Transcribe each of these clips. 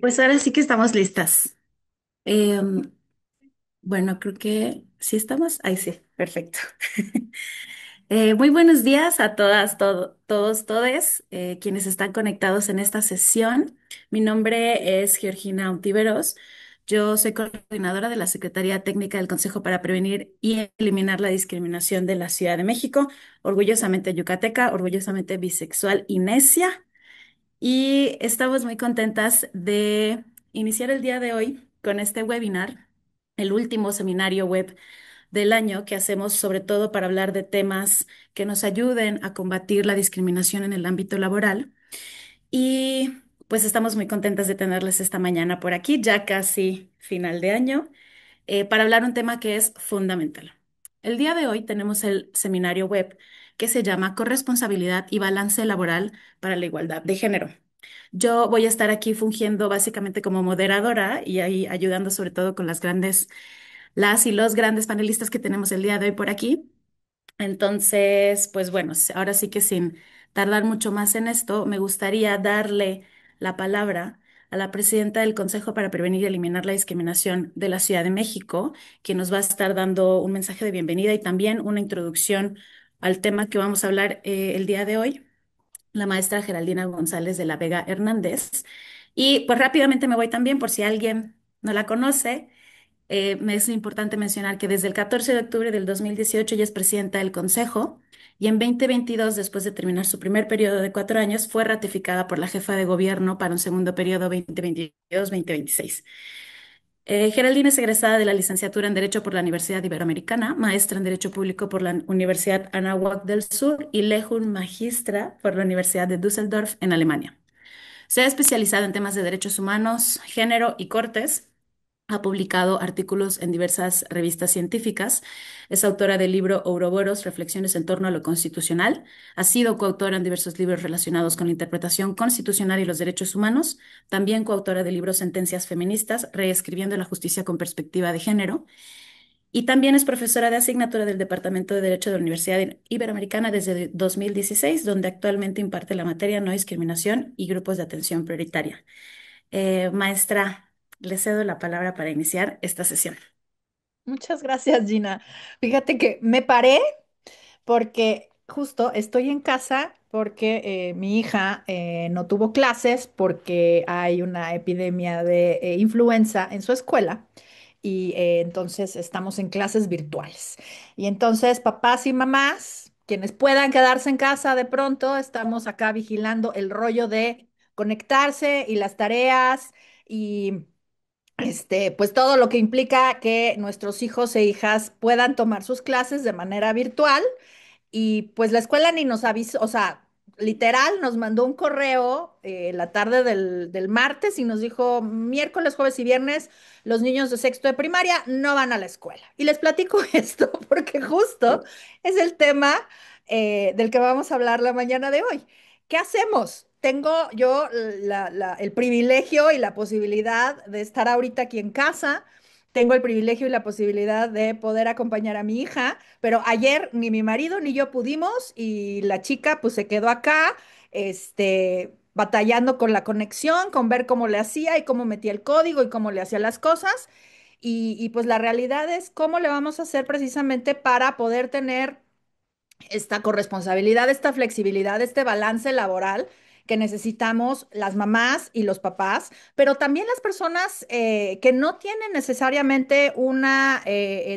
Pues ahora sí que estamos listas. Em, bueno, creo que sí estamos. Ahí sí, perfecto. Muy buenos días a todas, todos, todes, quienes están conectados en esta sesión. Mi nombre es Georgina Ontiveros. Yo soy coordinadora de la Secretaría Técnica del Consejo para Prevenir y Eliminar la Discriminación de la Ciudad de México, orgullosamente yucateca, orgullosamente bisexual y necia. Y estamos muy contentas de iniciar el día de hoy con este webinar, el último seminario web del año que hacemos sobre todo para hablar de temas que nos ayuden a combatir la discriminación en el ámbito laboral. Y pues estamos muy contentas de tenerles esta mañana por aquí, ya casi final de año, para hablar un tema que es fundamental. El día de hoy tenemos el seminario web que se llama Corresponsabilidad y Balance Laboral para la Igualdad de Género. Yo voy a estar aquí fungiendo básicamente como moderadora y ahí ayudando sobre todo con las y los grandes panelistas que tenemos el día de hoy por aquí. Entonces, pues bueno, ahora sí que sin tardar mucho más en esto, me gustaría darle la palabra a la presidenta del Consejo para Prevenir y Eliminar la Discriminación de la Ciudad de México, quien nos va a estar dando un mensaje de bienvenida y también una introducción al tema que vamos a hablar el día de hoy, la maestra Geraldina González de la Vega Hernández. Y pues rápidamente me voy también por si alguien no la conoce. Me es importante mencionar que desde el 14 de octubre del 2018 ella es presidenta del Consejo y en 2022, después de terminar su primer periodo de 4 años, fue ratificada por la jefa de gobierno para un segundo periodo 2022-2026. Geraldine es egresada de la licenciatura en Derecho por la Universidad Iberoamericana, maestra en Derecho Público por la Universidad Anáhuac del Sur y Lehun Magistra por la Universidad de Düsseldorf en Alemania. Se ha especializado en temas de derechos humanos, género y cortes. Ha publicado artículos en diversas revistas científicas. Es autora del libro Ouroboros, Reflexiones en torno a lo constitucional. Ha sido coautora en diversos libros relacionados con la interpretación constitucional y los derechos humanos. También coautora del libro Sentencias feministas, reescribiendo la justicia con perspectiva de género. Y también es profesora de asignatura del Departamento de Derecho de la Universidad Iberoamericana desde 2016, donde actualmente imparte la materia no discriminación y grupos de atención prioritaria. Maestra, le cedo la palabra para iniciar esta sesión. Muchas gracias, Gina. Fíjate que me paré porque justo estoy en casa porque mi hija no tuvo clases porque hay una epidemia de influenza en su escuela y entonces estamos en clases virtuales. Y entonces papás y mamás, quienes puedan quedarse en casa de pronto, estamos acá vigilando el rollo de conectarse y las tareas y pues todo lo que implica que nuestros hijos e hijas puedan tomar sus clases de manera virtual y pues la escuela ni nos avisó, o sea, literal nos mandó un correo la tarde del martes y nos dijo miércoles, jueves y viernes los niños de sexto de primaria no van a la escuela. Y les platico esto porque justo es el tema del que vamos a hablar la mañana de hoy. ¿Qué hacemos? Tengo yo el privilegio y la posibilidad de estar ahorita aquí en casa. Tengo el privilegio y la posibilidad de poder acompañar a mi hija, pero ayer ni mi marido ni yo pudimos y la chica pues se quedó acá, batallando con la conexión, con ver cómo le hacía y cómo metía el código y cómo le hacía las cosas. Y pues la realidad es cómo le vamos a hacer precisamente para poder tener esta corresponsabilidad, esta flexibilidad, este balance laboral que necesitamos las mamás y los papás, pero también las personas que no tienen necesariamente una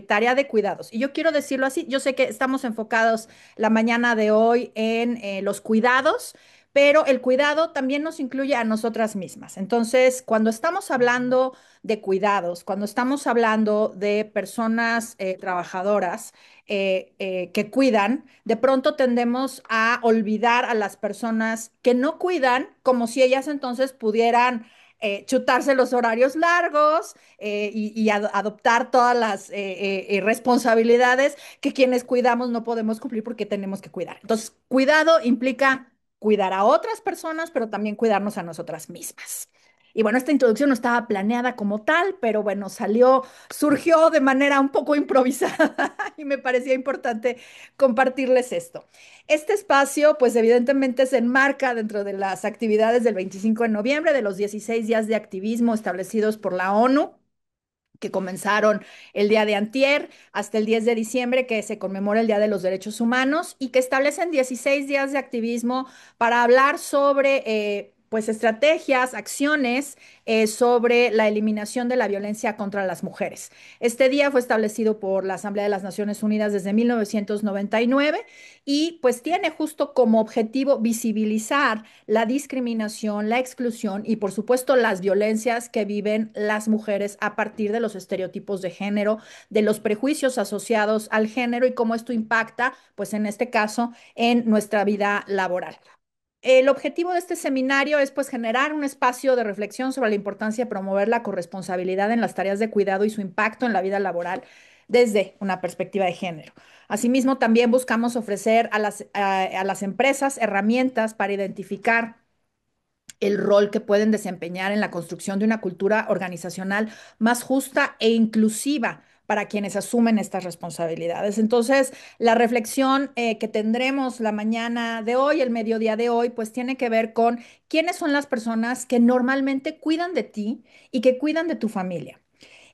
tarea de cuidados. Y yo quiero decirlo así, yo sé que estamos enfocados la mañana de hoy en los cuidados, pero el cuidado también nos incluye a nosotras mismas. Entonces, cuando estamos hablando de cuidados, cuando estamos hablando de personas trabajadoras, que cuidan, de pronto tendemos a olvidar a las personas que no cuidan, como si ellas entonces pudieran chutarse los horarios largos y adoptar todas las responsabilidades que quienes cuidamos no podemos cumplir porque tenemos que cuidar. Entonces, cuidado implica cuidar a otras personas, pero también cuidarnos a nosotras mismas. Y bueno, esta introducción no estaba planeada como tal, pero bueno, surgió de manera un poco improvisada y me parecía importante compartirles esto. Este espacio, pues evidentemente se enmarca dentro de las actividades del 25 de noviembre, de los 16 días de activismo establecidos por la ONU, que comenzaron el día de antier hasta el 10 de diciembre, que se conmemora el Día de los Derechos Humanos, y que establecen 16 días de activismo para hablar sobre pues estrategias, acciones sobre la eliminación de la violencia contra las mujeres. Este día fue establecido por la Asamblea de las Naciones Unidas desde 1999 y pues tiene justo como objetivo visibilizar la discriminación, la exclusión y por supuesto las violencias que viven las mujeres a partir de los estereotipos de género, de los prejuicios asociados al género y cómo esto impacta, pues en este caso, en nuestra vida laboral. El objetivo de este seminario es pues generar un espacio de reflexión sobre la importancia de promover la corresponsabilidad en las tareas de cuidado y su impacto en la vida laboral desde una perspectiva de género. Asimismo, también buscamos ofrecer a las empresas herramientas para identificar el rol que pueden desempeñar en la construcción de una cultura organizacional más justa e inclusiva para quienes asumen estas responsabilidades. Entonces, la reflexión que tendremos la mañana de hoy, el mediodía de hoy, pues tiene que ver con quiénes son las personas que normalmente cuidan de ti y que cuidan de tu familia.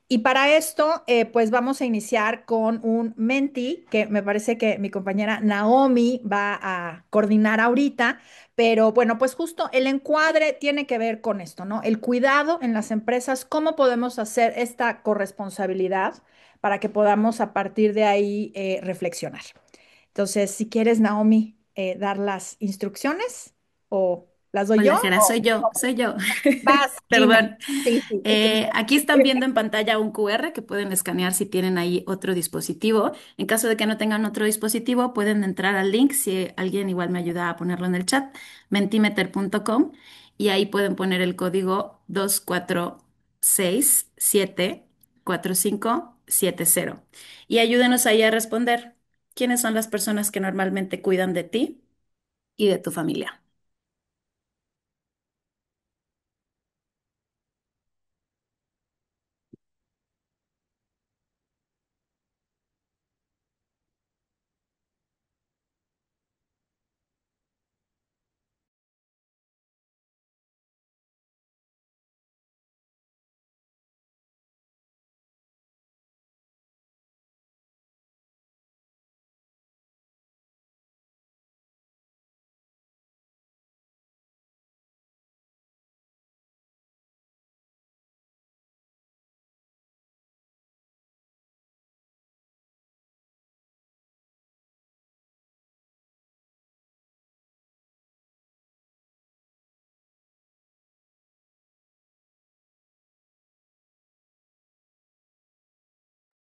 Y para esto, pues vamos a iniciar con un menti que me parece que mi compañera Naomi va a coordinar ahorita, pero bueno, pues justo el encuadre tiene que ver con esto, ¿no? El cuidado en las empresas, cómo podemos hacer esta corresponsabilidad para que podamos a partir de ahí reflexionar. Entonces, si quieres, Naomi, dar las instrucciones o las doy yo. Hola, Jera, soy yo, soy yo. Vas, Gina. Perdón. Sí, sí. Aquí están viendo en pantalla un QR que pueden escanear si tienen ahí otro dispositivo. En caso de que no tengan otro dispositivo, pueden entrar al link, si alguien igual me ayuda a ponerlo en el chat, mentimeter.com, y ahí pueden poner el código 246744570. Y ayúdenos ahí a responder. ¿Quiénes son las personas que normalmente cuidan de ti y de tu familia?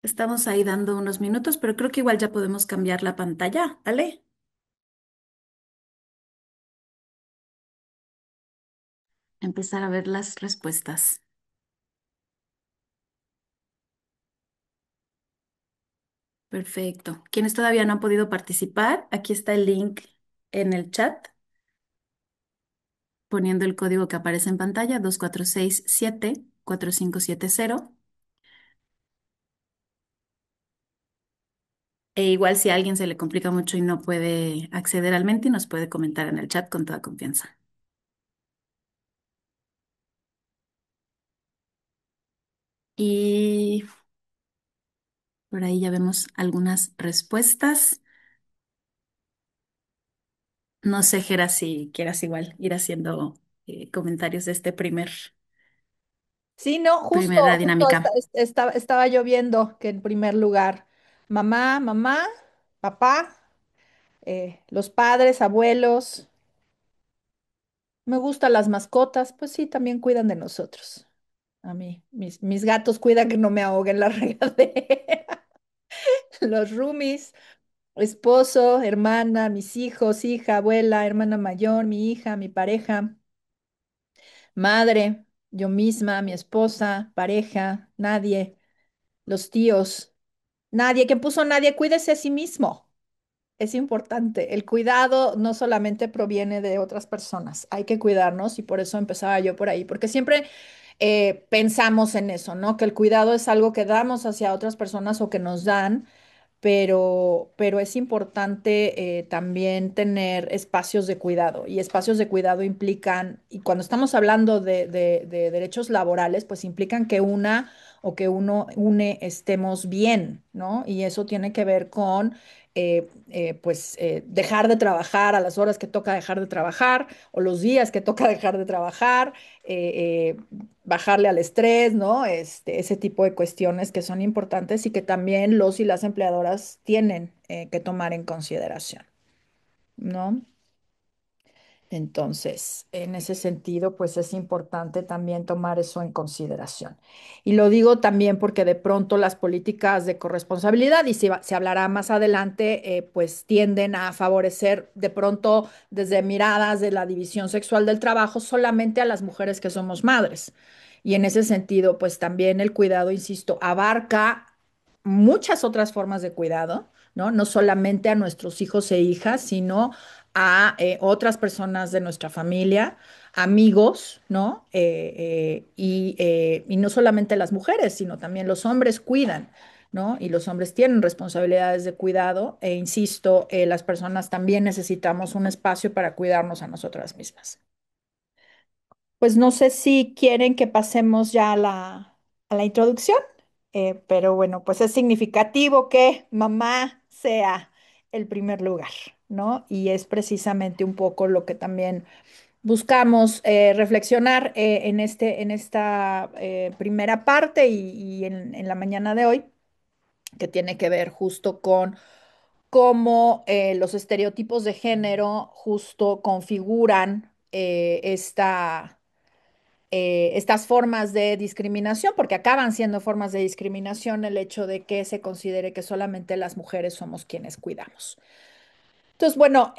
Estamos ahí dando unos minutos, pero creo que igual ya podemos cambiar la pantalla, ¿vale? Empezar a ver las respuestas. Perfecto. Quienes todavía no han podido participar, aquí está el link en el chat, poniendo el código que aparece en pantalla, 246744570. E igual si a alguien se le complica mucho y no puede acceder al Menti, nos puede comentar en el chat con toda confianza. Y por ahí ya vemos algunas respuestas. No sé, Gera, si quieras igual ir haciendo comentarios de este Sí, no, justo, primera justo dinámica. estaba yo viendo que en primer lugar, mamá, papá, los padres, abuelos, me gustan las mascotas, pues sí, también cuidan de nosotros. A mí, mis gatos cuidan que no me ahoguen la regadera. Los roomies, esposo, hermana, mis hijos, hija, abuela, hermana mayor, mi hija, mi pareja, madre, yo misma, mi esposa, pareja, nadie, los tíos. Nadie, que puso nadie, cuídese a sí mismo. es importante. El cuidado no solamente proviene de otras personas, hay que cuidarnos y por eso empezaba yo por ahí, porque siempre pensamos en eso, ¿no? Que el cuidado es algo que damos hacia otras personas o que nos dan, pero es importante también tener espacios de cuidado y espacios de cuidado implican, y cuando estamos hablando de derechos laborales, pues implican que una o que uno une estemos bien, ¿no? Y eso tiene que ver con, dejar de trabajar a las horas que toca dejar de trabajar o los días que toca dejar de trabajar, bajarle al estrés, ¿no? Ese tipo de cuestiones que son importantes y que también los y las empleadoras tienen que tomar en consideración, ¿no? Entonces, en ese sentido, pues es importante también tomar eso en consideración. Y lo digo también porque de pronto las políticas de corresponsabilidad, y se hablará más adelante, pues tienden a favorecer de pronto desde miradas de la división sexual del trabajo solamente a las mujeres que somos madres. Y en ese sentido, pues también el cuidado, insisto, abarca muchas otras formas de cuidado, ¿no? No solamente a nuestros hijos e hijas, sino a otras personas de nuestra familia, amigos, ¿no? Y no solamente las mujeres, sino también los hombres cuidan, ¿no? Y los hombres tienen responsabilidades de cuidado e insisto, las personas también necesitamos un espacio para cuidarnos a nosotras mismas. Pues no sé si quieren que pasemos ya a la introducción, pero bueno, pues es significativo que mamá sea el primer lugar, ¿no? Y es precisamente un poco lo que también buscamos reflexionar en esta primera parte y en la mañana de hoy, que tiene que ver justo con cómo los estereotipos de género justo configuran estas formas de discriminación, porque acaban siendo formas de discriminación el hecho de que se considere que solamente las mujeres somos quienes cuidamos. Entonces, bueno,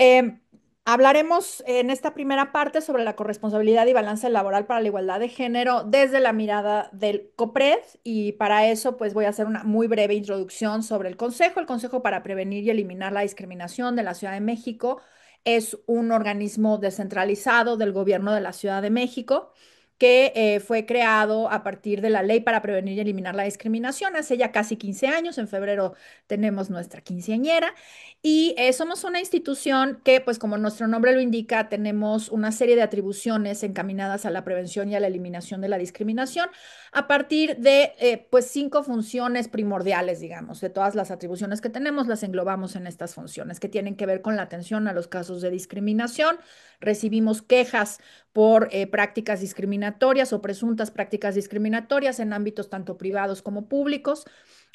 hablaremos en esta primera parte sobre la corresponsabilidad y balance laboral para la igualdad de género desde la mirada del COPRED y para eso pues voy a hacer una muy breve introducción sobre el Consejo para Prevenir y Eliminar la Discriminación de la Ciudad de México. Es un organismo descentralizado del gobierno de la Ciudad de México que fue creado a partir de la Ley para Prevenir y Eliminar la Discriminación hace ya casi 15 años. En febrero tenemos nuestra quinceañera. Y somos una institución que, pues como nuestro nombre lo indica, tenemos una serie de atribuciones encaminadas a la prevención y a la eliminación de la discriminación a partir de, pues, 5 funciones primordiales, digamos. De todas las atribuciones que tenemos, las englobamos en estas funciones que tienen que ver con la atención a los casos de discriminación. Recibimos quejas por prácticas discriminatorias o presuntas prácticas discriminatorias en ámbitos tanto privados como públicos.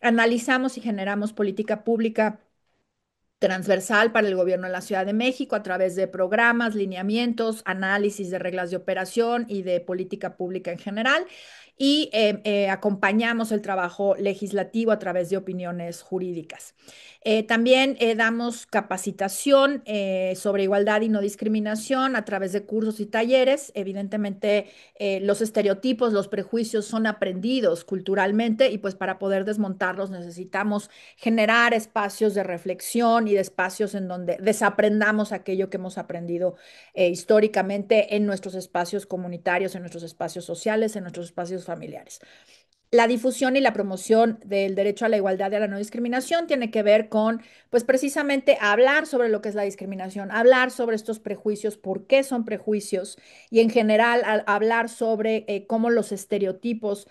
Analizamos y generamos política pública transversal para el gobierno de la Ciudad de México a través de programas, lineamientos, análisis de reglas de operación y de política pública en general. Y acompañamos el trabajo legislativo a través de opiniones jurídicas. También damos capacitación sobre igualdad y no discriminación a través de cursos y talleres. Evidentemente, los estereotipos, los prejuicios son aprendidos culturalmente y pues para poder desmontarlos necesitamos generar espacios de reflexión y de espacios en donde desaprendamos aquello que hemos aprendido históricamente en nuestros espacios comunitarios, en nuestros espacios sociales, en nuestros espacios familiares. La difusión y la promoción del derecho a la igualdad y a la no discriminación tiene que ver con, pues precisamente hablar sobre lo que es la discriminación, hablar sobre estos prejuicios, por qué son prejuicios y en general hablar sobre cómo los estereotipos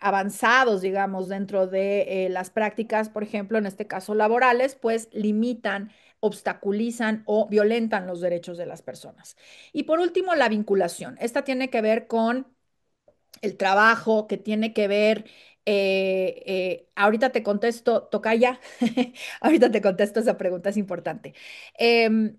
avanzados, digamos, dentro de las prácticas, por ejemplo, en este caso laborales, pues limitan, obstaculizan o violentan los derechos de las personas. Y por último, la vinculación. Esta tiene que ver con el trabajo, que tiene que ver, ahorita te contesto, Tocaya, ahorita te contesto esa pregunta, es importante. Em,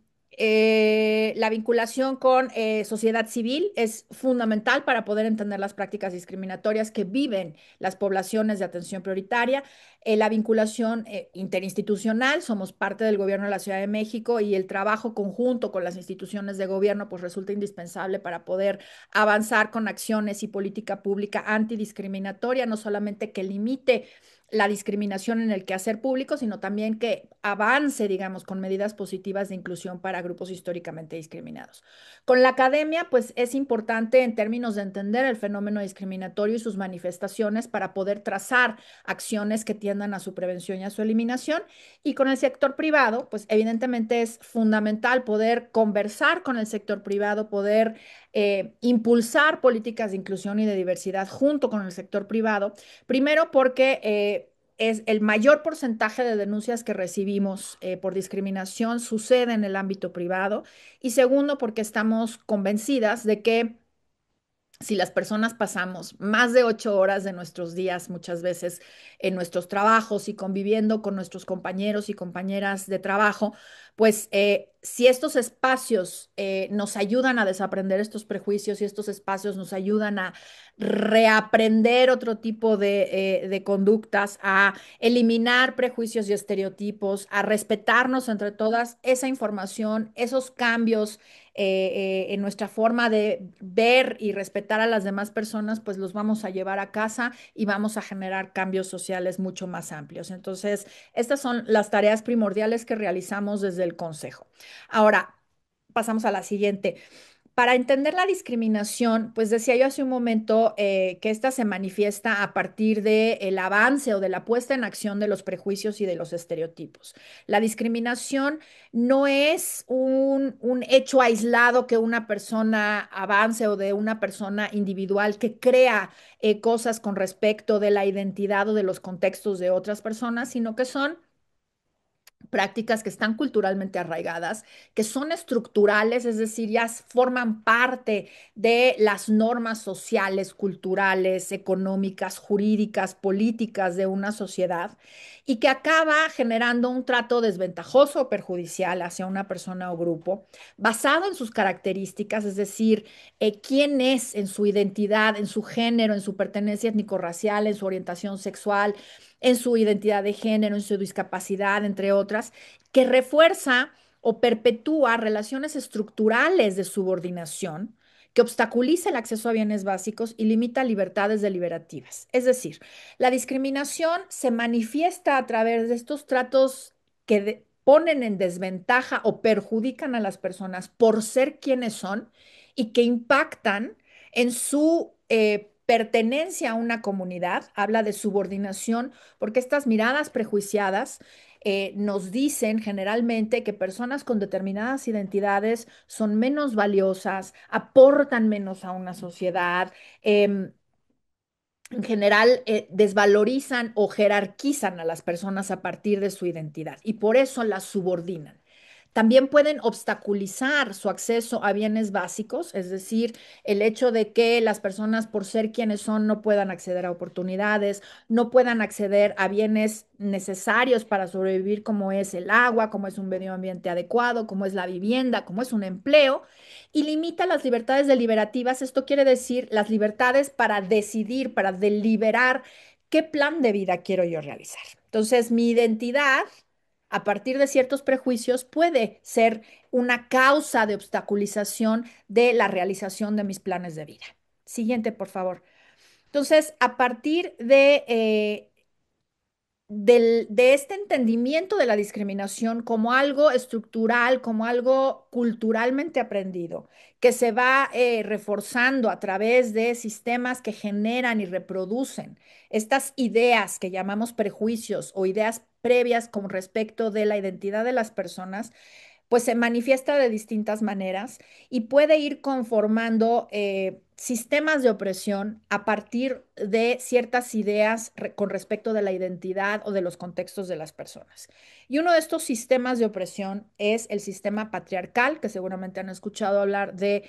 la vinculación con sociedad civil es fundamental para poder entender las prácticas discriminatorias que viven las poblaciones de atención prioritaria. La vinculación interinstitucional, somos parte del gobierno de la Ciudad de México y el trabajo conjunto con las instituciones de gobierno pues resulta indispensable para poder avanzar con acciones y política pública antidiscriminatoria, no solamente que limite la discriminación en el quehacer público, sino también que avance, digamos, con medidas positivas de inclusión para grupos históricamente discriminados. Con la academia, pues es importante en términos de entender el fenómeno discriminatorio y sus manifestaciones para poder trazar acciones que tiendan a su prevención y a su eliminación. Y con el sector privado, pues evidentemente es fundamental poder conversar con el sector privado, poder impulsar políticas de inclusión y de diversidad junto con el sector privado. Primero porque es el mayor porcentaje de denuncias que recibimos por discriminación sucede en el ámbito privado. Y segundo, porque estamos convencidas de que si las personas pasamos más de 8 horas de nuestros días, muchas veces en nuestros trabajos y conviviendo con nuestros compañeros y compañeras de trabajo, pues si estos espacios nos ayudan a desaprender estos prejuicios y estos espacios nos ayudan a reaprender otro tipo de conductas, a eliminar prejuicios y estereotipos, a respetarnos entre todas, esa información, esos cambios en nuestra forma de ver y respetar a las demás personas, pues los vamos a llevar a casa y vamos a generar cambios sociales mucho más amplios. Entonces, estas son las tareas primordiales que realizamos desde el Consejo. Ahora, pasamos a la siguiente. Para entender la discriminación, pues decía yo hace un momento que esta se manifiesta a partir del avance o de la puesta en acción de los prejuicios y de los estereotipos. La discriminación no es un hecho aislado que una persona avance o de una persona individual que crea cosas con respecto de la identidad o de los contextos de otras personas, sino que son prácticas que están culturalmente arraigadas, que son estructurales, es decir, ya forman parte de las normas sociales, culturales, económicas, jurídicas, políticas de una sociedad y que acaba generando un trato desventajoso o perjudicial hacia una persona o grupo basado en sus características, es decir, quién es en su identidad, en su género, en su pertenencia étnico-racial, en su orientación sexual, en su identidad de género, en su discapacidad, entre otras, que refuerza o perpetúa relaciones estructurales de subordinación que obstaculiza el acceso a bienes básicos y limita libertades deliberativas. Es decir, la discriminación se manifiesta a través de estos tratos que ponen en desventaja o perjudican a las personas por ser quienes son y que impactan en su pertenencia a una comunidad, habla de subordinación porque estas miradas prejuiciadas nos dicen generalmente que personas con determinadas identidades son menos valiosas, aportan menos a una sociedad, en general desvalorizan o jerarquizan a las personas a partir de su identidad y por eso las subordinan. También pueden obstaculizar su acceso a bienes básicos, es decir, el hecho de que las personas por ser quienes son no puedan acceder a oportunidades, no puedan acceder a bienes necesarios para sobrevivir como es el agua, como es un medio ambiente adecuado, como es la vivienda, como es un empleo, y limita las libertades deliberativas. Esto quiere decir las libertades para decidir, para deliberar qué plan de vida quiero yo realizar. Entonces, mi identidad a partir de ciertos prejuicios puede ser una causa de obstaculización de la realización de mis planes de vida. Siguiente, por favor. Entonces, a partir de este entendimiento de la discriminación como algo estructural, como algo culturalmente aprendido, que se va reforzando a través de sistemas que generan y reproducen estas ideas que llamamos prejuicios o ideas previas con respecto de la identidad de las personas, pues se manifiesta de distintas maneras y puede ir conformando sistemas de opresión a partir de ciertas ideas con respecto de la identidad o de los contextos de las personas. Y uno de estos sistemas de opresión es el sistema patriarcal, que seguramente han escuchado hablar de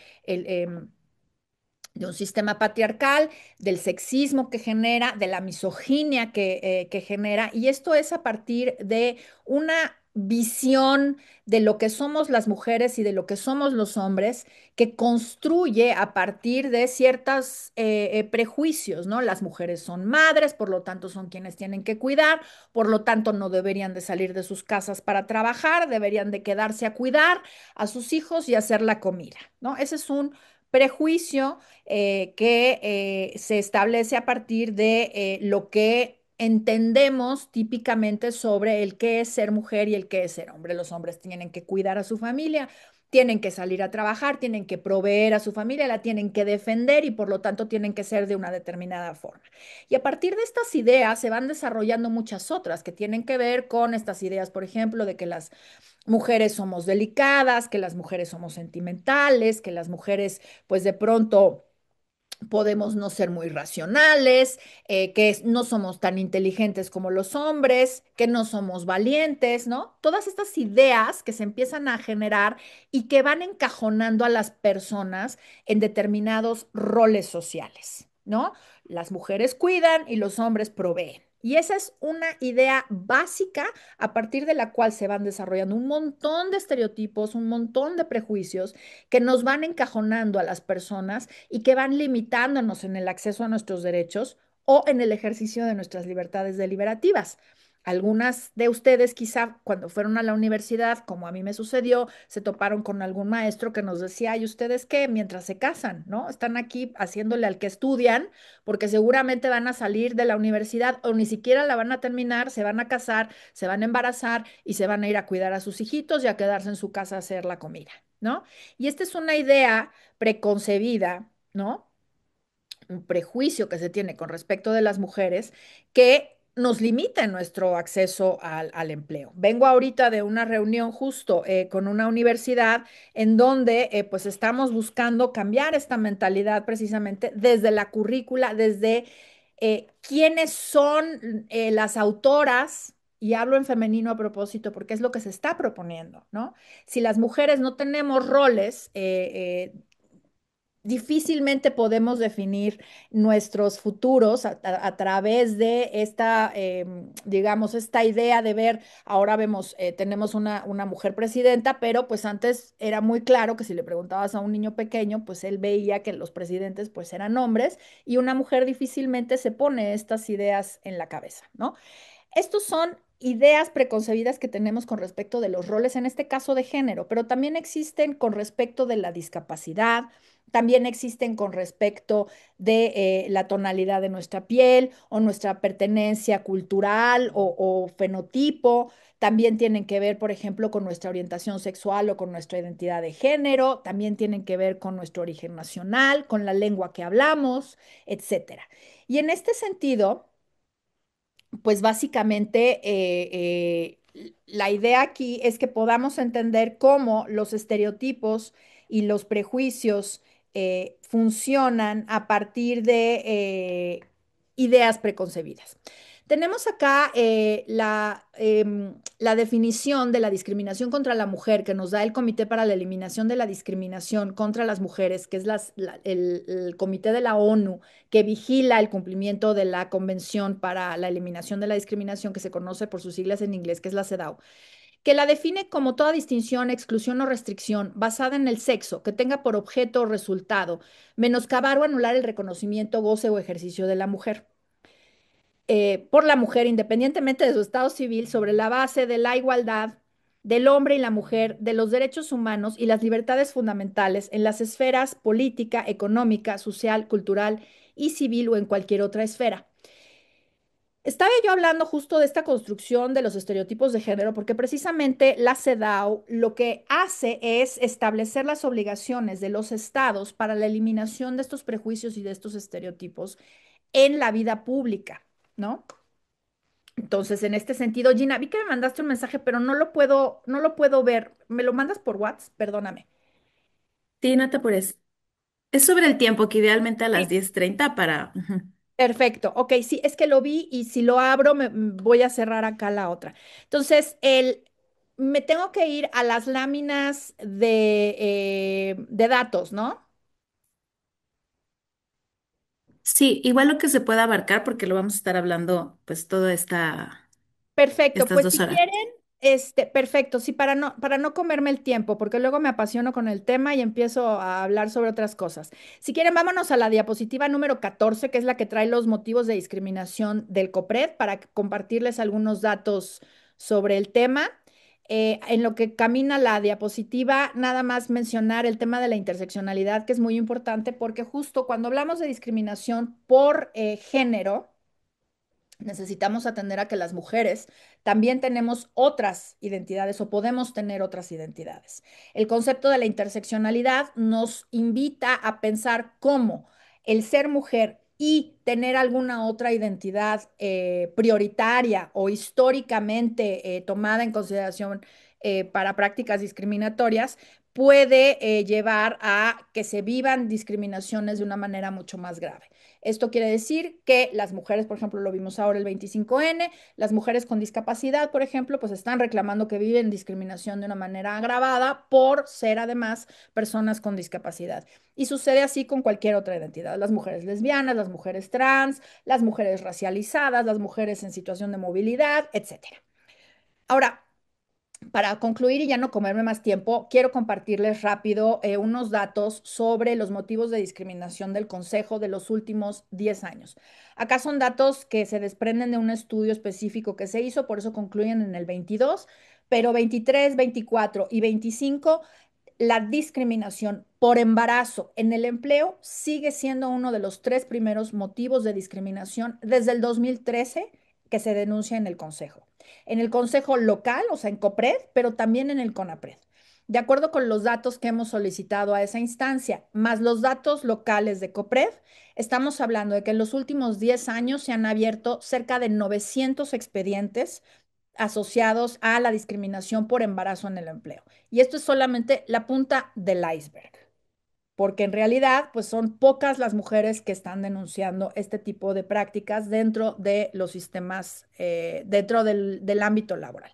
un sistema patriarcal, del sexismo que genera, de la misoginia que genera, y esto es a partir de una visión de lo que somos las mujeres y de lo que somos los hombres, que construye a partir de ciertos prejuicios, ¿no? Las mujeres son madres, por lo tanto son quienes tienen que cuidar, por lo tanto no deberían de salir de sus casas para trabajar, deberían de quedarse a cuidar a sus hijos y hacer la comida, ¿no? Ese es un prejuicio que se establece a partir de lo que entendemos típicamente sobre el qué es ser mujer y el qué es ser hombre. Los hombres tienen que cuidar a su familia, tienen que salir a trabajar, tienen que proveer a su familia, la tienen que defender y por lo tanto tienen que ser de una determinada forma. Y a partir de estas ideas se van desarrollando muchas otras que tienen que ver con estas ideas, por ejemplo, de que las mujeres somos delicadas, que las mujeres somos sentimentales, que las mujeres pues de pronto podemos no ser muy racionales, no somos tan inteligentes como los hombres, que no somos valientes, ¿no? Todas estas ideas que se empiezan a generar y que van encajonando a las personas en determinados roles sociales, ¿no? Las mujeres cuidan y los hombres proveen. Y esa es una idea básica a partir de la cual se van desarrollando un montón de estereotipos, un montón de prejuicios que nos van encajonando a las personas y que van limitándonos en el acceso a nuestros derechos o en el ejercicio de nuestras libertades deliberativas. Algunas de ustedes quizá cuando fueron a la universidad, como a mí me sucedió, se toparon con algún maestro que nos decía, ¿y ustedes qué? Mientras se casan, ¿no? Están aquí haciéndole al que estudian, porque seguramente van a salir de la universidad o ni siquiera la van a terminar, se van a casar, se van a embarazar y se van a ir a cuidar a sus hijitos y a quedarse en su casa a hacer la comida, ¿no? Y esta es una idea preconcebida, ¿no? Un prejuicio que se tiene con respecto de las mujeres que nos limita en nuestro acceso al empleo. Vengo ahorita de una reunión justo con una universidad en donde pues estamos buscando cambiar esta mentalidad precisamente desde la currícula, desde quiénes son las autoras, y hablo en femenino a propósito porque es lo que se está proponiendo, ¿no? Si las mujeres no tenemos roles, difícilmente podemos definir nuestros futuros a través de esta, digamos, esta idea de ver, ahora vemos, tenemos una mujer presidenta, pero pues antes era muy claro que si le preguntabas a un niño pequeño, pues él veía que los presidentes pues eran hombres y una mujer difícilmente se pone estas ideas en la cabeza, ¿no? Estos son ideas preconcebidas que tenemos con respecto de los roles, en este caso de género, pero también existen con respecto de la discapacidad, también existen con respecto de la tonalidad de nuestra piel o nuestra pertenencia cultural o fenotipo. También tienen que ver, por ejemplo, con nuestra orientación sexual o con nuestra identidad de género. También tienen que ver con nuestro origen nacional, con la lengua que hablamos, etcétera. Y en este sentido, pues básicamente la idea aquí es que podamos entender cómo los estereotipos y los prejuicios funcionan a partir de ideas preconcebidas. Tenemos acá la definición de la discriminación contra la mujer que nos da el Comité para la Eliminación de la Discriminación contra las Mujeres, que es el Comité de la ONU que vigila el cumplimiento de la Convención para la Eliminación de la Discriminación, que se conoce por sus siglas en inglés, que es la CEDAW, que la define como toda distinción, exclusión o restricción basada en el sexo que tenga por objeto o resultado menoscabar o anular el reconocimiento, goce o ejercicio de la mujer. Por la mujer, independientemente de su estado civil, sobre la base de la igualdad del hombre y la mujer, de los derechos humanos y las libertades fundamentales en las esferas política, económica, social, cultural y civil o en cualquier otra esfera. Estaba yo hablando justo de esta construcción de los estereotipos de género porque precisamente la CEDAW lo que hace es establecer las obligaciones de los estados para la eliminación de estos prejuicios y de estos estereotipos en la vida pública, ¿no? Entonces, en este sentido, Gina, vi que me mandaste un mensaje, pero no lo puedo ver. ¿Me lo mandas por WhatsApp? Perdóname. Sí, no te apures. Es sobre el tiempo, que idealmente a las Sí. 10:30 para... Ujú. Perfecto. Ok, sí, es que lo vi y si lo abro voy a cerrar acá la otra. Entonces, me tengo que ir a las láminas de datos, ¿no? Sí, igual lo que se pueda abarcar, porque lo vamos a estar hablando pues Perfecto, estas pues 2 horas. perfecto, sí, para no comerme el tiempo, porque luego me apasiono con el tema y empiezo a hablar sobre otras cosas. Si quieren, vámonos a la diapositiva número 14, que es la que trae los motivos de discriminación del COPRED, para compartirles algunos datos sobre el tema. En lo que camina la diapositiva, nada más mencionar el tema de la interseccionalidad, que es muy importante, porque justo cuando hablamos de discriminación por género, Necesitamos atender a que las mujeres también tenemos otras identidades o podemos tener otras identidades. El concepto de la interseccionalidad nos invita a pensar cómo el ser mujer y tener alguna otra identidad prioritaria o históricamente tomada en consideración para prácticas discriminatorias puede llevar a que se vivan discriminaciones de una manera mucho más grave. Esto quiere decir que las mujeres, por ejemplo, lo vimos ahora el 25N, las mujeres con discapacidad, por ejemplo, pues están reclamando que viven discriminación de una manera agravada por ser además personas con discapacidad. Y sucede así con cualquier otra identidad, las mujeres lesbianas, las mujeres trans, las mujeres racializadas, las mujeres en situación de movilidad, etcétera. Ahora, para concluir y ya no comerme más tiempo, quiero compartirles rápido unos datos sobre los motivos de discriminación del Consejo de los últimos 10 años. Acá son datos que se desprenden de un estudio específico que se hizo, por eso concluyen en el 22, pero 23, 24 y 25 la discriminación por embarazo en el empleo sigue siendo uno de los tres primeros motivos de discriminación desde el 2013 que se denuncia en el Consejo. En el Consejo local, o sea, en COPRED, pero también en el CONAPRED. De acuerdo con los datos que hemos solicitado a esa instancia, más los datos locales de COPRED, estamos hablando de que en los últimos 10 años se han abierto cerca de 900 expedientes asociados a la discriminación por embarazo en el empleo. Y esto es solamente la punta del iceberg, porque en realidad, pues son pocas las mujeres que están denunciando este tipo de prácticas dentro de los sistemas, dentro del ámbito laboral.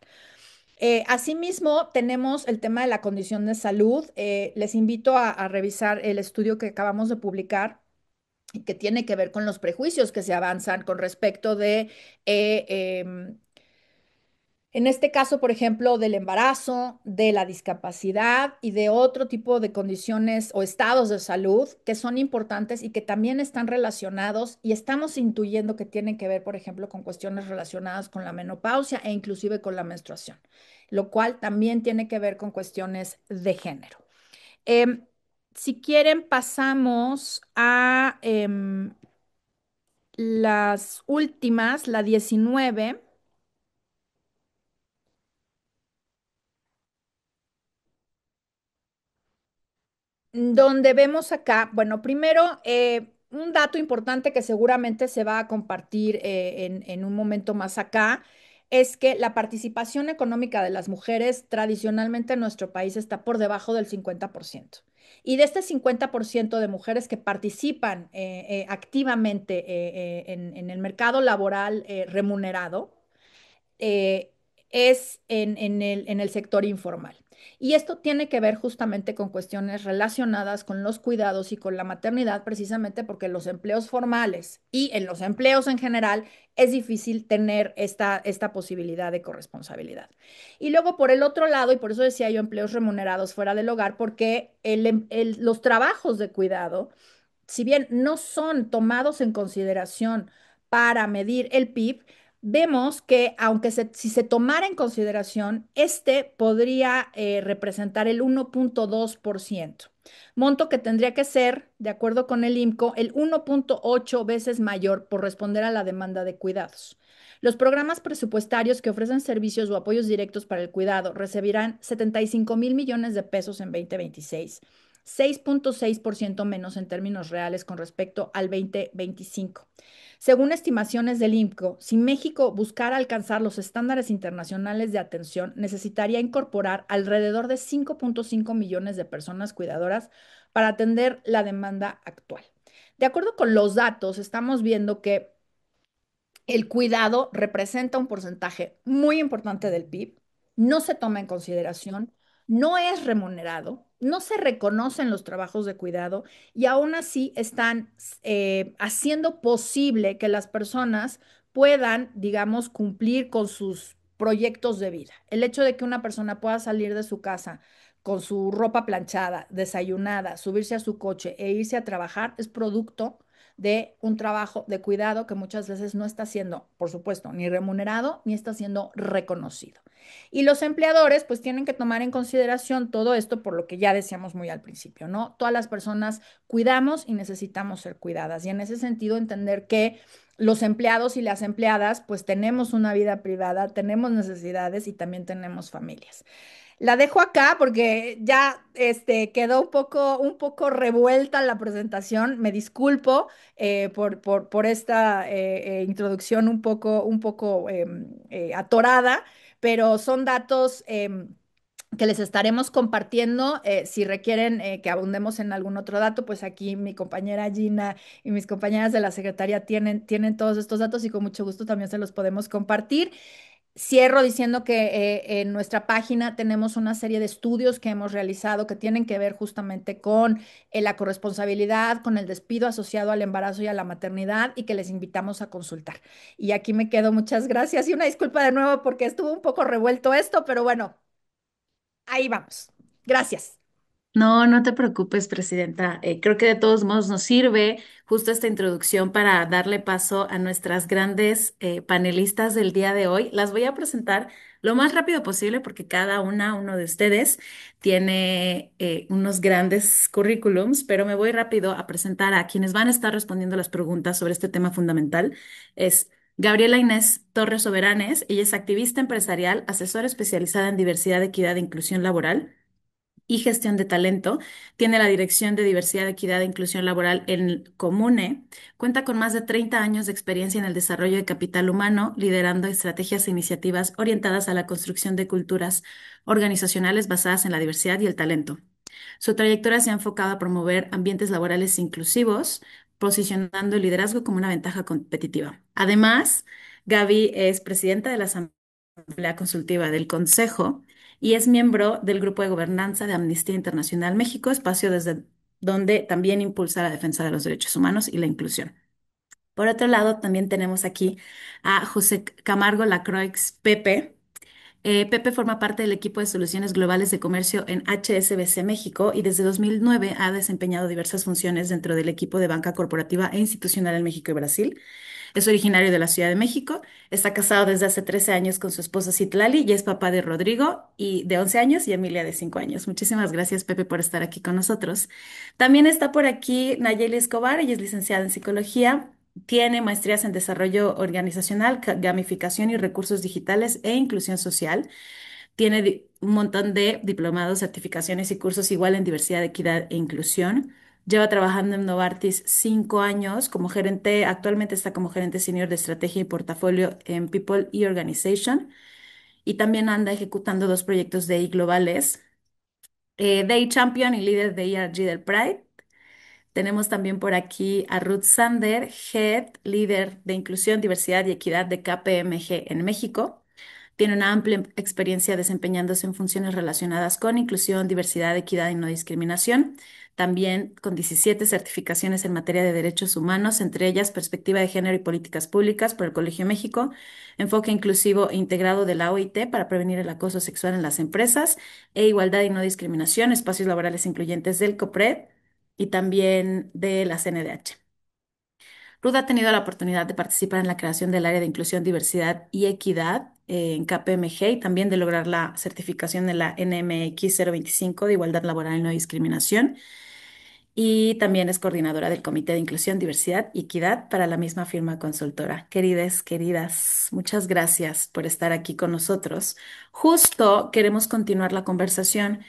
Asimismo, tenemos el tema de la condición de salud. Les invito a revisar el estudio que acabamos de publicar y que tiene que ver con los prejuicios que se avanzan con respecto de en este caso, por ejemplo, del embarazo, de la discapacidad y de otro tipo de condiciones o estados de salud que son importantes y que también están relacionados y estamos intuyendo que tienen que ver, por ejemplo, con cuestiones relacionadas con la menopausia e inclusive con la menstruación, lo cual también tiene que ver con cuestiones de género. Em, si quieren, pasamos a las últimas, la 19, donde vemos acá, bueno, primero, un dato importante que seguramente se va a compartir en un momento más acá, es que la participación económica de las mujeres tradicionalmente en nuestro país está por debajo del 50%. Y de este 50% de mujeres que participan activamente en el mercado laboral remunerado, eh, es en el sector informal. Y esto tiene que ver justamente con cuestiones relacionadas con los cuidados y con la maternidad, precisamente porque los empleos formales y en los empleos en general es difícil tener esta posibilidad de corresponsabilidad. Y luego, por el otro lado, y por eso decía yo empleos remunerados fuera del hogar, porque los trabajos de cuidado si bien no son tomados en consideración para medir el PIB, vemos que si se tomara en consideración, este podría representar el 1,2%, monto que tendría que ser, de acuerdo con el IMCO, el 1,8 veces mayor por responder a la demanda de cuidados. Los programas presupuestarios que ofrecen servicios o apoyos directos para el cuidado recibirán 75,000 millones de pesos en 2026, 6,6% menos en términos reales con respecto al 2025. Según estimaciones del INCO, si México buscara alcanzar los estándares internacionales de atención, necesitaría incorporar alrededor de 5,5 millones de personas cuidadoras para atender la demanda actual. De acuerdo con los datos, estamos viendo que el cuidado representa un porcentaje muy importante del PIB, no se toma en consideración, no es remunerado, no se reconocen los trabajos de cuidado y aún así están haciendo posible que las personas puedan, digamos, cumplir con sus proyectos de vida. El hecho de que una persona pueda salir de su casa con su ropa planchada, desayunada, subirse a su coche e irse a trabajar es producto de un trabajo de cuidado que muchas veces no está siendo, por supuesto, ni remunerado ni está siendo reconocido. Y los empleadores pues tienen que tomar en consideración todo esto por lo que ya decíamos muy al principio, ¿no? Todas las personas cuidamos y necesitamos ser cuidadas. Y en ese sentido entender que los empleados y las empleadas pues tenemos una vida privada, tenemos necesidades y también tenemos familias. La dejo acá porque ya quedó un poco revuelta la presentación. Me disculpo por esta introducción un poco atorada, pero son datos que les estaremos compartiendo. Si requieren que abundemos en algún otro dato, pues aquí mi compañera Gina y mis compañeras de la secretaría tienen todos estos datos y con mucho gusto también se los podemos compartir. Cierro diciendo que en nuestra página tenemos una serie de estudios que hemos realizado que tienen que ver justamente con la corresponsabilidad, con el despido asociado al embarazo y a la maternidad y que les invitamos a consultar. Y aquí me quedo, muchas gracias y una disculpa de nuevo porque estuvo un poco revuelto esto, pero bueno, ahí vamos. Gracias. No, no te preocupes, Presidenta. Creo que de todos modos nos sirve justo esta introducción para darle paso a nuestras grandes panelistas del día de hoy. Las voy a presentar lo más rápido posible porque uno de ustedes tiene unos grandes currículums, pero me voy rápido a presentar a quienes van a estar respondiendo las preguntas sobre este tema fundamental. Es Gabriela Inés Torres Soberanes. Ella es activista empresarial, asesora especializada en diversidad, equidad e inclusión laboral y gestión de talento. Tiene la Dirección de Diversidad, Equidad e Inclusión Laboral en Comune. Cuenta con más de 30 años de experiencia en el desarrollo de capital humano, liderando estrategias e iniciativas orientadas a la construcción de culturas organizacionales basadas en la diversidad y el talento. Su trayectoria se ha enfocado a promover ambientes laborales inclusivos, posicionando el liderazgo como una ventaja competitiva. Además, Gaby es presidenta de la Asamblea Consultiva del Consejo y es miembro del Grupo de Gobernanza de Amnistía Internacional México, espacio desde donde también impulsa la defensa de los derechos humanos y la inclusión. Por otro lado, también tenemos aquí a José Camargo Lacroix Pepe. Pepe forma parte del equipo de soluciones globales de comercio en HSBC México y desde 2009 ha desempeñado diversas funciones dentro del equipo de banca corporativa e institucional en México y Brasil. Es originario de la Ciudad de México, está casado desde hace 13 años con su esposa Citlali y es papá de Rodrigo y de 11 años y Emilia de 5 años. Muchísimas gracias, Pepe, por estar aquí con nosotros. También está por aquí Nayeli Escobar, ella es licenciada en psicología. Tiene maestrías en desarrollo organizacional, gamificación y recursos digitales e inclusión social. Tiene un montón de diplomados, certificaciones y cursos igual en diversidad, equidad e inclusión. Lleva trabajando en Novartis 5 años como gerente, actualmente está como gerente senior de estrategia y portafolio en People y Organization y también anda ejecutando dos proyectos de I globales, Day Champion y líder de ERG del Pride. Tenemos también por aquí a Ruth Sander, Head, líder de inclusión, diversidad y equidad de KPMG en México. Tiene una amplia experiencia desempeñándose en funciones relacionadas con inclusión, diversidad, equidad y no discriminación. También con 17 certificaciones en materia de derechos humanos, entre ellas Perspectiva de Género y Políticas Públicas por el Colegio de México, Enfoque Inclusivo e Integrado de la OIT para prevenir el acoso sexual en las empresas e Igualdad y no discriminación, Espacios Laborales Incluyentes del COPRED y también de la CNDH. Ruth ha tenido la oportunidad de participar en la creación del área de inclusión, diversidad y equidad en KPMG y también de lograr la certificación en la NMX 025 de igualdad laboral y no discriminación. Y también es coordinadora del Comité de Inclusión, Diversidad y Equidad para la misma firma consultora. Queridas, muchas gracias por estar aquí con nosotros. Justo queremos continuar la conversación.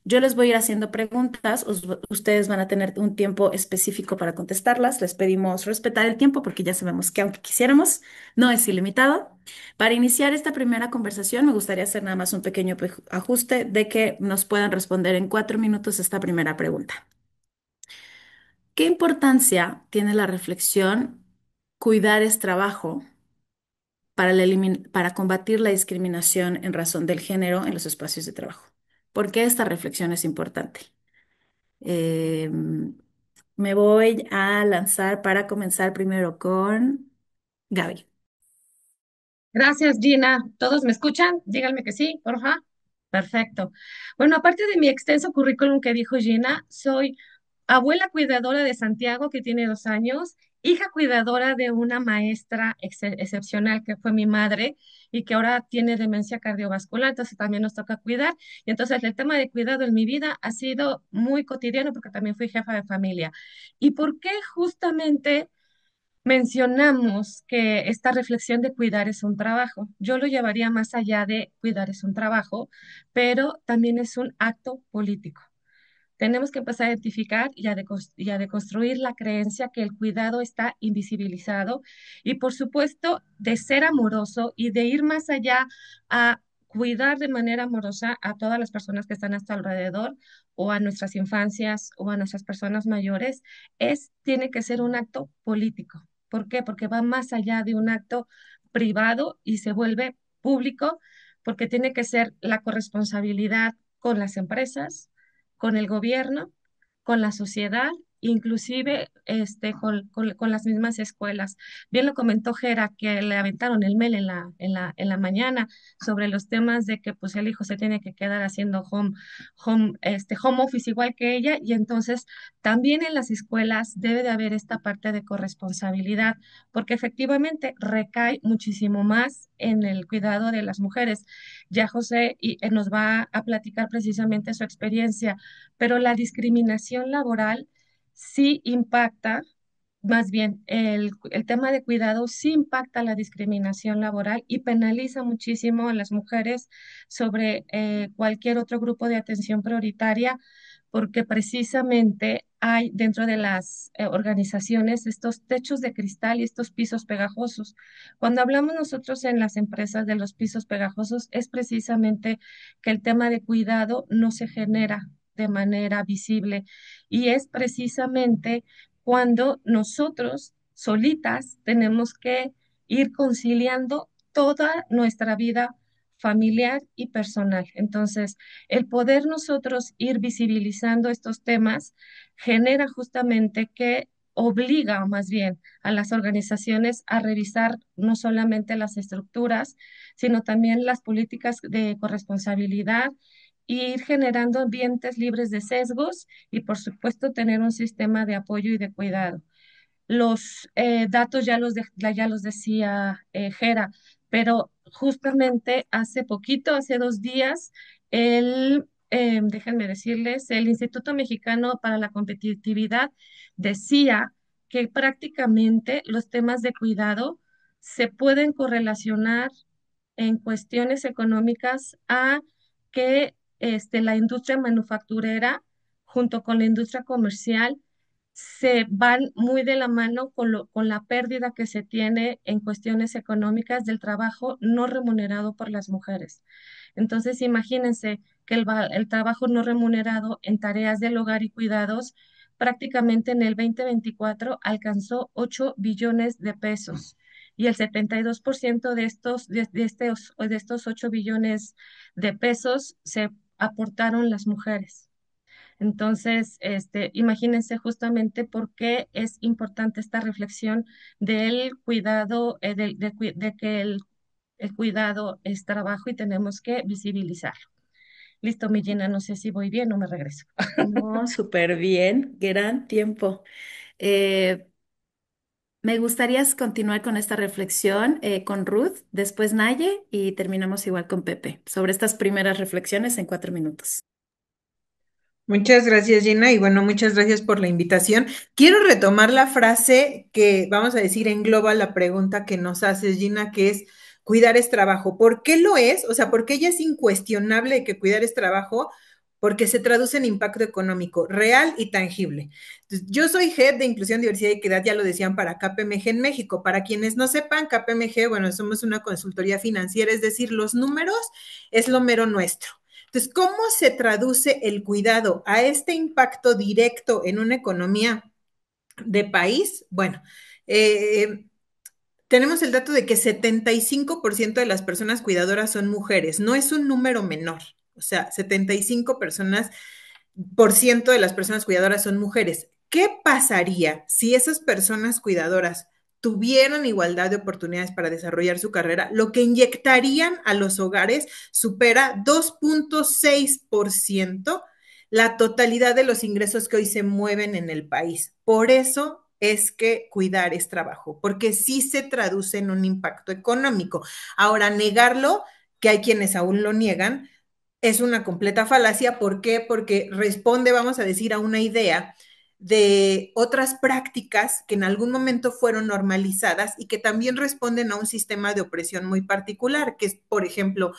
Yo les voy a ir haciendo preguntas. Ustedes van a tener un tiempo específico para contestarlas. Les pedimos respetar el tiempo porque ya sabemos que aunque quisiéramos, no es ilimitado. Para iniciar esta primera conversación, me gustaría hacer nada más un pequeño ajuste de que nos puedan responder en 4 minutos esta primera pregunta. ¿Qué importancia tiene la reflexión cuidar es trabajo para combatir la discriminación en razón del género en los espacios de trabajo? ¿Por qué esta reflexión es importante? Eh, Me voy a lanzar para comenzar primero con Gaby. Gracias, Gina. ¿Todos me escuchan? Díganme que sí, porfa. Perfecto. Bueno, aparte de mi extenso currículum que dijo Gina, soy abuela cuidadora de Santiago, que tiene 2 años, hija cuidadora de una maestra excepcional que fue mi madre y que ahora tiene demencia cardiovascular, entonces también nos toca cuidar. Y entonces el tema de cuidado en mi vida ha sido muy cotidiano porque también fui jefa de familia. ¿Y por qué justamente mencionamos que esta reflexión de cuidar es un trabajo? Yo lo llevaría más allá de cuidar es un trabajo, pero también es un acto político. Tenemos que empezar a identificar y a deconstruir la creencia que el cuidado está invisibilizado y, por supuesto, de ser amoroso y de ir más allá a cuidar de manera amorosa a todas las personas que están a nuestro alrededor o a nuestras infancias o a nuestras personas mayores, tiene que ser un acto político. ¿Por qué? Porque va más allá de un acto privado y se vuelve público, porque tiene que ser la corresponsabilidad con las empresas, con el gobierno, con la sociedad, inclusive con las mismas escuelas. Bien lo comentó Gera, que le aventaron el mail en la mañana sobre los temas de que pues el hijo se tiene que quedar haciendo home office igual que ella, y entonces también en las escuelas debe de haber esta parte de corresponsabilidad, porque efectivamente recae muchísimo más en el cuidado de las mujeres. Ya José nos va a platicar precisamente su experiencia, pero la discriminación laboral sí impacta, más bien el tema de cuidado sí impacta la discriminación laboral y penaliza muchísimo a las mujeres sobre cualquier otro grupo de atención prioritaria, porque precisamente hay dentro de las organizaciones estos techos de cristal y estos pisos pegajosos. Cuando hablamos nosotros en las empresas de los pisos pegajosos, es precisamente que el tema de cuidado no se genera de manera visible, y es precisamente cuando nosotros solitas tenemos que ir conciliando toda nuestra vida familiar y personal. Entonces, el poder nosotros ir visibilizando estos temas genera justamente que obliga más bien a las organizaciones a revisar no solamente las estructuras, sino también las políticas de corresponsabilidad, e ir generando ambientes libres de sesgos y, por supuesto, tener un sistema de apoyo y de cuidado. Los datos ya los decía Gera, pero justamente hace poquito, hace 2 días, déjenme decirles, el Instituto Mexicano para la Competitividad decía que prácticamente los temas de cuidado se pueden correlacionar en cuestiones económicas a que la industria manufacturera junto con la industria comercial se van muy de la mano con la pérdida que se tiene en cuestiones económicas del trabajo no remunerado por las mujeres. Entonces, imagínense que el trabajo no remunerado en tareas del hogar y cuidados prácticamente en el 2024 alcanzó 8 billones de pesos. Y el 72% de estos 8 billones de pesos se aportaron las mujeres. Entonces, imagínense justamente por qué es importante esta reflexión del cuidado, de que el cuidado es trabajo y tenemos que visibilizarlo. Listo, mi Gina, no sé si voy bien o me regreso. No, súper bien, gran tiempo. Eh, Me gustaría continuar con esta reflexión con Ruth, después Naye y terminamos igual con Pepe sobre estas primeras reflexiones en 4 minutos. Muchas gracias, Gina, y bueno, muchas gracias por la invitación. Quiero retomar la frase que, vamos a decir, engloba la pregunta que nos haces, Gina, que es cuidar es trabajo. ¿Por qué lo es? O sea, ¿por qué ya es incuestionable de que cuidar es trabajo? Porque se traduce en impacto económico real y tangible. Entonces, yo soy Head de Inclusión, Diversidad y Equidad, ya lo decían, para KPMG en México. Para quienes no sepan, KPMG, bueno, somos una consultoría financiera, es decir, los números es lo mero nuestro. Entonces, ¿cómo se traduce el cuidado a este impacto directo en una economía de país? Bueno, eh, tenemos el dato de que 75% de las personas cuidadoras son mujeres. No es un número menor. O sea, 75% de las personas cuidadoras son mujeres. ¿Qué pasaría si esas personas cuidadoras tuvieran igualdad de oportunidades para desarrollar su carrera? Lo que inyectarían a los hogares supera 2.6% la totalidad de los ingresos que hoy se mueven en el país. Por eso es que cuidar es trabajo, porque sí se traduce en un impacto económico. Ahora, negarlo, que hay quienes aún lo niegan, es una completa falacia. ¿Por qué? Porque responde, vamos a decir, a una idea de otras prácticas que en algún momento fueron normalizadas y que también responden a un sistema de opresión muy particular, que es, por ejemplo,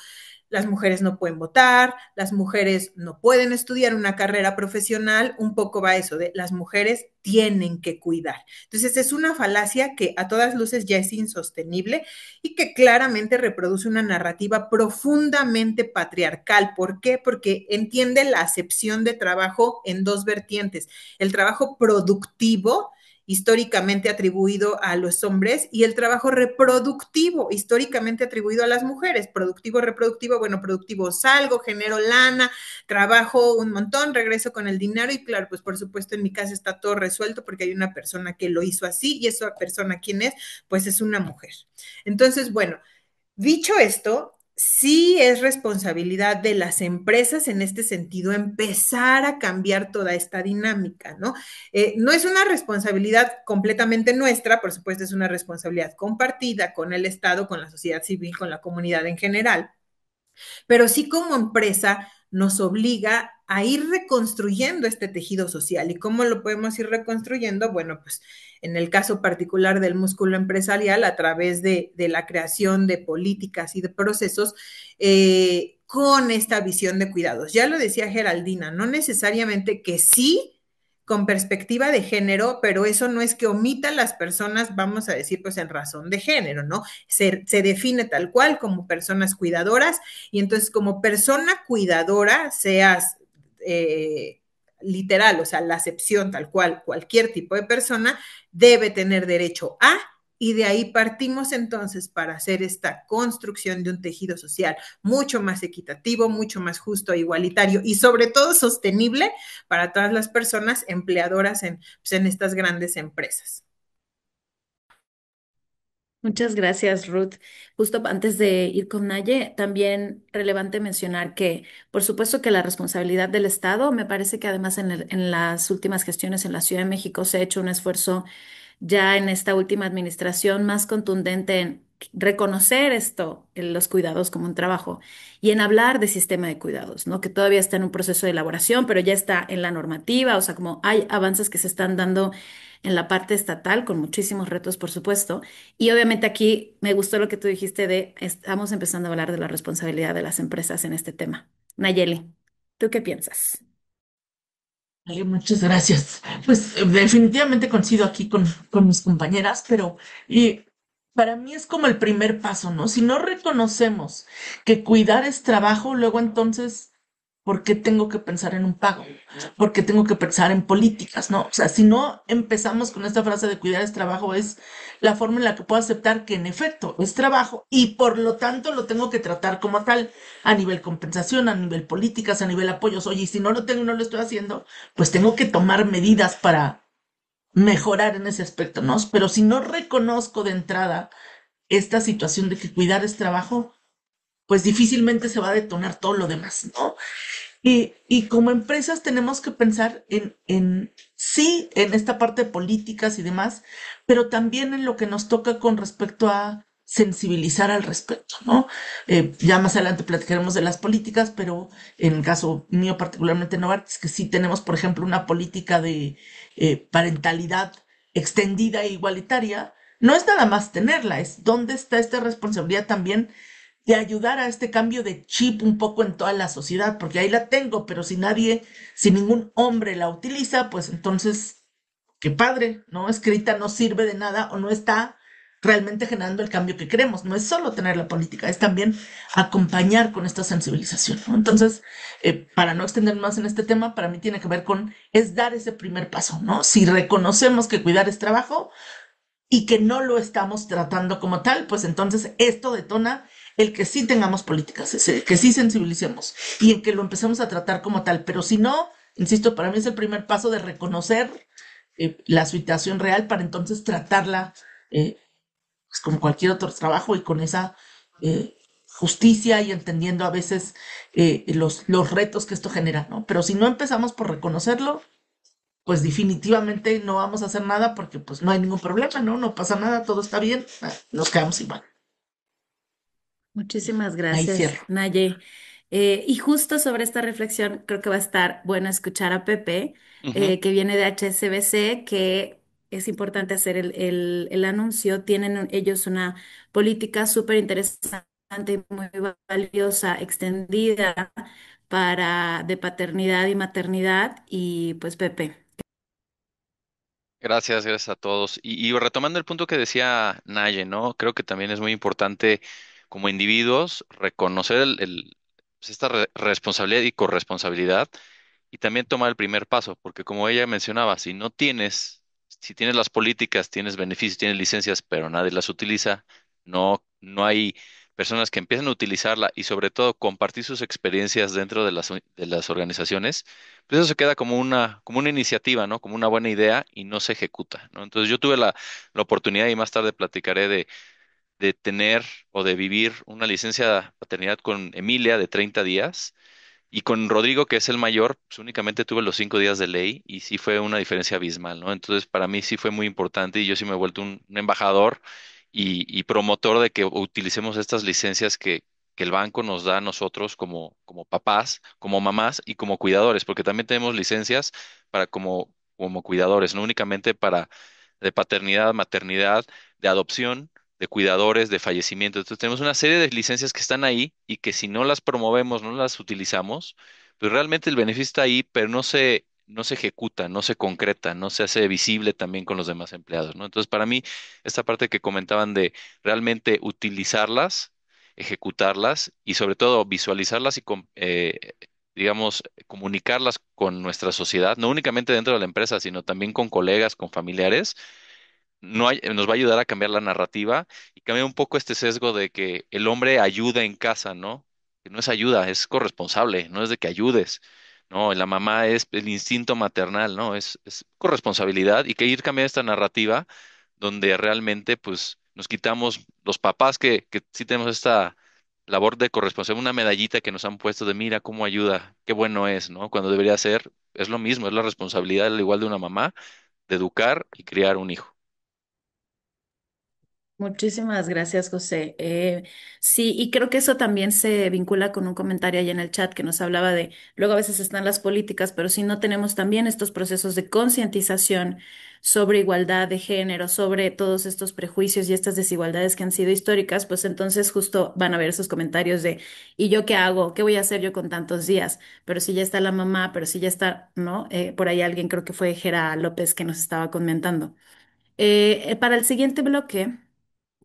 las mujeres no pueden votar, las mujeres no pueden estudiar una carrera profesional, un poco va eso de las mujeres tienen que cuidar. Entonces es una falacia que a todas luces ya es insostenible y que claramente reproduce una narrativa profundamente patriarcal. ¿Por qué? Porque entiende la acepción de trabajo en dos vertientes: el trabajo productivo, históricamente atribuido a los hombres, y el trabajo reproductivo, históricamente atribuido a las mujeres. Productivo, reproductivo, bueno, productivo, salgo, genero lana, trabajo un montón, regreso con el dinero y claro, pues por supuesto en mi casa está todo resuelto porque hay una persona que lo hizo así y esa persona, ¿quién es? Pues es una mujer. Entonces, bueno, dicho esto, sí es responsabilidad de las empresas en este sentido empezar a cambiar toda esta dinámica, ¿no? No es una responsabilidad completamente nuestra, por supuesto es una responsabilidad compartida con el Estado, con la sociedad civil, con la comunidad en general, pero sí como empresa nos obliga a ir reconstruyendo este tejido social. ¿Y cómo lo podemos ir reconstruyendo? Bueno, pues en el caso particular del músculo empresarial, a través de la creación de políticas y de procesos con esta visión de cuidados. Ya lo decía Geraldina, no necesariamente que sí con perspectiva de género, pero eso no es que omita las personas, vamos a decir, pues en razón de género, ¿no? Se define tal cual como personas cuidadoras y entonces como persona cuidadora, seas literal, o sea, la acepción tal cual, cualquier tipo de persona debe tener derecho a, y de ahí partimos entonces para hacer esta construcción de un tejido social mucho más equitativo, mucho más justo, igualitario y sobre todo sostenible para todas las personas empleadoras pues, en estas grandes empresas. Muchas gracias, Ruth. Justo antes de ir con Naye, también relevante mencionar que, por supuesto que la responsabilidad del Estado, me parece que además en las últimas gestiones en la Ciudad de México se ha hecho un esfuerzo ya en esta última administración más contundente en reconocer esto, en los cuidados como un trabajo y en hablar de sistema de cuidados, ¿no? Que todavía está en un proceso de elaboración, pero ya está en la normativa, o sea, como hay avances que se están dando en la parte estatal con muchísimos retos, por supuesto. Y obviamente aquí me gustó lo que tú dijiste de estamos empezando a hablar de la responsabilidad de las empresas en este tema. Nayeli, ¿tú qué piensas? Ay, muchas gracias. Pues definitivamente coincido aquí con mis compañeras, pero para mí es como el primer paso, ¿no? Si no reconocemos que cuidar es trabajo, luego entonces, ¿por qué tengo que pensar en un pago? ¿Por qué tengo que pensar en políticas, no? O sea, si no empezamos con esta frase de cuidar es trabajo, es la forma en la que puedo aceptar que en efecto es trabajo y por lo tanto lo tengo que tratar como tal, a nivel compensación, a nivel políticas, a nivel apoyos. Oye, y si no lo tengo y no lo estoy haciendo, pues tengo que tomar medidas para mejorar en ese aspecto, ¿no? Pero si no reconozco de entrada esta situación de que cuidar es trabajo, pues difícilmente se va a detonar todo lo demás, ¿no? Y como empresas tenemos que pensar sí, en esta parte de políticas y demás, pero también en lo que nos toca con respecto a sensibilizar al respecto, ¿no? Ya más adelante platicaremos de las políticas, pero en el caso mío particularmente en Novartis, que sí tenemos, por ejemplo, una política de parentalidad extendida e igualitaria, no es nada más tenerla, es dónde está esta responsabilidad también de ayudar a este cambio de chip un poco en toda la sociedad, porque ahí la tengo, pero si ningún hombre la utiliza, pues entonces, qué padre, ¿no? Escrita no sirve de nada o no está realmente generando el cambio que queremos. No es solo tener la política, es también acompañar con esta sensibilización, ¿no? Entonces, para no extender más en este tema, para mí tiene que ver es dar ese primer paso, ¿no? Si reconocemos que cuidar es trabajo, y que no lo estamos tratando como tal, pues entonces esto detona el que sí tengamos políticas, que sí sensibilicemos y en que lo empecemos a tratar como tal. Pero si no, insisto, para mí es el primer paso de reconocer la situación real para entonces tratarla pues como cualquier otro trabajo y con esa justicia y entendiendo a veces los retos que esto genera, ¿no? Pero si no empezamos por reconocerlo, pues definitivamente no vamos a hacer nada porque pues no hay ningún problema, ¿no? No pasa nada, todo está bien, nos quedamos igual. Muchísimas Ahí gracias, cierro. Naye. Y justo sobre esta reflexión, creo que va a estar bueno escuchar a Pepe, Ujú. que viene de HSBC, que es importante hacer el anuncio. Tienen ellos una política súper interesante y muy valiosa, extendida de paternidad y maternidad. Y pues, Pepe. Gracias, gracias a todos. Y retomando el punto que decía Naye, ¿no? Creo que también es muy importante como individuos reconocer pues, esta responsabilidad y corresponsabilidad y también tomar el primer paso, porque como ella mencionaba, si tienes las políticas, tienes beneficios, tienes licencias, pero nadie las utiliza, no hay personas que empiecen a utilizarla y sobre todo compartir sus experiencias dentro de las organizaciones, pues eso se queda como una iniciativa, ¿no? Como una buena idea y no se ejecuta, ¿no? Entonces yo tuve la oportunidad y más tarde platicaré de tener o de vivir una licencia de paternidad con Emilia de 30 días y con Rodrigo, que es el mayor, pues únicamente tuve los 5 días de ley y sí fue una diferencia abismal, ¿no? Entonces, para mí sí fue muy importante y yo sí me he vuelto un embajador y promotor de que utilicemos estas licencias que el banco nos da a nosotros como papás, como mamás y como cuidadores, porque también tenemos licencias para como cuidadores, no únicamente para de paternidad, maternidad, de adopción de cuidadores, de fallecimiento. Entonces tenemos una serie de licencias que están ahí y que si no las promovemos, no las utilizamos, pues realmente el beneficio está ahí, pero no se ejecuta, no se concreta, no se hace visible también con los demás empleados, ¿no? Entonces, para mí, esta parte que comentaban de realmente utilizarlas, ejecutarlas y sobre todo visualizarlas digamos, comunicarlas con nuestra sociedad, no únicamente dentro de la empresa, sino también con colegas, con familiares nos va a ayudar a cambiar la narrativa y cambiar un poco este sesgo de que el hombre ayuda en casa, ¿no? Que no es ayuda, es corresponsable, no es de que ayudes, ¿no? La mamá es el instinto maternal, ¿no? Es corresponsabilidad y que ir cambiando esta narrativa donde realmente, pues, nos quitamos los papás que sí tenemos esta labor de corresponsabilidad, una medallita que nos han puesto de mira cómo ayuda, qué bueno es, ¿no? Cuando debería ser, es lo mismo, es la responsabilidad al igual de una mamá de educar y criar un hijo. Muchísimas gracias, José. Sí, y creo que eso también se vincula con un comentario ahí en el chat que nos hablaba de, luego a veces están las políticas, pero si no tenemos también estos procesos de concientización sobre igualdad de género, sobre todos estos prejuicios y estas desigualdades que han sido históricas, pues entonces justo van a ver esos comentarios de, ¿y yo qué hago? ¿Qué voy a hacer yo con tantos días? Pero si ya está la mamá, pero si ya está, ¿no? Por ahí alguien creo que fue Gera López que nos estaba comentando. Para el siguiente bloque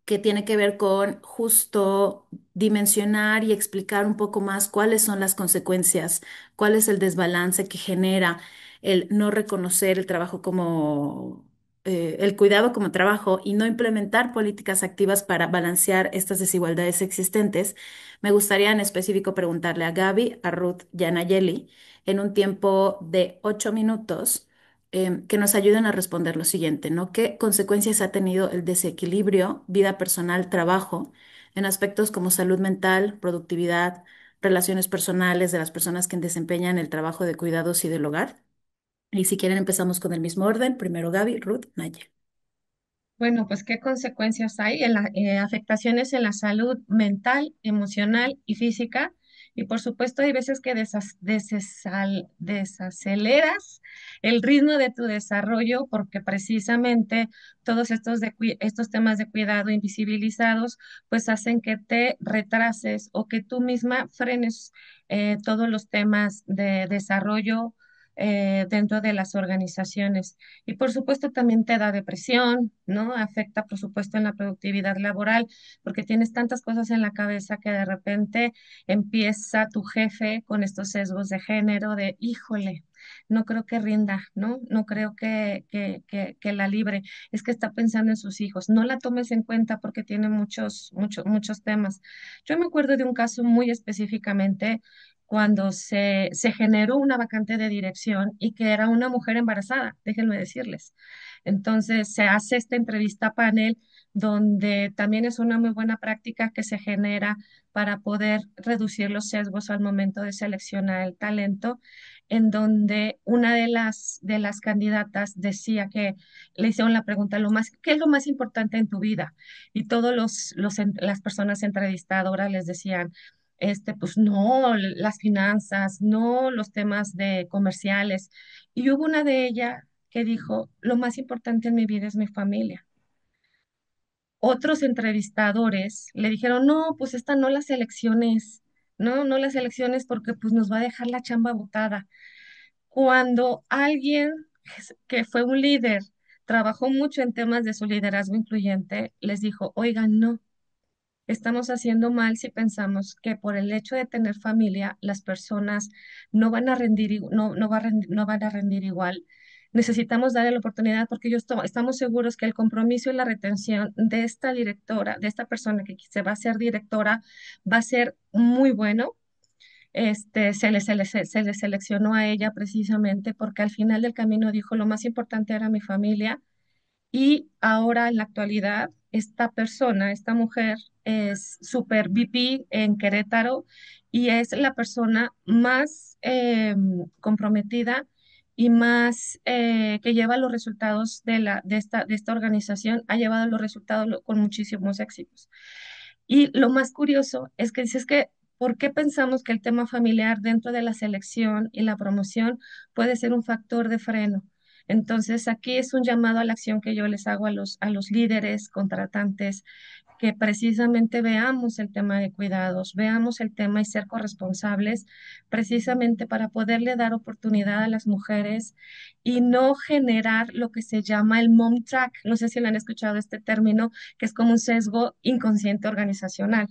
que tiene que ver con justo dimensionar y explicar un poco más cuáles son las consecuencias, cuál es el desbalance que genera el no reconocer el trabajo como, el cuidado como trabajo y no implementar políticas activas para balancear estas desigualdades existentes. Me gustaría en específico preguntarle a Gaby, a Ruth y a Nayeli en un tiempo de 8 minutos que nos ayuden a responder lo siguiente, ¿no? ¿Qué consecuencias ha tenido el desequilibrio vida personal, trabajo, en aspectos como salud mental, productividad, relaciones personales de las personas que desempeñan el trabajo de cuidados y del hogar? Y si quieren empezamos con el mismo orden, primero Gaby, Ruth, Naye. Bueno, pues qué consecuencias hay en afectaciones en la salud mental, emocional y física. Y por supuesto hay veces que desaceleras el ritmo de tu desarrollo porque precisamente todos estos temas de cuidado invisibilizados pues hacen que te retrases o que tú misma frenes todos los temas de desarrollo dentro de las organizaciones. Y por supuesto también te da depresión, ¿no? Afecta, por supuesto, en la productividad laboral, porque tienes tantas cosas en la cabeza que de repente empieza tu jefe con estos sesgos de género, de, híjole, no creo que rinda, ¿no? No creo que la libre. Es que está pensando en sus hijos. No la tomes en cuenta porque tiene muchos temas. Yo me acuerdo de un caso muy específicamente cuando se generó una vacante de dirección y que era una mujer embarazada, déjenme decirles. Entonces se hace esta entrevista panel donde también es una muy buena práctica que se genera para poder reducir los sesgos al momento de seleccionar el talento, en donde una de las candidatas decía que le hicieron la pregunta, ¿qué es lo más importante en tu vida? Y todos las personas entrevistadoras les decían, pues no, las finanzas, no los temas de comerciales. Y hubo una de ellas que dijo, lo más importante en mi vida es mi familia. Otros entrevistadores le dijeron, no, pues esta no las elecciones, no las elecciones porque pues nos va a dejar la chamba botada. Cuando alguien que fue un líder, trabajó mucho en temas de su liderazgo incluyente, les dijo, oigan, no. Estamos haciendo mal si pensamos que por el hecho de tener familia, las personas no van a rendir, no van a rendir igual. Necesitamos darle la oportunidad porque estamos seguros que el compromiso y la retención de esta directora, de esta persona que se va a ser directora, va a ser muy bueno. Se le seleccionó a ella precisamente porque al final del camino dijo, lo más importante era mi familia y ahora en la actualidad, esta persona, esta mujer, es super VP en Querétaro y es la persona más comprometida y más que lleva los resultados de esta organización, ha llevado los resultados con muchísimos éxitos. Y lo más curioso es que dices que, ¿por qué pensamos que el tema familiar dentro de la selección y la promoción puede ser un factor de freno? Entonces, aquí es un llamado a la acción que yo les hago a los líderes, contratantes, que precisamente veamos el tema de cuidados, veamos el tema y ser corresponsables, precisamente para poderle dar oportunidad a las mujeres y no generar lo que se llama el mom track. No sé si lo han escuchado este término, que es como un sesgo inconsciente organizacional.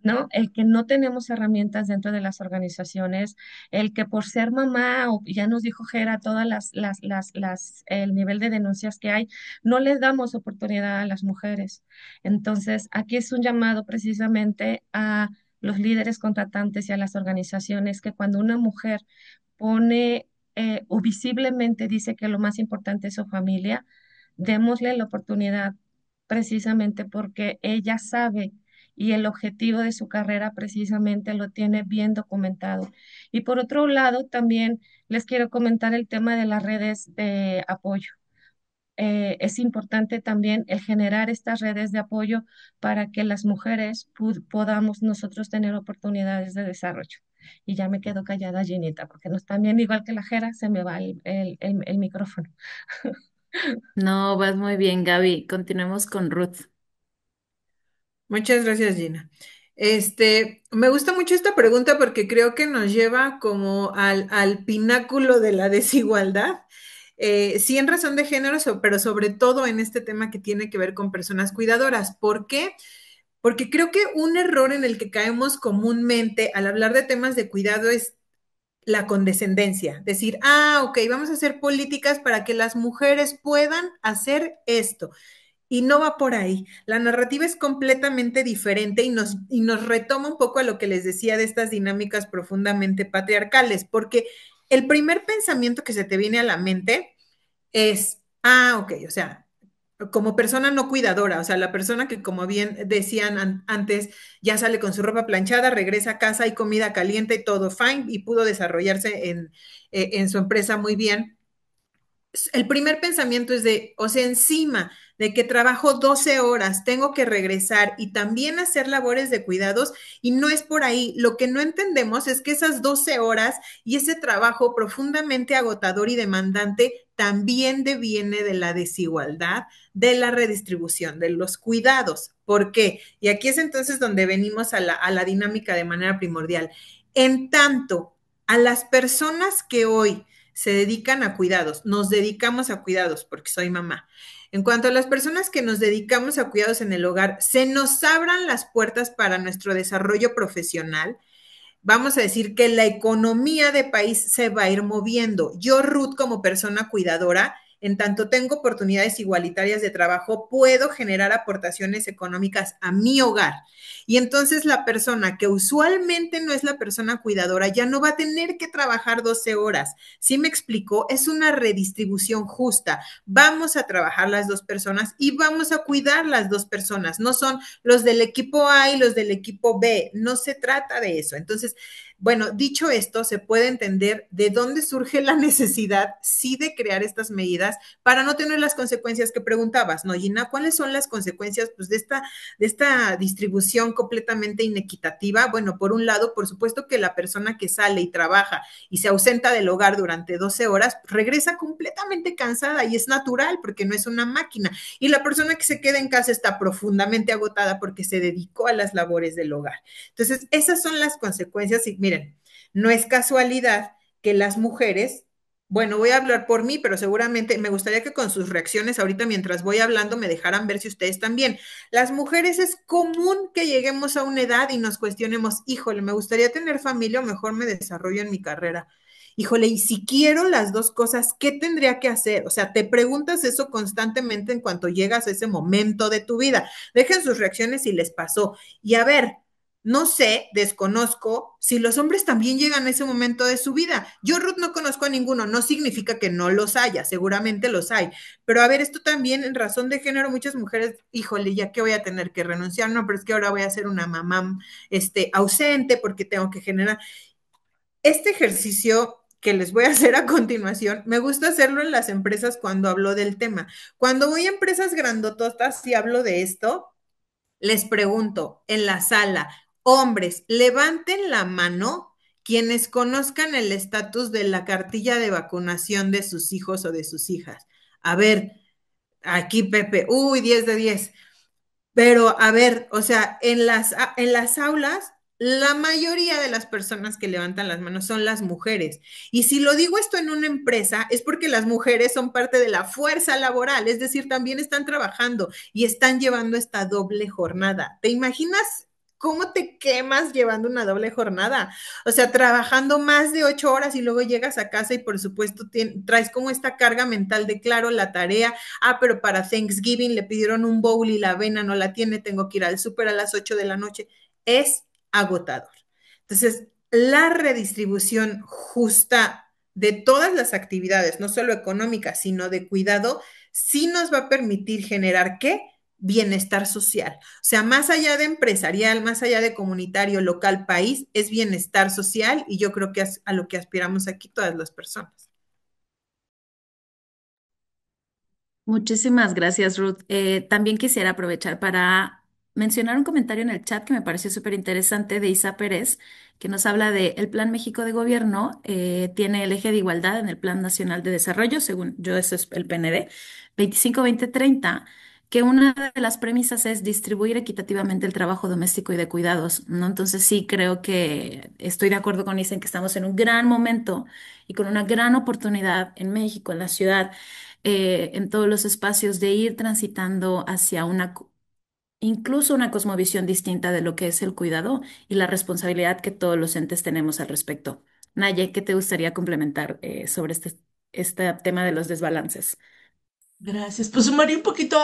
¿No? El que no tenemos herramientas dentro de las organizaciones, el que por ser mamá, o ya nos dijo Gera, todas el nivel de denuncias que hay, no les damos oportunidad a las mujeres. Entonces, aquí es un llamado precisamente a los líderes contratantes y a las organizaciones que cuando una mujer pone o visiblemente dice que lo más importante es su familia, démosle la oportunidad precisamente porque ella sabe y el objetivo de su carrera precisamente lo tiene bien documentado. Y por otro lado, también les quiero comentar el tema de las redes de apoyo. Es importante también el generar estas redes de apoyo para que las mujeres podamos nosotros tener oportunidades de desarrollo. Y ya me quedo callada, Ginita, porque nos también, igual que la Jera, se me va el micrófono. No, vas muy bien, Gaby. Continuemos con Ruth. Muchas gracias, Gina. Me gusta mucho esta pregunta porque creo que nos lleva como al pináculo de la desigualdad. Sí, en razón de género, pero sobre todo en este tema que tiene que ver con personas cuidadoras. ¿Por qué? Porque creo que un error en el que caemos comúnmente al hablar de temas de cuidado es la condescendencia. Decir, ok, vamos a hacer políticas para que las mujeres puedan hacer esto. Y no va por ahí. La narrativa es completamente diferente y nos retoma un poco a lo que les decía de estas dinámicas profundamente patriarcales, porque el primer pensamiento que se te viene a la mente es, ok, o sea, como persona no cuidadora, o sea, la persona que, como bien decían antes, ya sale con su ropa planchada, regresa a casa, hay comida caliente y todo fine, y pudo desarrollarse en su empresa muy bien. El primer pensamiento es de, o sea, encima de que trabajo 12 horas, tengo que regresar y también hacer labores de cuidados y no es por ahí. Lo que no entendemos es que esas 12 horas y ese trabajo profundamente agotador y demandante también deviene de la desigualdad, de la redistribución, de los cuidados. ¿Por qué? Y aquí es entonces donde venimos a la dinámica de manera primordial. En tanto, a las personas que hoy se dedican a cuidados, nos dedicamos a cuidados porque soy mamá. En cuanto a las personas que nos dedicamos a cuidados en el hogar, se nos abran las puertas para nuestro desarrollo profesional. Vamos a decir que la economía de país se va a ir moviendo. Yo, Ruth, como persona cuidadora, En tanto tengo oportunidades igualitarias de trabajo, puedo generar aportaciones económicas a mi hogar. Y entonces la persona que usualmente no es la persona cuidadora ya no va a tener que trabajar 12 horas. ¿Sí me explico? Es una redistribución justa. Vamos a trabajar las dos personas y vamos a cuidar las dos personas. No son los del equipo A y los del equipo B. No se trata de eso. Entonces, bueno, dicho esto, se puede entender de dónde surge la necesidad, sí, de crear estas medidas para no tener las consecuencias que preguntabas, ¿no, Gina? ¿Cuáles son las consecuencias pues, de esta distribución completamente inequitativa? Bueno, por un lado, por supuesto que la persona que sale y trabaja y se ausenta del hogar durante 12 horas, regresa completamente cansada y es natural porque no es una máquina. Y la persona que se queda en casa está profundamente agotada porque se dedicó a las labores del hogar. Entonces, esas son las consecuencias y miren, no es casualidad que las mujeres, bueno, voy a hablar por mí, pero seguramente me gustaría que con sus reacciones ahorita mientras voy hablando me dejaran ver si ustedes también. Las mujeres es común que lleguemos a una edad y nos cuestionemos, híjole, me gustaría tener familia o mejor me desarrollo en mi carrera. Híjole, y si quiero las dos cosas, ¿qué tendría que hacer? O sea, te preguntas eso constantemente en cuanto llegas a ese momento de tu vida. Dejen sus reacciones si les pasó. Y a ver, no sé, desconozco si los hombres también llegan a ese momento de su vida. Yo, Ruth, no conozco a ninguno, no significa que no los haya, seguramente los hay. Pero a ver, esto también en razón de género, muchas mujeres, híjole, ya que voy a tener que renunciar, no, pero es que ahora voy a ser una mamá ausente porque tengo que generar. Este ejercicio que les voy a hacer a continuación, me gusta hacerlo en las empresas cuando hablo del tema. Cuando voy a empresas grandototas y hablo de esto, les pregunto en la sala, hombres, levanten la mano quienes conozcan el estatus de la cartilla de vacunación de sus hijos o de sus hijas. A ver, aquí Pepe, uy, 10 de 10. Pero a ver, o sea, en las aulas, la mayoría de las personas que levantan las manos son las mujeres. Y si lo digo esto en una empresa, es porque las mujeres son parte de la fuerza laboral, es decir, también están trabajando y están llevando esta doble jornada. ¿Te imaginas cómo te quemas llevando una doble jornada? O sea, trabajando más de 8 horas y luego llegas a casa y por supuesto traes como esta carga mental de, claro, la tarea. Pero para Thanksgiving le pidieron un bowl y la avena no la tiene, tengo que ir al súper a las 8 de la noche. Es agotador. Entonces, la redistribución justa de todas las actividades, no solo económicas, sino de cuidado, sí nos va a permitir generar ¿qué? Bienestar social. O sea, más allá de empresarial, más allá de comunitario, local, país, es bienestar social y yo creo que es a lo que aspiramos aquí todas las personas. Muchísimas gracias, Ruth. También quisiera aprovechar para mencionar un comentario en el chat que me pareció súper interesante de Isa Pérez, que nos habla de el Plan México de Gobierno, tiene el eje de igualdad en el Plan Nacional de Desarrollo, según yo, eso es el PND, 25-20-30, que una de las premisas es distribuir equitativamente el trabajo doméstico y de cuidados, ¿no? Entonces sí creo que estoy de acuerdo con Isa en que estamos en un gran momento y con una gran oportunidad en México, en la ciudad en todos los espacios de ir transitando hacia incluso una cosmovisión distinta de lo que es el cuidado y la responsabilidad que todos los entes tenemos al respecto. Naye, ¿qué te gustaría complementar sobre este tema de los desbalances? Gracias. Pues sumaría un poquito,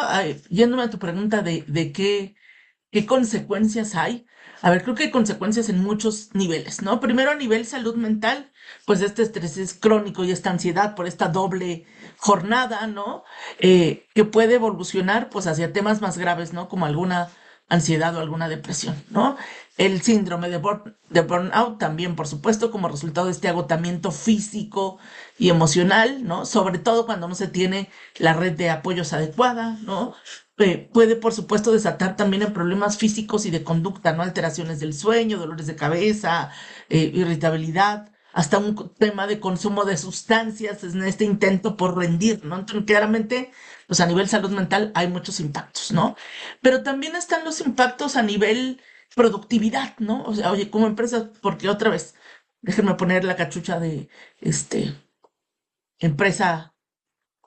yéndome a tu pregunta de qué consecuencias hay. A ver, creo que hay consecuencias en muchos niveles, ¿no? Primero, a nivel salud mental, pues este estrés es crónico y esta ansiedad por esta doble jornada, ¿no? Que puede evolucionar, pues, hacia temas más graves, ¿no? Como alguna ansiedad o alguna depresión, ¿no? El síndrome de burnout también, por supuesto, como resultado de este agotamiento físico y emocional, ¿no? Sobre todo cuando no se tiene la red de apoyos adecuada, ¿no? Puede, por supuesto, desatar también en problemas físicos y de conducta, ¿no? Alteraciones del sueño, dolores de cabeza, irritabilidad, hasta un tema de consumo de sustancias en este intento por rendir, ¿no? Entonces, claramente, pues a nivel salud mental hay muchos impactos, ¿no? Pero también están los impactos a nivel productividad, ¿no? O sea, oye, como empresa, porque otra vez, déjenme poner la cachucha de, empresa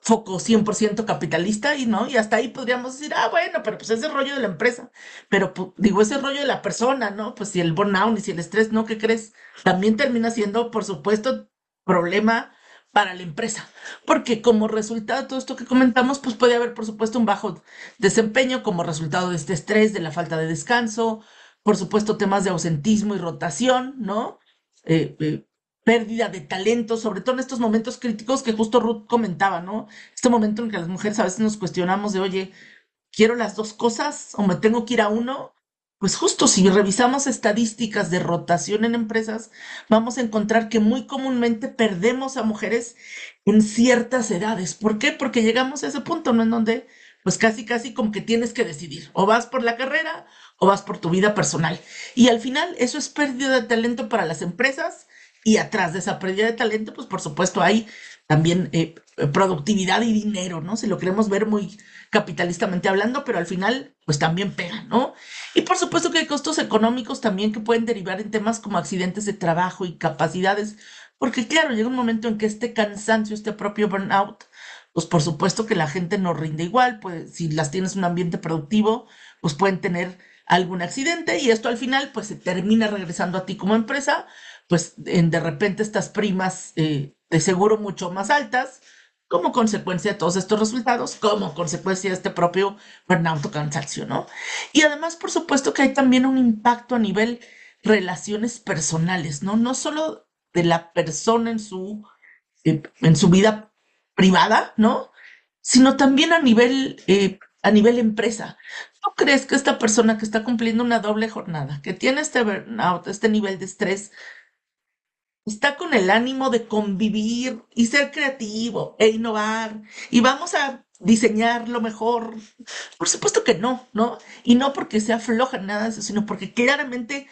foco 100% capitalista y no, y hasta ahí podríamos decir, bueno, pero pues ese rollo de la empresa, pero digo, ese rollo de la persona, ¿no? Pues si el burnout y si el estrés, ¿no? ¿Qué crees? También termina siendo, por supuesto, problema para la empresa, porque como resultado de todo esto que comentamos, pues puede haber, por supuesto, un bajo desempeño como resultado de este estrés, de la falta de descanso, por supuesto, temas de ausentismo y rotación, ¿no? Eh, eh, pérdida de talento, sobre todo en estos momentos críticos que justo Ruth comentaba, ¿no? Este momento en que las mujeres a veces nos cuestionamos de, oye, quiero las dos cosas o me tengo que ir a uno, pues justo si revisamos estadísticas de rotación en empresas, vamos a encontrar que muy comúnmente perdemos a mujeres en ciertas edades. ¿Por qué? Porque llegamos a ese punto, ¿no? En donde, pues casi, casi como que tienes que decidir, o vas por la carrera o vas por tu vida personal. Y al final eso es pérdida de talento para las empresas y atrás de esa pérdida de talento, pues por supuesto hay también productividad y dinero, ¿no? Si lo queremos ver muy capitalistamente hablando, pero al final, pues también pega, ¿no? Y por supuesto que hay costos económicos también que pueden derivar en temas como accidentes de trabajo y capacidades, porque claro, llega un momento en que este cansancio, este propio burnout, pues por supuesto que la gente no rinde igual, pues si las tienes en un ambiente productivo, pues pueden tener algún accidente y esto al final pues se termina regresando a ti como empresa, pues en de repente estas primas de seguro mucho más altas como consecuencia de todos estos resultados, como consecuencia de este propio burnout o cansancio, ¿no? Y además, por supuesto que hay también un impacto a nivel relaciones personales, ¿no? No solo de la persona en su vida privada, ¿no? Sino también a nivel empresa. ¿Tú crees que esta persona que está cumpliendo una doble jornada, que tiene este burnout, este nivel de estrés, está con el ánimo de convivir y ser creativo e innovar y vamos a diseñar lo mejor? Por supuesto que no, ¿no? Y no porque sea floja ni nada de eso, sino porque claramente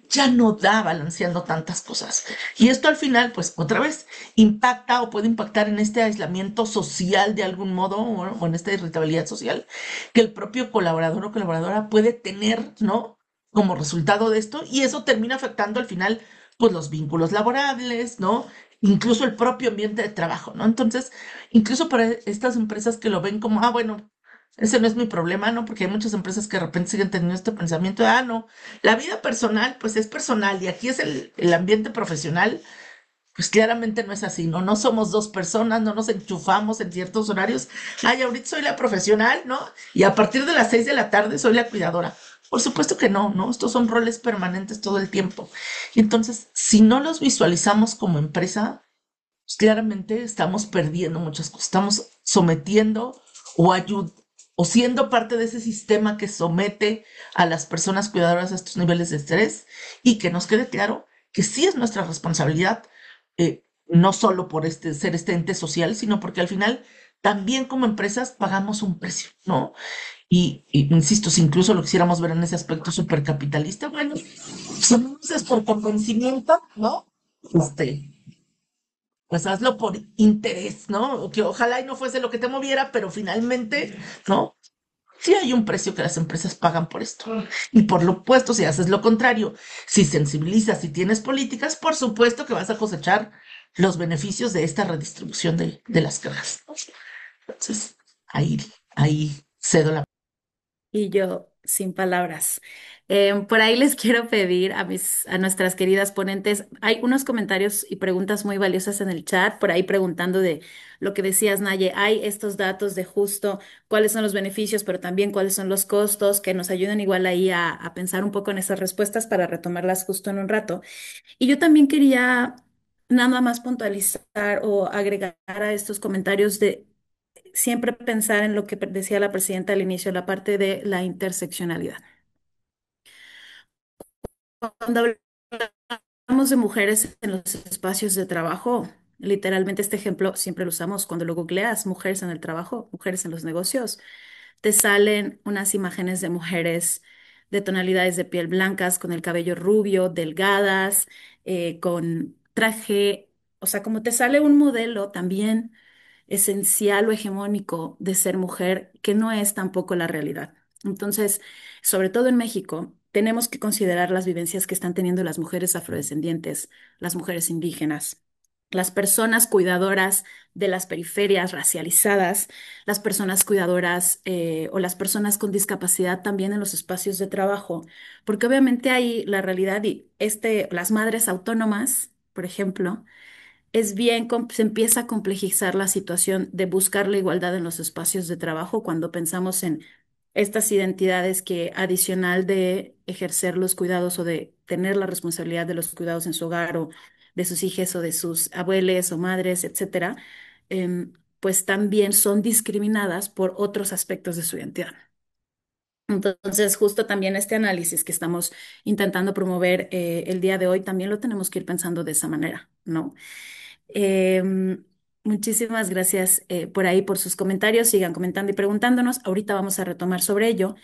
ya no da balanceando tantas cosas. Y esto al final, pues otra vez, impacta o puede impactar en este aislamiento social de algún modo o en esta irritabilidad social que el propio colaborador o colaboradora puede tener, ¿no? Como resultado de esto, y eso termina afectando al final pues los vínculos laborables, ¿no? Incluso el propio ambiente de trabajo, ¿no? Entonces, incluso para estas empresas que lo ven como, ah, bueno, ese no es mi problema, ¿no? Porque hay muchas empresas que de repente siguen teniendo este pensamiento de, ah, no, la vida personal, pues es personal y aquí es el ambiente profesional, pues claramente no es así, ¿no? No somos dos personas, no nos enchufamos en ciertos horarios. Ay, ahorita soy la profesional, ¿no? Y a partir de las 6 de la tarde soy la cuidadora. Por supuesto que no, ¿no? Estos son roles permanentes todo el tiempo. Y entonces, si no los visualizamos como empresa, pues claramente estamos perdiendo muchas cosas. Estamos sometiendo o siendo parte de ese sistema que somete a las personas cuidadoras a estos niveles de estrés y que nos quede claro que sí es nuestra responsabilidad, no solo por ser este ente social, sino porque al final también como empresas pagamos un precio, ¿no? Y insisto, si incluso lo quisiéramos ver en ese aspecto supercapitalista, bueno, si no es por convencimiento, ¿no? Este, pues hazlo por interés, ¿no? Que ojalá y no fuese lo que te moviera, pero finalmente, ¿no? Sí hay un precio que las empresas pagan por esto. Y por lo opuesto, si haces lo contrario, si sensibilizas, si tienes políticas, por supuesto que vas a cosechar los beneficios de esta redistribución de las cargas, ¿no? Entonces, ahí cedo la... Y yo, sin palabras. Por ahí les quiero pedir a nuestras queridas ponentes, hay unos comentarios y preguntas muy valiosas en el chat, por ahí preguntando de lo que decías, Naye, hay estos datos de justo cuáles son los beneficios, pero también cuáles son los costos, que nos ayuden igual ahí a pensar un poco en esas respuestas para retomarlas justo en un rato. Y yo también quería nada más puntualizar o agregar a estos comentarios de siempre pensar en lo que decía la presidenta al inicio, la parte de la interseccionalidad. Cuando hablamos de mujeres en los espacios de trabajo, literalmente este ejemplo siempre lo usamos cuando lo googleas, mujeres en el trabajo, mujeres en los negocios, te salen unas imágenes de mujeres de tonalidades de piel blancas, con el cabello rubio, delgadas, con traje, o sea, como te sale un modelo también esencial o hegemónico de ser mujer, que no es tampoco la realidad. Entonces, sobre todo en México, tenemos que considerar las vivencias que están teniendo las mujeres afrodescendientes, las mujeres indígenas, las personas cuidadoras de las periferias racializadas, las personas cuidadoras o las personas con discapacidad también en los espacios de trabajo, porque obviamente ahí la realidad y las madres autónomas, por ejemplo, es bien, se empieza a complejizar la situación de buscar la igualdad en los espacios de trabajo cuando pensamos en estas identidades que adicional de ejercer los cuidados o de tener la responsabilidad de los cuidados en su hogar o de sus hijos o de sus abuelos o madres, etcétera, pues también son discriminadas por otros aspectos de su identidad. Entonces, justo también este análisis que estamos intentando promover el día de hoy, también lo tenemos que ir pensando de esa manera, ¿no? Muchísimas gracias por ahí, por sus comentarios. Sigan comentando y preguntándonos. Ahorita vamos a retomar sobre ello.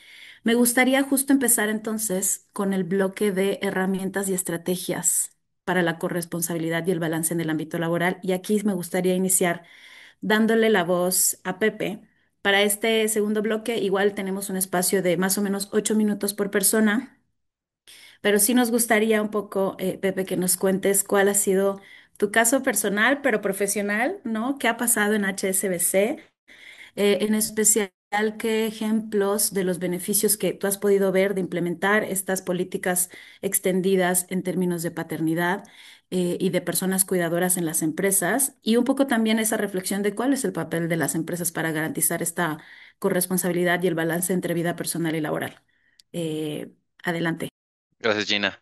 Me gustaría justo empezar entonces con el bloque de herramientas y estrategias para la corresponsabilidad y el balance en el ámbito laboral. Y aquí me gustaría iniciar dándole la voz a Pepe. Para este segundo bloque, igual tenemos un espacio de más o menos 8 minutos por persona. Pero sí nos gustaría un poco, Pepe, que nos cuentes cuál ha sido tu caso personal, pero profesional, ¿no? ¿Qué ha pasado en HSBC? En especial, ¿qué ejemplos de los beneficios que tú has podido ver de implementar estas políticas extendidas en términos de paternidad y de personas cuidadoras en las empresas? Y un poco también esa reflexión de cuál es el papel de las empresas para garantizar esta corresponsabilidad y el balance entre vida personal y laboral. Eh, Adelante. Gracias, Gina.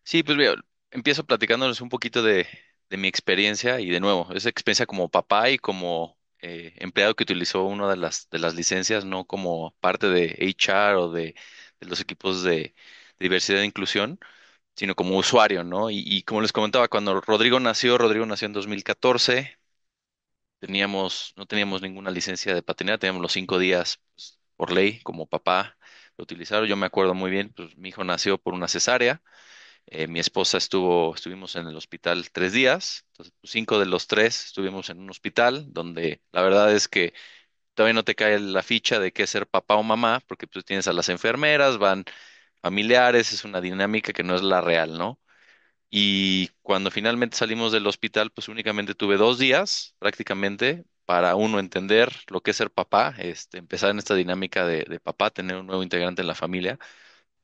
Sí, pues mira, empiezo platicándoles un poquito de mi experiencia y de nuevo, esa experiencia como papá y como empleado que utilizó una de las licencias, no como parte de HR o de los equipos de diversidad e inclusión, sino como usuario, ¿no? Y como les comentaba, cuando Rodrigo nació en 2014. No teníamos ninguna licencia de paternidad, teníamos los 5 días pues, por ley como papá lo utilizaron. Yo me acuerdo muy bien, pues mi hijo nació por una cesárea, mi esposa estuvimos en el hospital 3 días, entonces pues, 5 de los 3 estuvimos en un hospital donde la verdad es que todavía no te cae la ficha de qué es ser papá o mamá, porque pues tienes a las enfermeras, van familiares, es una dinámica que no es la real, ¿no? Y cuando finalmente salimos del hospital, pues únicamente tuve 2 días prácticamente para uno entender lo que es ser papá, empezar en esta dinámica de papá, tener un nuevo integrante en la familia,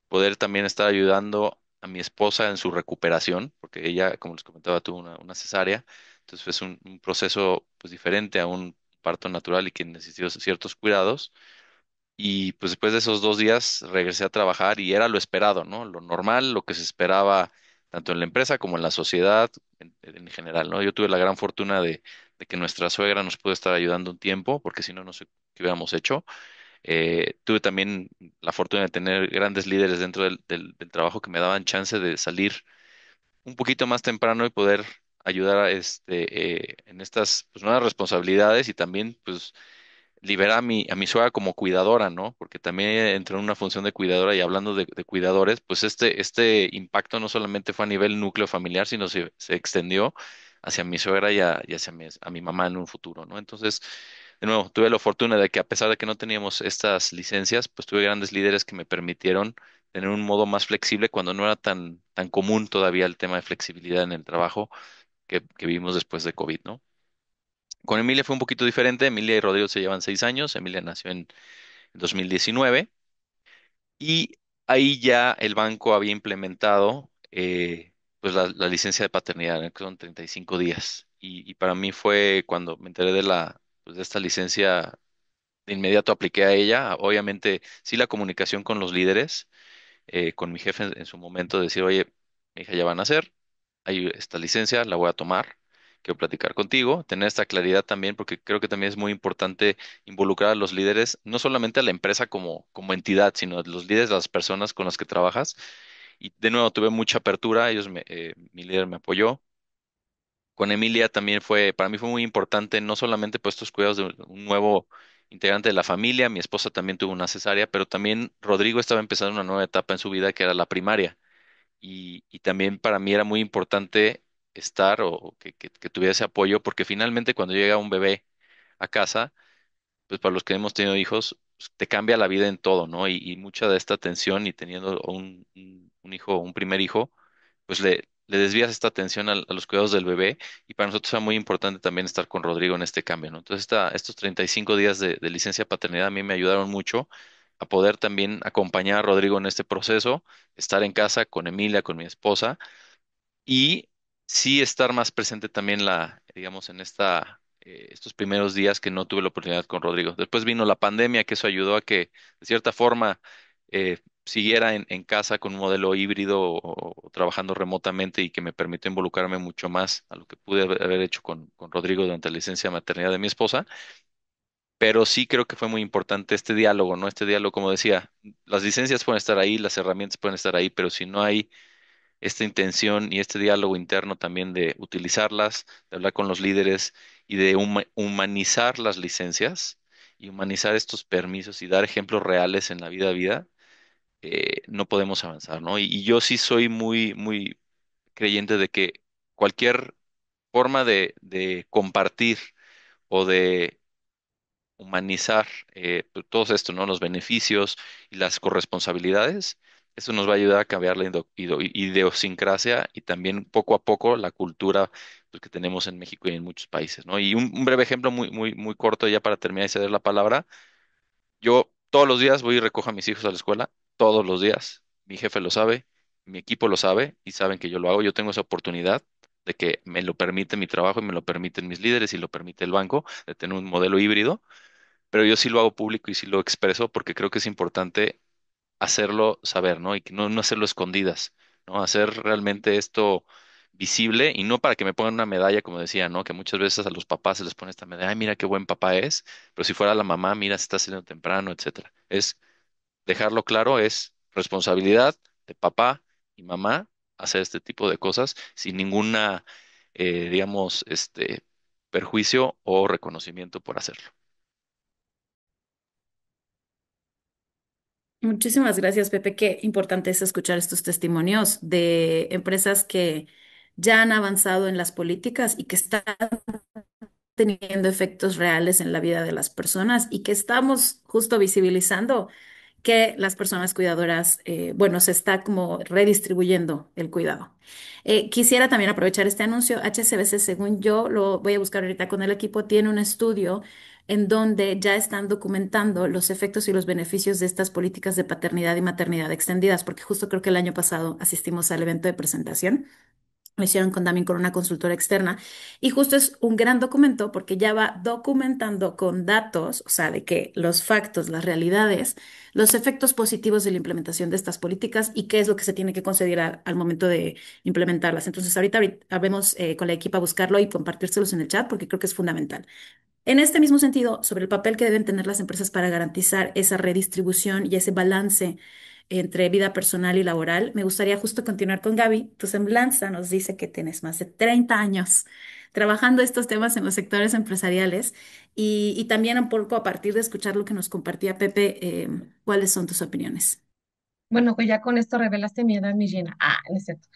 poder también estar ayudando a mi esposa en su recuperación, porque ella, como les comentaba, tuvo una cesárea, entonces fue un proceso pues diferente a un parto natural y que necesitó ciertos cuidados. Y pues después de esos 2 días regresé a trabajar y era lo esperado, ¿no? Lo normal, lo que se esperaba tanto en la empresa como en la sociedad en general, ¿no? Yo tuve la gran fortuna de que nuestra suegra nos pudo estar ayudando un tiempo, porque si no, no sé qué hubiéramos hecho. Tuve también la fortuna de tener grandes líderes dentro del trabajo que me daban chance de salir un poquito más temprano y poder ayudar en estas pues, nuevas responsabilidades y también pues liberar a mi suegra como cuidadora, ¿no? Porque también entró en una función de cuidadora y hablando de cuidadores, pues este impacto no solamente fue a nivel núcleo familiar, sino se extendió hacia mi suegra y hacia a mi mamá en un futuro, ¿no? Entonces, de nuevo, tuve la fortuna de que a pesar de que no teníamos estas licencias, pues tuve grandes líderes que me permitieron tener un modo más flexible cuando no era tan común todavía el tema de flexibilidad en el trabajo que vivimos después de COVID, ¿no? Con Emilia fue un poquito diferente. Emilia y Rodrigo se llevan 6 años. Emilia nació en 2019 y ahí ya el banco había implementado pues la licencia de paternidad, ¿no? Que son 35 días. Y para mí fue cuando me enteré pues, de esta licencia, de inmediato apliqué a ella. Obviamente, sí la comunicación con los líderes, con mi jefe en su momento, decir, oye, mi hija ya va a nacer, hay esta licencia, la voy a tomar, quiero platicar contigo, tener esta claridad también, porque creo que también es muy importante involucrar a los líderes, no solamente a la empresa como entidad, sino a los líderes, las personas con las que trabajas. Y de nuevo, tuve mucha apertura, mi líder me apoyó. Con Emilia también para mí fue muy importante, no solamente pues estos cuidados de un nuevo integrante de la familia, mi esposa también tuvo una cesárea, pero también Rodrigo estaba empezando una nueva etapa en su vida que era la primaria y también para mí era muy importante estar o que tuviera ese apoyo, porque finalmente cuando llega un bebé a casa, pues para los que hemos tenido hijos, pues, te cambia la vida en todo, ¿no? Y mucha de esta atención y teniendo un hijo, un primer hijo, pues le desvías esta atención a los cuidados del bebé y para nosotros era muy importante también estar con Rodrigo en este cambio, ¿no? Entonces estos 35 días de licencia paternidad a mí me ayudaron mucho a poder también acompañar a Rodrigo en este proceso, estar en casa con Emilia, con mi esposa y sí estar más presente también digamos, estos primeros días que no tuve la oportunidad con Rodrigo. Después vino la pandemia, que eso ayudó a que, de cierta forma, siguiera en casa con un modelo híbrido o trabajando remotamente y que me permitió involucrarme mucho más a lo que pude haber hecho con Rodrigo durante la licencia de maternidad de mi esposa. Pero sí creo que fue muy importante este diálogo, ¿no? Este diálogo, como decía, las licencias pueden estar ahí, las herramientas pueden estar ahí, pero si no hay esta intención y este diálogo interno también de utilizarlas, de hablar con los líderes y de humanizar las licencias y humanizar estos permisos y dar ejemplos reales en la vida a vida, no podemos avanzar, ¿no? Y yo sí soy muy, muy creyente de que cualquier forma de compartir o de humanizar todos esto, ¿no? Los beneficios y las corresponsabilidades. Eso nos va a ayudar a cambiar la idiosincrasia y también poco a poco la cultura pues, que tenemos en México y en muchos países, ¿no? Y un breve ejemplo muy, muy, muy corto ya para terminar y ceder la palabra. Yo todos los días voy y recojo a mis hijos a la escuela, todos los días. Mi jefe lo sabe, mi equipo lo sabe y saben que yo lo hago. Yo tengo esa oportunidad de que me lo permite mi trabajo y me lo permiten mis líderes y lo permite el banco, de tener un modelo híbrido, pero yo sí lo hago público y sí lo expreso porque creo que es importante hacerlo saber, ¿no? Y que no hacerlo escondidas, ¿no? Hacer realmente esto visible y no para que me pongan una medalla, como decía, ¿no? Que muchas veces a los papás se les pone esta medalla, ay, mira qué buen papá es, pero si fuera la mamá, mira, se está haciendo temprano, etcétera. Es dejarlo claro, es responsabilidad de papá y mamá hacer este tipo de cosas sin ninguna, digamos, perjuicio o reconocimiento por hacerlo. Muchísimas gracias, Pepe. Qué importante es escuchar estos testimonios de empresas que ya han avanzado en las políticas y que están teniendo efectos reales en la vida de las personas y que estamos justo visibilizando que las personas cuidadoras, bueno, se está como redistribuyendo el cuidado. Quisiera también aprovechar este anuncio. HSBC, según yo, lo voy a buscar ahorita con el equipo, tiene un estudio en donde ya están documentando los efectos y los beneficios de estas políticas de paternidad y maternidad extendidas, porque justo creo que el año pasado asistimos al evento de presentación. Lo hicieron también con una consultora externa y justo es un gran documento porque ya va documentando con datos, o sea, de que los factos, las realidades, los efectos positivos de la implementación de estas políticas y qué es lo que se tiene que considerar al momento de implementarlas. Entonces, ahorita vemos con la equipa buscarlo y compartírselos en el chat porque creo que es fundamental. En este mismo sentido, sobre el papel que deben tener las empresas para garantizar esa redistribución y ese balance entre vida personal y laboral, me gustaría justo continuar con Gaby. Tu semblanza nos dice que tienes más de 30 años trabajando estos temas en los sectores empresariales y también un poco a partir de escuchar lo que nos compartía Pepe, ¿cuáles son tus opiniones? Bueno, pues ya con esto revelaste mi edad, mi Gina. Ah, no es cierto.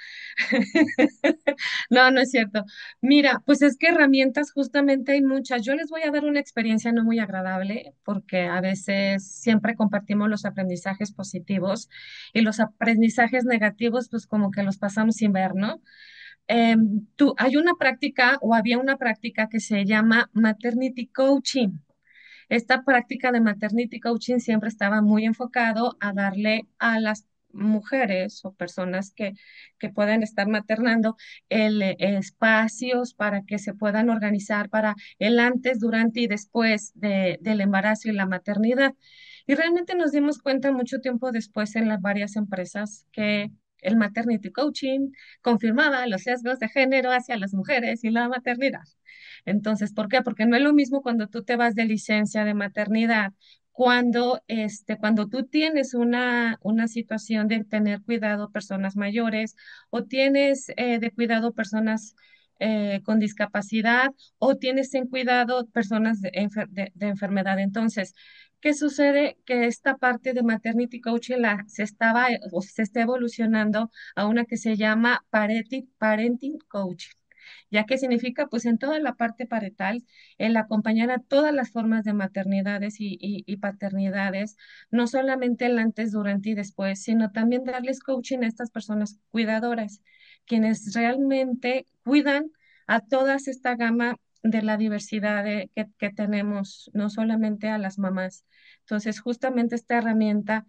No, no es cierto. Mira, pues es que herramientas justamente hay muchas. Yo les voy a dar una experiencia no muy agradable porque a veces siempre compartimos los aprendizajes positivos y los aprendizajes negativos, pues como que los pasamos sin ver, ¿no? Hay una práctica o había una práctica que se llama maternity coaching. Esta práctica de maternity coaching siempre estaba muy enfocado a darle a las mujeres o personas que pueden estar maternando espacios para que se puedan organizar para el antes, durante y después del embarazo y la maternidad. Y realmente nos dimos cuenta mucho tiempo después en las varias empresas que el maternity coaching confirmaba los sesgos de género hacia las mujeres y la maternidad. Entonces, ¿por qué? Porque no es lo mismo cuando tú te vas de licencia de maternidad, cuando tú tienes una situación de tener cuidado personas mayores o tienes de cuidado personas con discapacidad o tienes en cuidado personas de enfermedad. Entonces, ¿qué sucede? Que esta parte de maternity coaching o se está evolucionando a una que se llama parenting coaching. ¿Ya qué significa? Pues en toda la parte parental, el acompañar a todas las formas de maternidades y paternidades, no solamente el antes, durante y después, sino también darles coaching a estas personas cuidadoras, quienes realmente cuidan a toda esta gama de la diversidad que tenemos, no solamente a las mamás. Entonces, justamente esta herramienta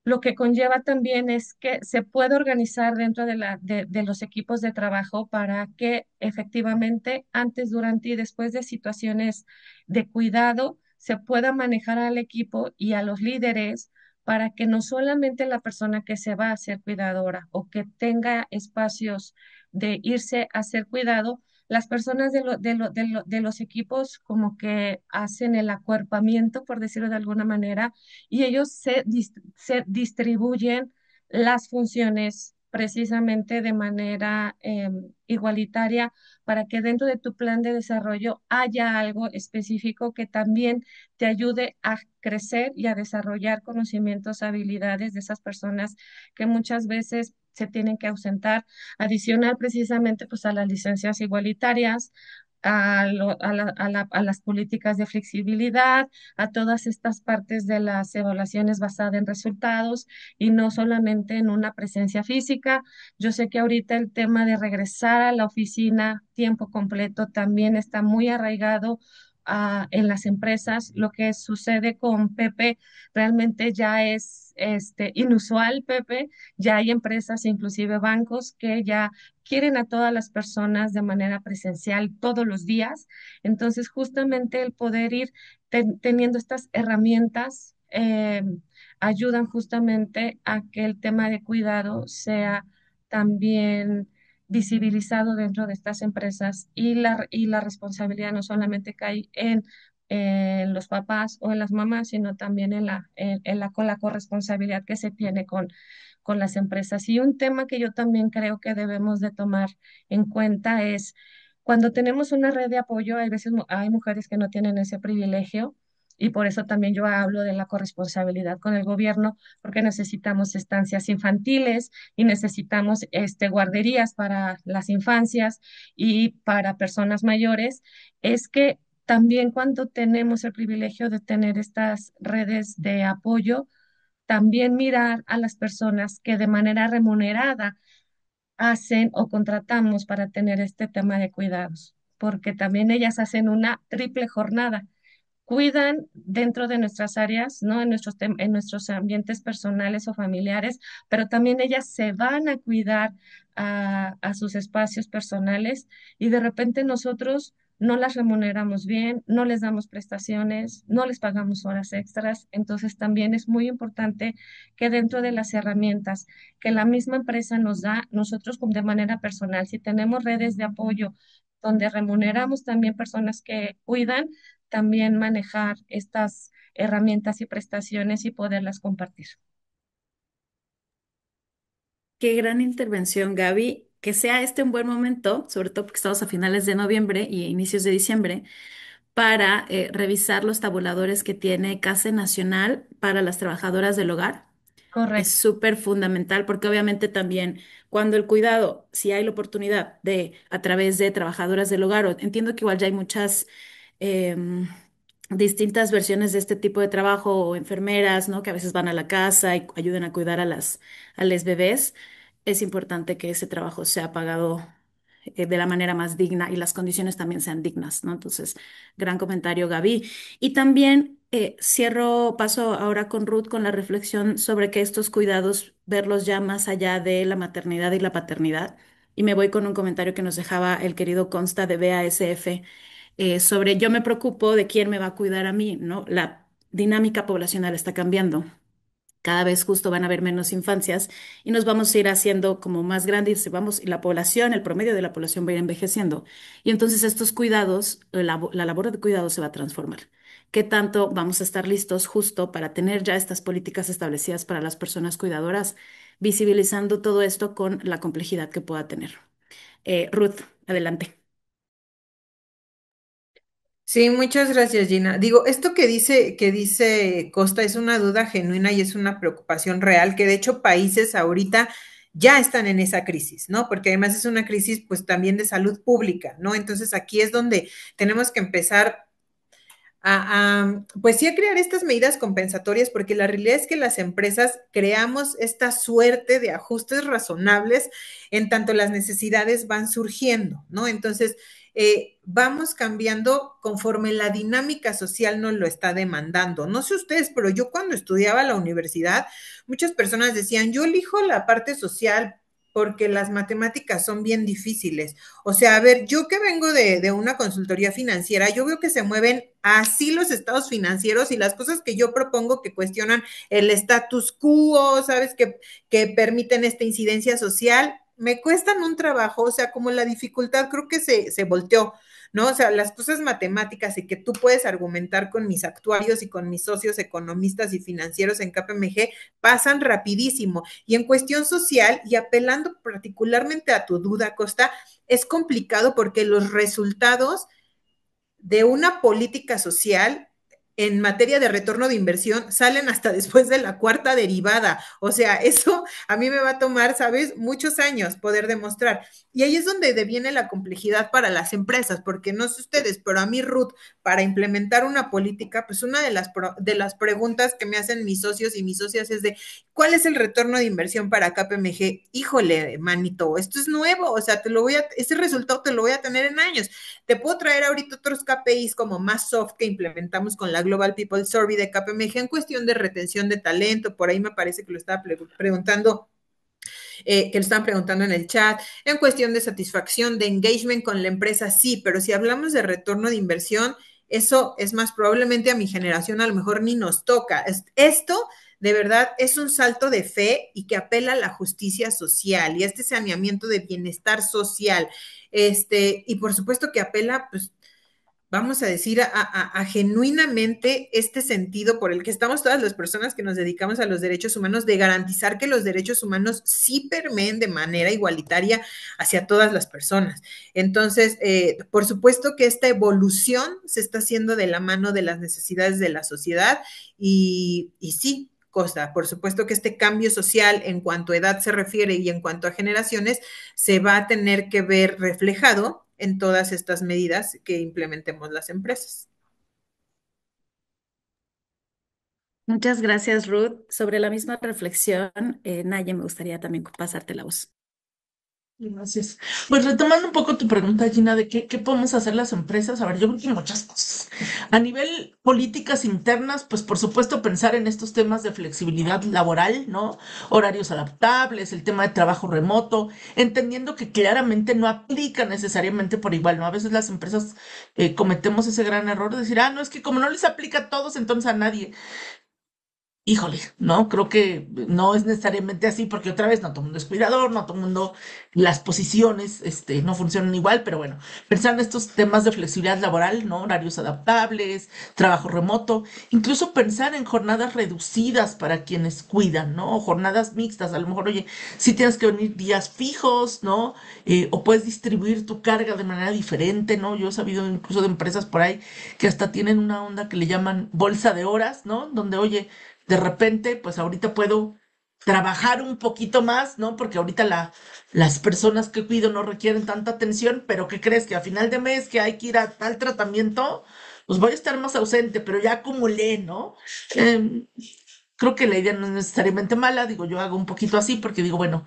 lo que conlleva también es que se puede organizar dentro de los equipos de trabajo para que efectivamente antes, durante y después de situaciones de cuidado se pueda manejar al equipo y a los líderes para que no solamente la persona que se va a ser cuidadora o que tenga espacios de irse a ser cuidado, las personas de los equipos como que hacen el acuerpamiento, por decirlo de alguna manera, y ellos se distribuyen las funciones precisamente de manera igualitaria para que dentro de tu plan de desarrollo haya algo específico que también te ayude a crecer y a desarrollar conocimientos, habilidades de esas personas que muchas veces se tienen que ausentar, adicional precisamente pues a las licencias igualitarias, a las políticas de flexibilidad, a todas estas partes de las evaluaciones basadas en resultados y no solamente en una presencia física. Yo sé que ahorita el tema de regresar a la oficina tiempo completo también está muy arraigado en las empresas. Lo que sucede con Pepe realmente ya es inusual, Pepe. Ya hay empresas, inclusive bancos, que ya quieren a todas las personas de manera presencial todos los días. Entonces, justamente el poder ir teniendo estas herramientas ayudan justamente a que el tema de cuidado sea también visibilizado dentro de estas empresas y la responsabilidad no solamente cae en los papás o en las mamás, sino también con la corresponsabilidad que se tiene con las empresas. Y un tema que yo también creo que debemos de tomar en cuenta es cuando tenemos una red de apoyo, hay veces hay mujeres que no tienen ese privilegio y por eso también yo hablo de la corresponsabilidad con el gobierno, porque necesitamos estancias infantiles y necesitamos guarderías para las infancias y para personas mayores. Es que también cuando tenemos el privilegio de tener estas redes de apoyo, también mirar a las personas que de manera remunerada hacen o contratamos para tener este tema de cuidados, porque también ellas hacen una triple jornada. Cuidan dentro de nuestras áreas, ¿no? En nuestros ambientes personales o familiares, pero también ellas se van a cuidar a sus espacios personales y de repente nosotros no las remuneramos bien, no les damos prestaciones, no les pagamos horas extras. Entonces también es muy importante que dentro de las herramientas que la misma empresa nos da, nosotros de manera personal, si tenemos redes de apoyo donde remuneramos también personas que cuidan, también manejar estas herramientas y prestaciones y poderlas compartir. Qué gran intervención, Gaby. Que sea este un buen momento, sobre todo porque estamos a finales de noviembre y inicios de diciembre, para revisar los tabuladores que tiene CASE Nacional para las trabajadoras del hogar. Es Correcto, súper fundamental porque obviamente también cuando el cuidado, si hay la oportunidad de a través de trabajadoras del hogar, entiendo que igual ya hay muchas em, distintas versiones de este tipo de trabajo o enfermeras, ¿no? Que a veces van a la casa y ayudan a cuidar a las bebés. Es importante que ese trabajo sea pagado de la manera más digna y las condiciones también sean dignas, ¿no? Entonces, gran comentario, Gaby. Y también paso ahora con Ruth con la reflexión sobre que estos cuidados, verlos ya más allá de la maternidad y la paternidad. Y me voy con un comentario que nos dejaba el querido Consta de BASF sobre yo me preocupo de quién me va a cuidar a mí, ¿no? La dinámica poblacional está cambiando. Cada vez justo van a haber menos infancias y nos vamos a ir haciendo como más grandes y la población, el promedio de la población va a ir envejeciendo. Y entonces estos cuidados, la labor de cuidado se va a transformar. ¿Qué tanto vamos a estar listos justo para tener ya estas políticas establecidas para las personas cuidadoras, visibilizando todo esto con la complejidad que pueda tener? Ruth, adelante. Sí, muchas gracias, Gina. Digo, esto que dice Costa es una duda genuina y es una preocupación real, que de hecho países ahorita ya están en esa crisis, ¿no? Porque además es una crisis pues también de salud pública, ¿no? Entonces aquí es donde tenemos que empezar pues sí a crear estas medidas compensatorias, porque la realidad es que las empresas creamos esta suerte de ajustes razonables en tanto las necesidades van surgiendo, ¿no? Entonces, vamos cambiando conforme la dinámica social nos lo está demandando. No sé ustedes, pero yo cuando estudiaba la universidad, muchas personas decían, yo elijo la parte social porque las matemáticas son bien difíciles. O sea, a ver, yo que vengo de una consultoría financiera, yo veo que se mueven así los estados financieros y las cosas que yo propongo que cuestionan el status quo, ¿sabes? Que permiten esta incidencia social, me cuestan un trabajo, o sea, como la dificultad creo que se volteó, ¿no? O sea, las cosas matemáticas y que tú puedes argumentar con mis actuarios y con mis socios economistas y financieros en KPMG pasan rapidísimo. Y en cuestión social, y apelando particularmente a tu duda, Costa, es complicado porque los resultados de una política social en materia de retorno de inversión salen hasta después de la cuarta derivada. O sea, eso a mí me va a tomar, ¿sabes? Muchos años poder demostrar. Y ahí es donde deviene la complejidad para las empresas, porque no sé ustedes, pero a mí, Ruth, para implementar una política, pues una de las preguntas que me hacen mis socios y mis socias es de, ¿cuál es el retorno de inversión para KPMG? Híjole, manito, esto es nuevo, o sea, ese resultado te lo voy a tener en años. Te puedo traer ahorita otros KPIs como más soft que implementamos con la Global People Survey de KPMG en cuestión de retención de talento. Por ahí me parece que lo estaba preguntando que lo estaban preguntando en el chat, en cuestión de satisfacción, de engagement con la empresa, sí, pero si hablamos de retorno de inversión, eso es más probablemente a mi generación a lo mejor ni nos toca. Esto de verdad es un salto de fe y que apela a la justicia social y a este saneamiento de bienestar social. Y por supuesto que apela, pues, vamos a decir, a genuinamente este sentido por el que estamos todas las personas que nos dedicamos a los derechos humanos, de garantizar que los derechos humanos sí permeen de manera igualitaria hacia todas las personas. Entonces, por supuesto que esta evolución se está haciendo de la mano de las necesidades de la sociedad y sí, Costa, por supuesto que este cambio social en cuanto a edad se refiere y en cuanto a generaciones se va a tener que ver reflejado en todas estas medidas que implementemos las empresas. Muchas gracias, Ruth. Sobre la misma reflexión, Naye, me gustaría también pasarte la voz. Gracias. Pues retomando un poco tu pregunta, Gina, de qué podemos hacer las empresas. A ver, yo creo que muchas cosas. A nivel políticas internas, pues por supuesto pensar en estos temas de flexibilidad laboral, ¿no? Horarios adaptables, el tema de trabajo remoto, entendiendo que claramente no aplica necesariamente por igual, ¿no? A veces las empresas cometemos ese gran error de decir, no, es que como no les aplica a todos, entonces a nadie. Híjole, no, creo que no es necesariamente así, porque otra vez no todo el mundo es cuidador, no todo el mundo, las posiciones, no funcionan igual, pero bueno, pensar en estos temas de flexibilidad laboral, ¿no? Horarios adaptables, trabajo remoto, incluso pensar en jornadas reducidas para quienes cuidan, ¿no? O jornadas mixtas, a lo mejor, oye, si tienes que venir días fijos, ¿no? O puedes distribuir tu carga de manera diferente, ¿no? Yo he sabido incluso de empresas por ahí que hasta tienen una onda que le llaman bolsa de horas, ¿no? Donde, oye, de repente, pues ahorita puedo trabajar un poquito más, ¿no? Porque ahorita las personas que cuido no requieren tanta atención, pero ¿qué crees? Que a final de mes que hay que ir a tal tratamiento, pues voy a estar más ausente, pero ya acumulé, ¿no? Em, Creo que la idea no es necesariamente mala, digo, yo hago un poquito así porque digo, bueno,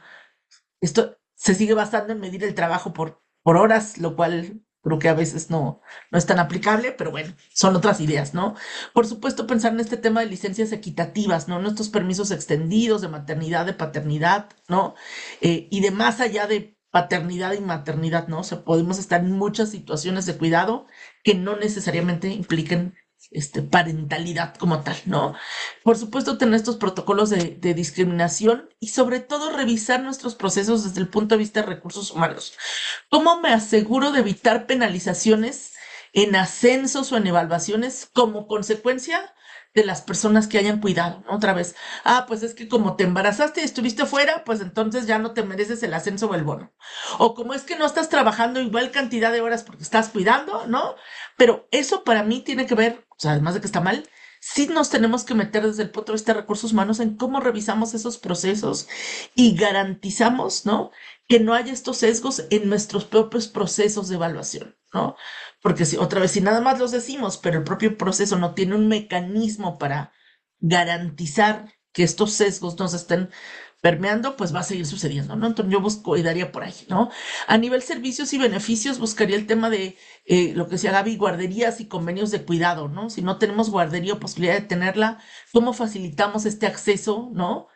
esto se sigue basando en medir el trabajo por horas, lo cual creo que a veces no es tan aplicable, pero bueno, son otras ideas, ¿no? Por supuesto, pensar en este tema de licencias equitativas, ¿no? Nuestros permisos extendidos de maternidad, de paternidad, ¿no? Y de más allá de paternidad y maternidad, ¿no? O sea, podemos estar en muchas situaciones de cuidado que no necesariamente impliquen parentalidad como tal, ¿no? Por supuesto, tener estos protocolos de discriminación y sobre todo revisar nuestros procesos desde el punto de vista de recursos humanos. ¿Cómo me aseguro de evitar penalizaciones en ascensos o en evaluaciones como consecuencia de las personas que hayan cuidado, ¿no? Otra vez, pues es que como te embarazaste y estuviste fuera, pues entonces ya no te mereces el ascenso o el bono. O como es que no estás trabajando igual cantidad de horas porque estás cuidando, ¿no? Pero eso para mí tiene que ver, o sea, además de que está mal, sí nos tenemos que meter desde el punto de vista de recursos humanos en cómo revisamos esos procesos y garantizamos, ¿no? Que no haya estos sesgos en nuestros propios procesos de evaluación, ¿no? Porque si otra vez, si nada más los decimos, pero el propio proceso no tiene un mecanismo para garantizar que estos sesgos no se estén permeando, pues va a seguir sucediendo, ¿no? Entonces yo busco y daría por ahí, ¿no? A nivel servicios y beneficios, buscaría el tema de lo que decía Gaby, guarderías y convenios de cuidado, ¿no? Si no tenemos guardería o posibilidad de tenerla, ¿cómo facilitamos este acceso, ¿no?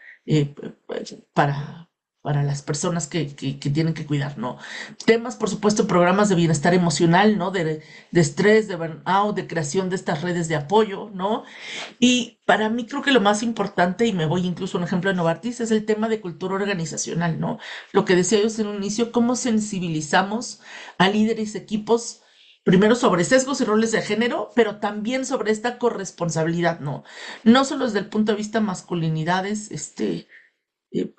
Para, para las personas que tienen que cuidar, ¿no? Temas, por supuesto, programas de bienestar emocional, ¿no? De estrés, de burnout, de creación de estas redes de apoyo, ¿no? Y para mí creo que lo más importante, y me voy incluso a un ejemplo de Novartis, es el tema de cultura organizacional, ¿no? Lo que decía yo en un inicio, cómo sensibilizamos a líderes, equipos, primero sobre sesgos y roles de género, pero también sobre esta corresponsabilidad, ¿no? No solo desde el punto de vista masculinidades, eh,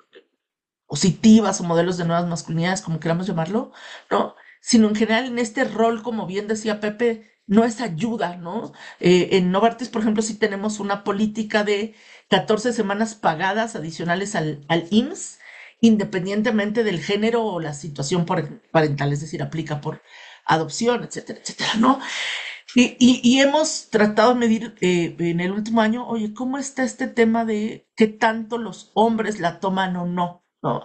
positivas o modelos de nuevas masculinidades, como queramos llamarlo, ¿no? Sino en general en este rol, como bien decía Pepe, no es ayuda, ¿no? En Novartis, por ejemplo, sí tenemos una política de 14 semanas pagadas adicionales al IMSS, independientemente del género o la situación parental, es decir, aplica por adopción, etcétera, etcétera, ¿no? Y hemos tratado de medir en el último año, oye, ¿cómo está este tema de qué tanto los hombres la toman o no? ¿No?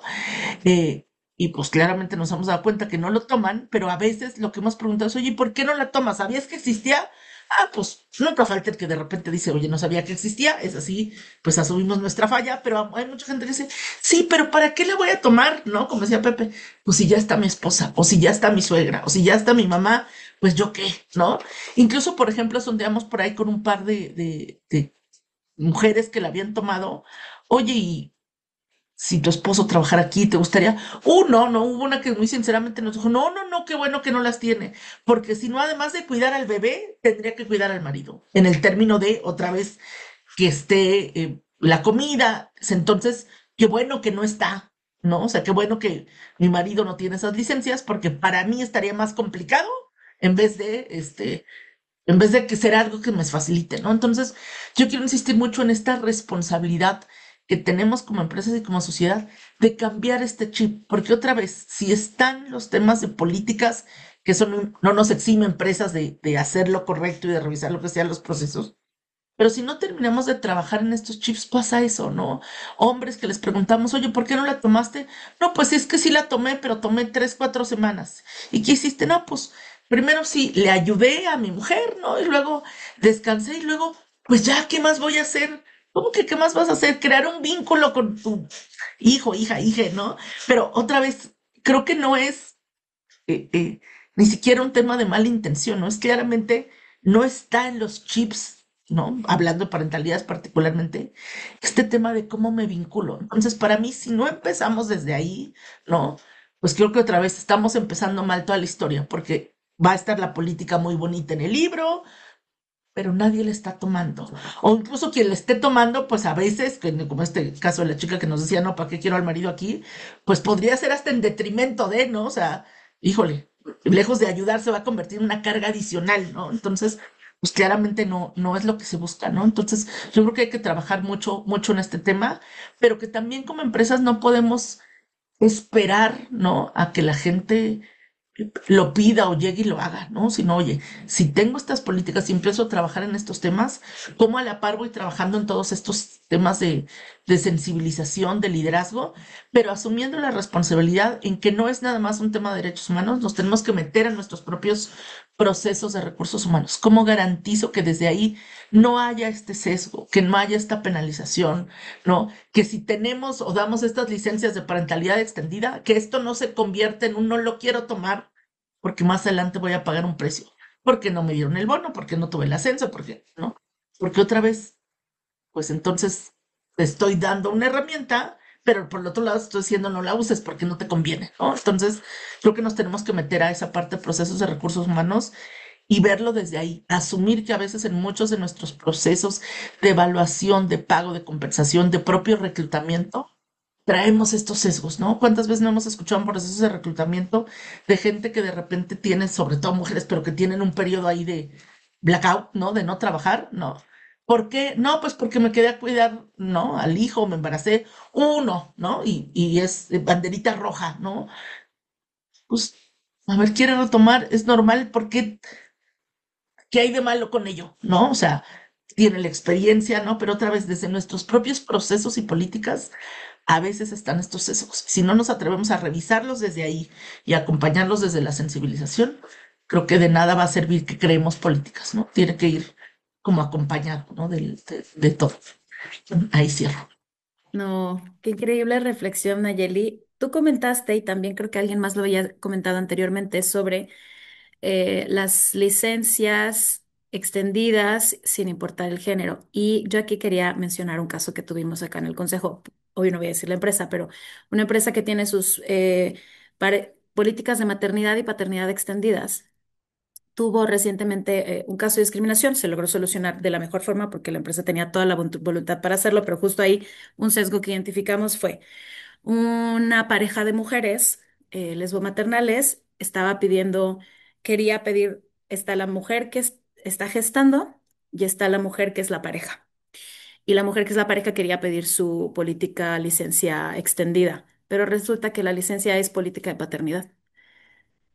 Y pues claramente nos hemos dado cuenta que no lo toman, pero a veces lo que hemos preguntado es, oye, ¿por qué no la tomas? ¿Sabías que existía? Ah, pues nunca falta el que de repente dice, oye, no sabía que existía, es así, pues asumimos nuestra falla, pero hay mucha gente que dice, sí, pero ¿para qué la voy a tomar? ¿No? Como decía Pepe, pues si ya está mi esposa, o si ya está mi suegra, o si ya está mi mamá, pues yo qué, ¿no? Incluso, por ejemplo, sondeamos por ahí con un par de mujeres que la habían tomado, oye, y si tu esposo trabajara aquí, ¿te gustaría? No, no, hubo una que muy sinceramente nos dijo, no, no, no, qué bueno que no las tiene, porque si no, además de cuidar al bebé, tendría que cuidar al marido, en el término de, otra vez, que esté la comida, entonces, qué bueno que no está, ¿no? O sea, qué bueno que mi marido no tiene esas licencias, porque para mí estaría más complicado en vez de, en vez de que sea algo que me facilite, ¿no? Entonces, yo quiero insistir mucho en esta responsabilidad que tenemos como empresas y como sociedad de cambiar este chip, porque otra vez, si están los temas de políticas, que son, no nos exime empresas de hacer lo correcto y de revisar lo que sean los procesos, pero si no terminamos de trabajar en estos chips, pasa eso, ¿no? Hombres que les preguntamos, oye, ¿por qué no la tomaste? No, pues es que sí la tomé, pero tomé 3, 4 semanas. ¿Y qué hiciste? No, pues primero sí, le ayudé a mi mujer, ¿no? Y luego descansé y luego, pues ya, ¿qué más voy a hacer? ¿Cómo que qué más vas a hacer? Crear un vínculo con tu hijo, hija, ¿no? Pero otra vez, creo que no es eh, eh, ni siquiera un tema de mala intención, ¿no? Es claramente, no está en los chips, ¿no? Hablando de parentalidades particularmente, este tema de cómo me vinculo. Entonces, para mí, si no empezamos desde ahí, ¿no? Pues creo que otra vez estamos empezando mal toda la historia, porque va a estar la política muy bonita en el libro, pero nadie le está tomando. O incluso quien le esté tomando, pues a veces, como este caso de la chica que nos decía, no, ¿para qué quiero al marido aquí? Pues podría ser hasta en detrimento de, ¿no? O sea, híjole, lejos de ayudar, se va a convertir en una carga adicional, ¿no? Entonces, pues claramente no es lo que se busca, ¿no? Entonces, yo creo que hay que trabajar mucho, mucho en este tema, pero que también como empresas no podemos esperar, ¿no? A que la gente lo pida o llegue y lo haga, ¿no? Sino, oye, si tengo estas políticas y empiezo a trabajar en estos temas, ¿cómo a la par voy trabajando en todos estos temas de sensibilización, de liderazgo, pero asumiendo la responsabilidad en que no es nada más un tema de derechos humanos, nos tenemos que meter en nuestros propios procesos de recursos humanos? ¿Cómo garantizo que desde ahí no haya este sesgo, que no haya esta penalización, ¿no? Que si tenemos o damos estas licencias de parentalidad extendida, que esto no se convierta en un no lo quiero tomar porque más adelante voy a pagar un precio, porque no me dieron el bono, porque no tuve el ascenso, porque, ¿no? Porque otra vez, pues entonces te estoy dando una herramienta, pero por el otro lado estoy diciendo no la uses porque no te conviene, ¿no? Entonces, creo que nos tenemos que meter a esa parte de procesos de recursos humanos y verlo desde ahí, asumir que a veces en muchos de nuestros procesos de evaluación, de pago, de compensación, de propio reclutamiento, traemos estos sesgos, ¿no? ¿Cuántas veces no hemos escuchado en procesos de reclutamiento de gente que de repente tiene, sobre todo mujeres, pero que tienen un periodo ahí de blackout, ¿no? De no trabajar, ¿no? ¿Por qué? No, pues porque me quedé a cuidar, ¿no? Al hijo, me embaracé, uno, ¿no? Y es banderita roja, ¿no? Pues, a ver, quiere retomar, es normal, porque ¿qué hay de malo con ello? ¿No? O sea, tiene la experiencia, ¿no? Pero otra vez, desde nuestros propios procesos y políticas, a veces están estos sesgos. Si no nos atrevemos a revisarlos desde ahí y acompañarlos desde la sensibilización, creo que de nada va a servir que creemos políticas, ¿no? Tiene que ir como acompañado, ¿no? De todo. Ahí cierro. No, qué increíble reflexión, Nayeli. Tú comentaste, y también creo que alguien más lo había comentado anteriormente, sobre las licencias extendidas sin importar el género. Y yo aquí quería mencionar un caso que tuvimos acá en el consejo. Hoy no voy a decir la empresa, pero una empresa que tiene sus políticas de maternidad y paternidad extendidas. Tuvo recientemente un caso de discriminación, se logró solucionar de la mejor forma porque la empresa tenía toda la voluntad para hacerlo, pero justo ahí un sesgo que identificamos fue una pareja de mujeres lesbomaternales estaba pidiendo, quería pedir, está la mujer que está gestando y está la mujer que es la pareja. Y la mujer que es la pareja quería pedir su política licencia extendida, pero resulta que la licencia es política de paternidad.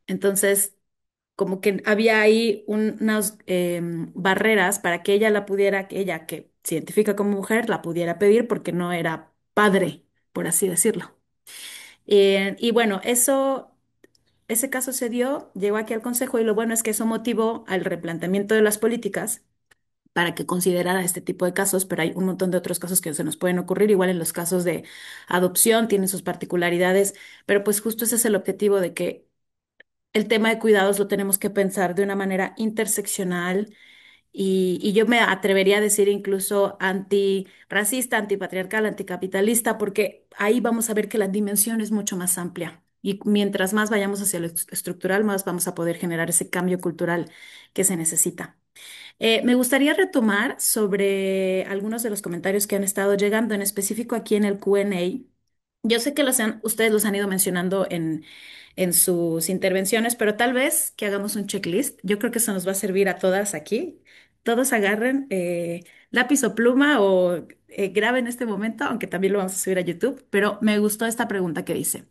Entonces, como que había ahí unas barreras para que ella la pudiera, que ella que se identifica como mujer, la pudiera pedir porque no era padre, por así decirlo. Y bueno, ese caso se dio, llegó aquí al Consejo y lo bueno es que eso motivó al replanteamiento de las políticas para que considerara este tipo de casos, pero hay un montón de otros casos que se nos pueden ocurrir, igual en los casos de adopción tienen sus particularidades, pero pues justo ese es el objetivo de que el tema de cuidados lo tenemos que pensar de una manera interseccional y yo me atrevería a decir incluso antirracista, antipatriarcal, anticapitalista, porque ahí vamos a ver que la dimensión es mucho más amplia. Y mientras más vayamos hacia lo estructural, más vamos a poder generar ese cambio cultural que se necesita. Me gustaría retomar sobre algunos de los comentarios que han estado llegando, en específico aquí en el Q&A. Yo sé que ustedes los han ido mencionando en sus intervenciones, pero tal vez que hagamos un checklist. Yo creo que eso nos va a servir a todas aquí. Todos agarren lápiz o pluma o graben este momento, aunque también lo vamos a subir a YouTube. Pero me gustó esta pregunta que dice,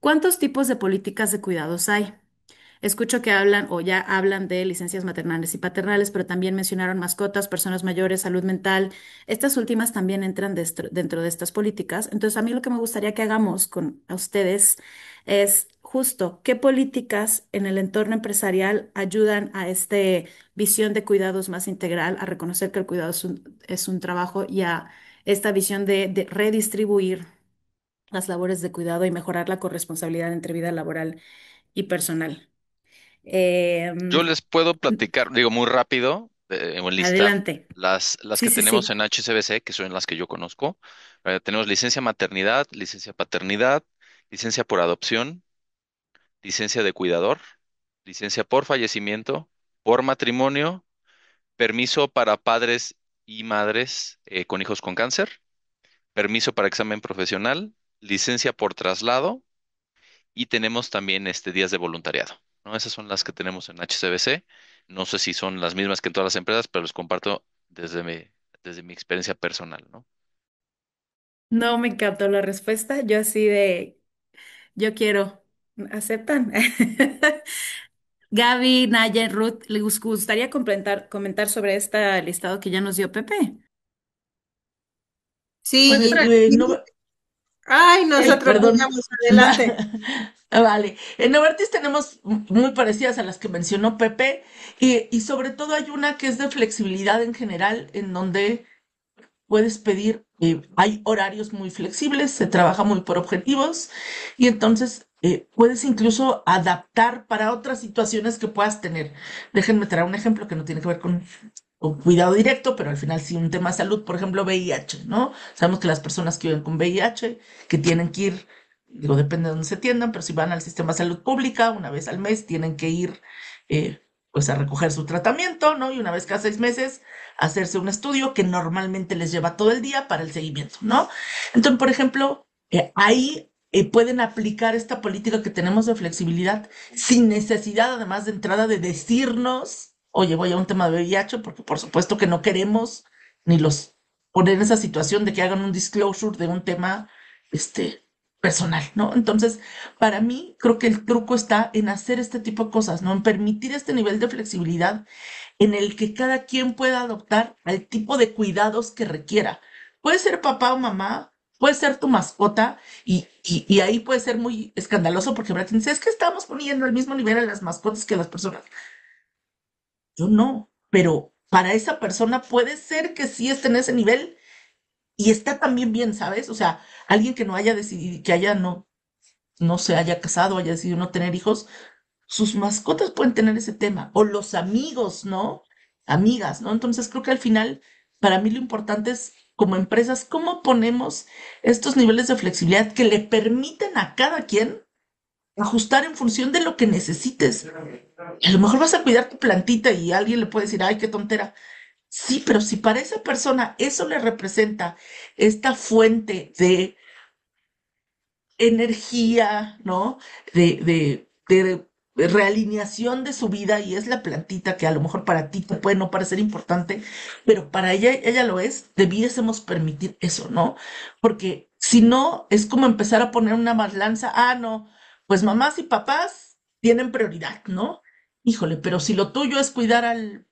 ¿cuántos tipos de políticas de cuidados hay? Escucho que hablan o ya hablan de licencias maternales y paternales, pero también mencionaron mascotas, personas mayores, salud mental. Estas últimas también entran dentro de estas políticas. Entonces, a mí lo que me gustaría que hagamos con a ustedes es justo qué políticas en el entorno empresarial ayudan a esta visión de cuidados más integral, a reconocer que el cuidado es un trabajo y a esta visión de redistribuir las labores de cuidado y mejorar la corresponsabilidad entre vida laboral y personal. Yo Em, les puedo platicar, digo, muy rápido, enlistar Adelante. las Sí, que sí, tenemos en sí. HCBC, que son las que yo conozco. Tenemos licencia maternidad, licencia paternidad, licencia por adopción, licencia de cuidador, licencia por fallecimiento, por matrimonio, permiso para padres y madres con hijos con cáncer, permiso para examen profesional, licencia por traslado y tenemos también días de voluntariado, ¿no? Esas son las que tenemos en HCBC. No sé si son las mismas que en todas las empresas, pero les comparto desde mi experiencia personal, ¿no? No me encantó la respuesta. Yo así yo quiero. ¿Aceptan? Gaby, Naya, Ruth, ¿les gustaría comentar sobre este listado que ya nos dio Pepe? Sí, Pues, Otra, no, ay, nos ay, perdón. atropellamos, adelante. Vale. En Novartis tenemos muy parecidas a las que mencionó Pepe y sobre todo hay una que es de flexibilidad en general, en donde puedes pedir, hay horarios muy flexibles, se trabaja muy por objetivos y entonces puedes incluso adaptar para otras situaciones que puedas tener. Déjenme traer un ejemplo que no tiene que ver con cuidado directo, pero al final sí un tema de salud, por ejemplo, VIH, ¿no? Sabemos que las personas que viven con VIH, que tienen que ir, digo, depende de dónde se atiendan, pero si van al sistema de salud pública, una vez al mes tienen que ir pues a recoger su tratamiento, ¿no? Y una vez cada 6 meses hacerse un estudio que normalmente les lleva todo el día para el seguimiento, ¿no? Entonces, por ejemplo, ahí pueden aplicar esta política que tenemos de flexibilidad sin necesidad, además de entrada, de decirnos, oye, voy a un tema de VIH, porque por supuesto que no queremos ni los poner en esa situación de que hagan un disclosure de un tema, este, personal, ¿no? Entonces, para mí, creo que el truco está en hacer este tipo de cosas, ¿no? En permitir este nivel de flexibilidad en el que cada quien pueda adoptar al tipo de cuidados que requiera. Puede ser papá o mamá, puede ser tu mascota, y ahí puede ser muy escandaloso porque habrá quien dice, es que estamos poniendo al mismo nivel a las mascotas que a las personas. Yo no, pero para esa persona puede ser que sí esté en ese nivel y está también bien, ¿sabes? O sea, alguien que no haya decidido, que haya no se haya casado, haya decidido no tener hijos, sus mascotas pueden tener ese tema, o los amigos, ¿no? Amigas, ¿no? Entonces creo que al final, para mí lo importante es, como empresas, cómo ponemos estos niveles de flexibilidad que le permiten a cada quien ajustar en función de lo que necesites. A lo mejor vas a cuidar tu plantita y alguien le puede decir, ay, qué tontera. Sí, pero si para esa persona eso le representa esta fuente de energía, ¿no? De realineación de su vida y es la plantita que a lo mejor para ti te puede no parecer importante, pero para ella lo es, debiésemos permitir eso, ¿no? Porque si no, es como empezar a poner una balanza, ah, no, pues mamás y papás tienen prioridad, ¿no? Híjole, pero si lo tuyo es cuidar al,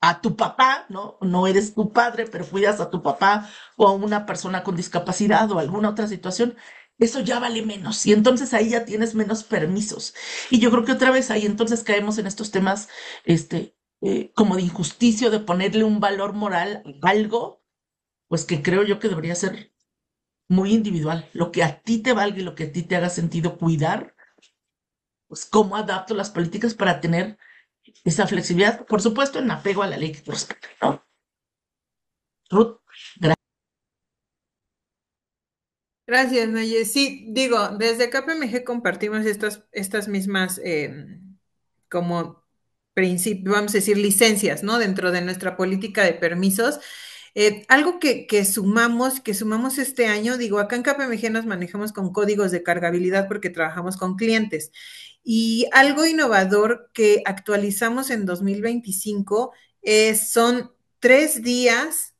a tu papá, ¿no? No eres tu padre, pero cuidas a tu papá o a una persona con discapacidad o alguna otra situación, eso ya vale menos. Y entonces ahí ya tienes menos permisos. Y yo creo que otra vez ahí entonces caemos en estos temas, como de injusticia, de ponerle un valor moral a algo, pues que creo yo que debería ser muy individual. Lo que a ti te valga y lo que a ti te haga sentido cuidar, pues cómo adapto las políticas para tener esa flexibilidad, por supuesto, en apego a la ley que te respeta, ¿no? Ruth. Gracias, Naye. Sí, digo, desde KPMG compartimos estas mismas como principios, vamos a decir, licencias, ¿no? Dentro de nuestra política de permisos. Algo que sumamos este año, digo, acá en KPMG nos manejamos con códigos de cargabilidad porque trabajamos con clientes. Y algo innovador que actualizamos en 2025 son 3 días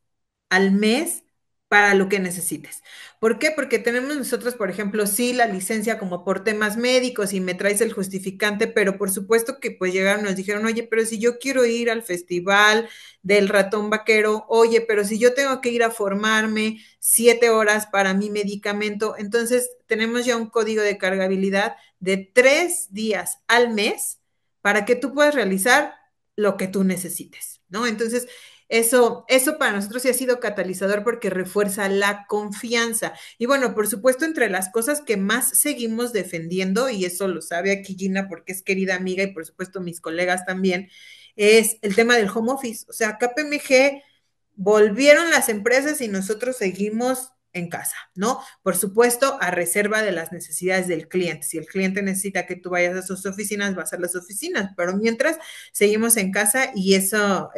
al mes para lo que necesites. ¿Por qué? Porque tenemos nosotros, por ejemplo, sí la licencia como por temas médicos y me traes el justificante, pero por supuesto que pues llegaron, nos dijeron, oye, pero si yo quiero ir al festival del ratón vaquero, oye, pero si yo tengo que ir a formarme 7 horas para mi medicamento, entonces tenemos ya un código de cargabilidad de 3 días al mes para que tú puedas realizar lo que tú necesites, ¿no? Entonces, eso para nosotros sí ha sido catalizador porque refuerza la confianza. Y bueno, por supuesto, entre las cosas que más seguimos defendiendo, y eso lo sabe aquí Gina porque es querida amiga y por supuesto mis colegas también, es el tema del home office. O sea, KPMG volvieron las empresas y nosotros seguimos en casa, ¿no? Por supuesto, a reserva de las necesidades del cliente. Si el cliente necesita que tú vayas a sus oficinas, vas a las oficinas, pero mientras seguimos en casa y eso,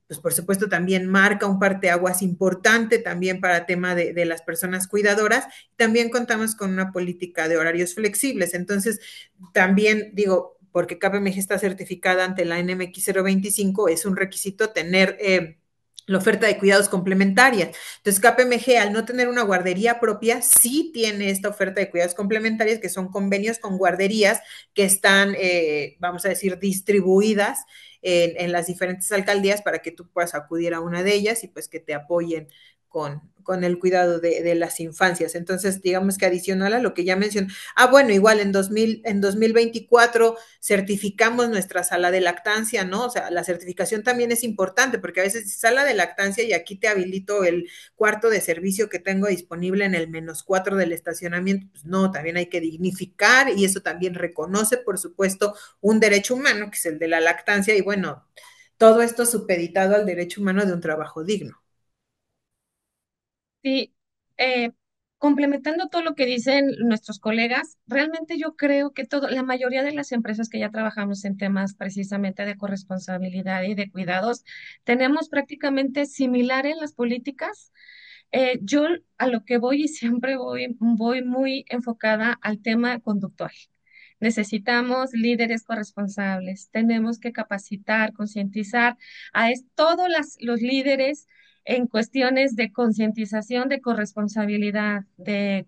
pues por supuesto también marca un parteaguas importante también para tema de las personas cuidadoras. También contamos con una política de horarios flexibles. Entonces, también digo, porque KPMG está certificada ante la NMX 025, es un requisito tener la oferta de cuidados complementarias. Entonces, KPMG, al no tener una guardería propia, sí tiene esta oferta de cuidados complementarias, que son convenios con guarderías que están, vamos a decir, distribuidas en las diferentes alcaldías para que tú puedas acudir a una de ellas y pues que te apoyen con el cuidado de las infancias. Entonces, digamos que adicional a lo que ya mencioné, bueno, igual en 2024 certificamos nuestra sala de lactancia, ¿no? O sea, la certificación también es importante porque a veces sala de lactancia y aquí te habilito el cuarto de servicio que tengo disponible en el -4 del estacionamiento, pues no, también hay que dignificar y eso también reconoce, por supuesto, un derecho humano, que es el de la lactancia, y bueno, todo esto supeditado al derecho humano de un trabajo digno. Sí, eh, complementando todo lo que dicen nuestros colegas, realmente yo creo que la mayoría de las empresas que ya trabajamos en temas precisamente de corresponsabilidad y de cuidados, tenemos prácticamente similares las políticas. Yo a lo que voy y siempre voy muy enfocada al tema conductual. Necesitamos líderes corresponsables. Tenemos que capacitar, concientizar a todos los líderes en cuestiones de concientización, de corresponsabilidad, de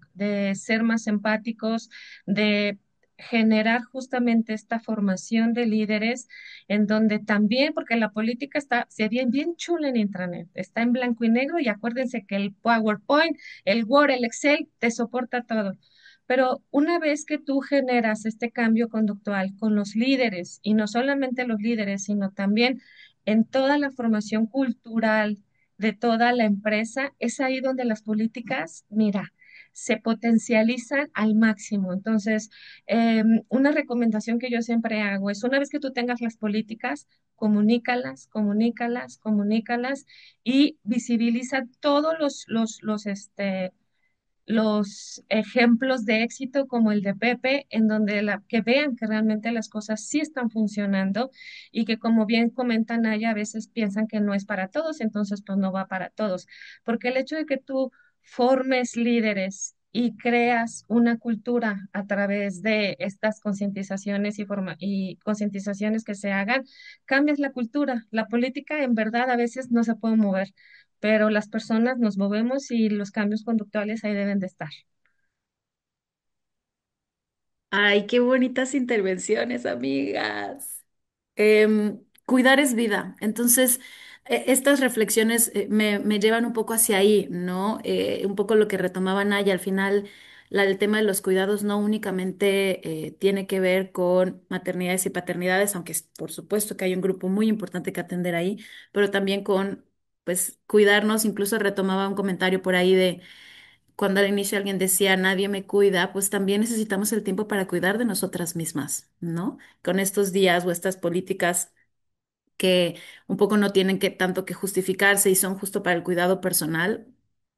ser más empáticos, de generar justamente esta formación de líderes en donde también, porque la política está, se ve bien chula en Intranet, está en blanco y negro y acuérdense que el PowerPoint, el Word, el Excel, te soporta todo. Pero una vez que tú generas este cambio conductual con los líderes, y no solamente los líderes, sino también en toda la formación cultural de toda la empresa, es ahí donde las políticas, mira, se potencializan al máximo. Entonces, una recomendación que yo siempre hago es una vez que tú tengas las políticas, comunícalas, comunícalas, comunícalas y visibiliza todos los ejemplos de éxito como el de Pepe, en donde que vean que realmente las cosas sí están funcionando y que como bien comentan Naya, a veces piensan que no es para todos, entonces pues no va para todos. Porque el hecho de que tú formes líderes y creas una cultura a través de estas concientizaciones y concientizaciones que se hagan, cambias la cultura. La política en verdad a veces no se puede mover, pero las personas nos movemos y los cambios conductuales ahí deben de estar. Ay, qué bonitas intervenciones, amigas. Cuidar es vida. Entonces, estas reflexiones me llevan un poco hacia ahí, ¿no? Un poco lo que retomaba Naya, al final, el tema de los cuidados no únicamente tiene que ver con maternidades y paternidades, aunque por supuesto que hay un grupo muy importante que atender ahí, pero también con, pues, cuidarnos. Incluso retomaba un comentario por ahí de cuando al inicio alguien decía nadie me cuida, pues también necesitamos el tiempo para cuidar de nosotras mismas, ¿no? Con estos días o estas políticas que un poco no tienen que tanto que justificarse y son justo para el cuidado personal,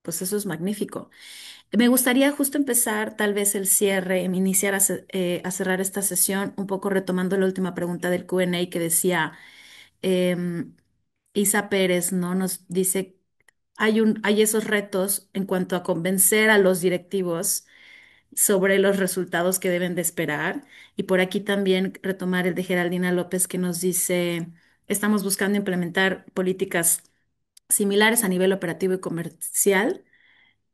pues eso es magnífico. Me gustaría justo empezar tal vez el cierre, iniciar a cerrar esta sesión, un poco retomando la última pregunta del Q&A que decía em, Isa Pérez, ¿no? Nos dice, hay esos retos en cuanto a convencer a los directivos sobre los resultados que deben de esperar. Y por aquí también retomar el de Geraldina López que nos dice, estamos buscando implementar políticas similares a nivel operativo y comercial,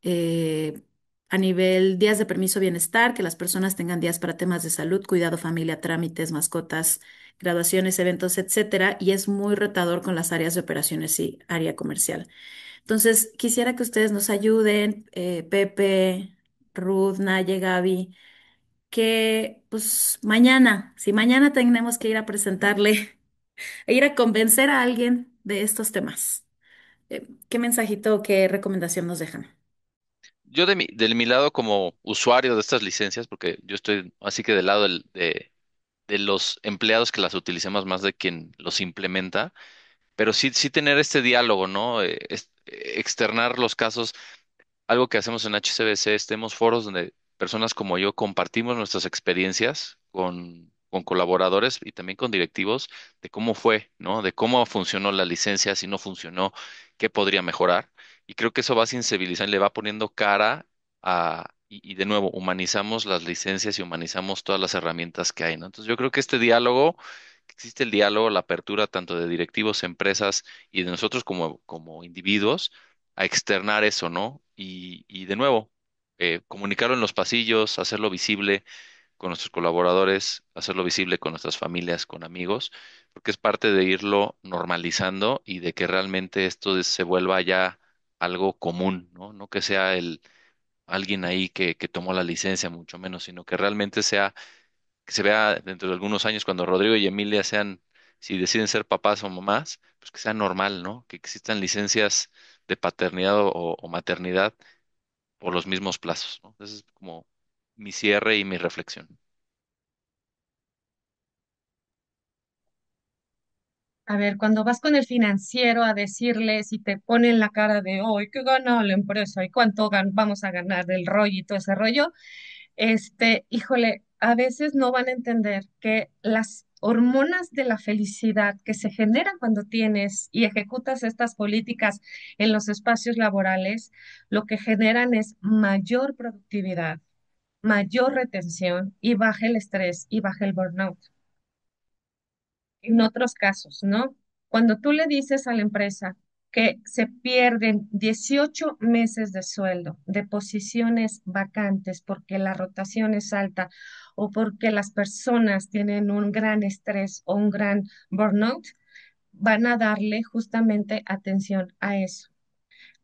eh, a nivel días de permiso bienestar, que las personas tengan días para temas de salud, cuidado, familia, trámites, mascotas, graduaciones, eventos, etcétera. Y es muy retador con las áreas de operaciones y área comercial. Entonces, quisiera que ustedes nos ayuden, Pepe, Ruth, Naye, Gaby, que pues mañana, si mañana tenemos que ir a presentarle, e ir a convencer a alguien de estos temas, ¿qué mensajito o qué recomendación nos dejan? Yo de mi lado como usuario de estas licencias, porque yo estoy así que del lado de los empleados que las utilicemos más de quien los implementa, pero sí tener este diálogo, ¿no? Externar los casos. Algo que hacemos en HCBC es tenemos foros donde personas como yo compartimos nuestras experiencias con colaboradores y también con directivos de cómo fue, ¿no? De cómo funcionó la licencia, si no funcionó, qué podría mejorar. Y creo que eso va sensibilizando, le va poniendo cara y de nuevo, humanizamos las licencias y humanizamos todas las herramientas que hay, ¿no? Entonces yo creo que este diálogo, que existe el diálogo, la apertura tanto de directivos, empresas y de nosotros como individuos a externar eso, ¿no? Y de nuevo, comunicarlo en los pasillos, hacerlo visible con nuestros colaboradores, hacerlo visible con nuestras familias, con amigos, porque es parte de irlo normalizando y de que realmente se vuelva ya algo común, ¿no? No que sea alguien ahí que tomó la licencia, mucho menos, sino que realmente sea, que se vea dentro de algunos años cuando Rodrigo y Emilia sean, si deciden ser papás o mamás, pues que sea normal, ¿no? Que existan licencias de paternidad o maternidad por los mismos plazos, ¿no? Ese es como mi cierre y mi reflexión. A ver, cuando vas con el financiero a decirles y te ponen la cara de hoy, ¿qué gana la empresa? ¿Y cuánto vamos a ganar del rollo y todo ese rollo? Híjole, a veces no van a entender que las hormonas de la felicidad que se generan cuando tienes y ejecutas estas políticas en los espacios laborales, lo que generan es mayor productividad, mayor retención y baja el estrés y baja el burnout. En otros casos, ¿no? Cuando tú le dices a la empresa que se pierden 18 meses de sueldo de posiciones vacantes porque la rotación es alta o porque las personas tienen un gran estrés o un gran burnout, van a darle justamente atención a eso.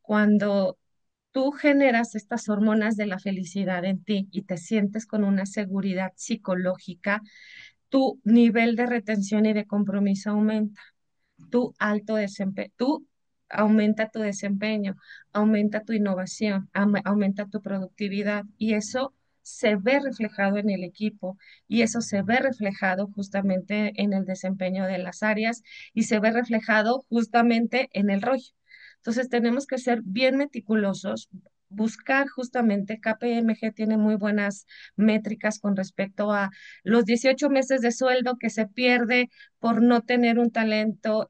Cuando tú generas estas hormonas de la felicidad en ti y te sientes con una seguridad psicológica, tu nivel de retención y de compromiso aumenta, tú aumenta tu desempeño, aumenta tu innovación, aumenta tu productividad y eso se ve reflejado en el equipo y eso se ve reflejado justamente en el desempeño de las áreas y se ve reflejado justamente en el ROI. Entonces tenemos que ser bien meticulosos, buscar justamente, KPMG tiene muy buenas métricas con respecto a los 18 meses de sueldo que se pierde por no tener un talento,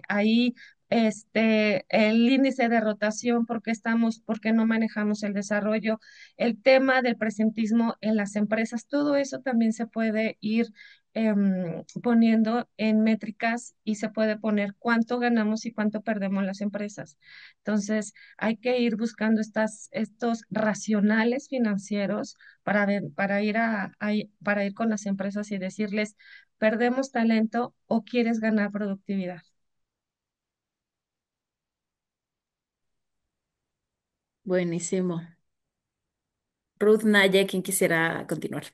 ahí, el índice de rotación, porque no manejamos el desarrollo, el tema del presentismo en las empresas, todo eso también se puede ir poniendo en métricas y se puede poner cuánto ganamos y cuánto perdemos las empresas. Entonces, hay que ir buscando estos racionales financieros para ir para ir con las empresas y decirles, ¿perdemos talento o quieres ganar productividad? Buenísimo. Ruth, Naye, ¿quién quisiera continuar?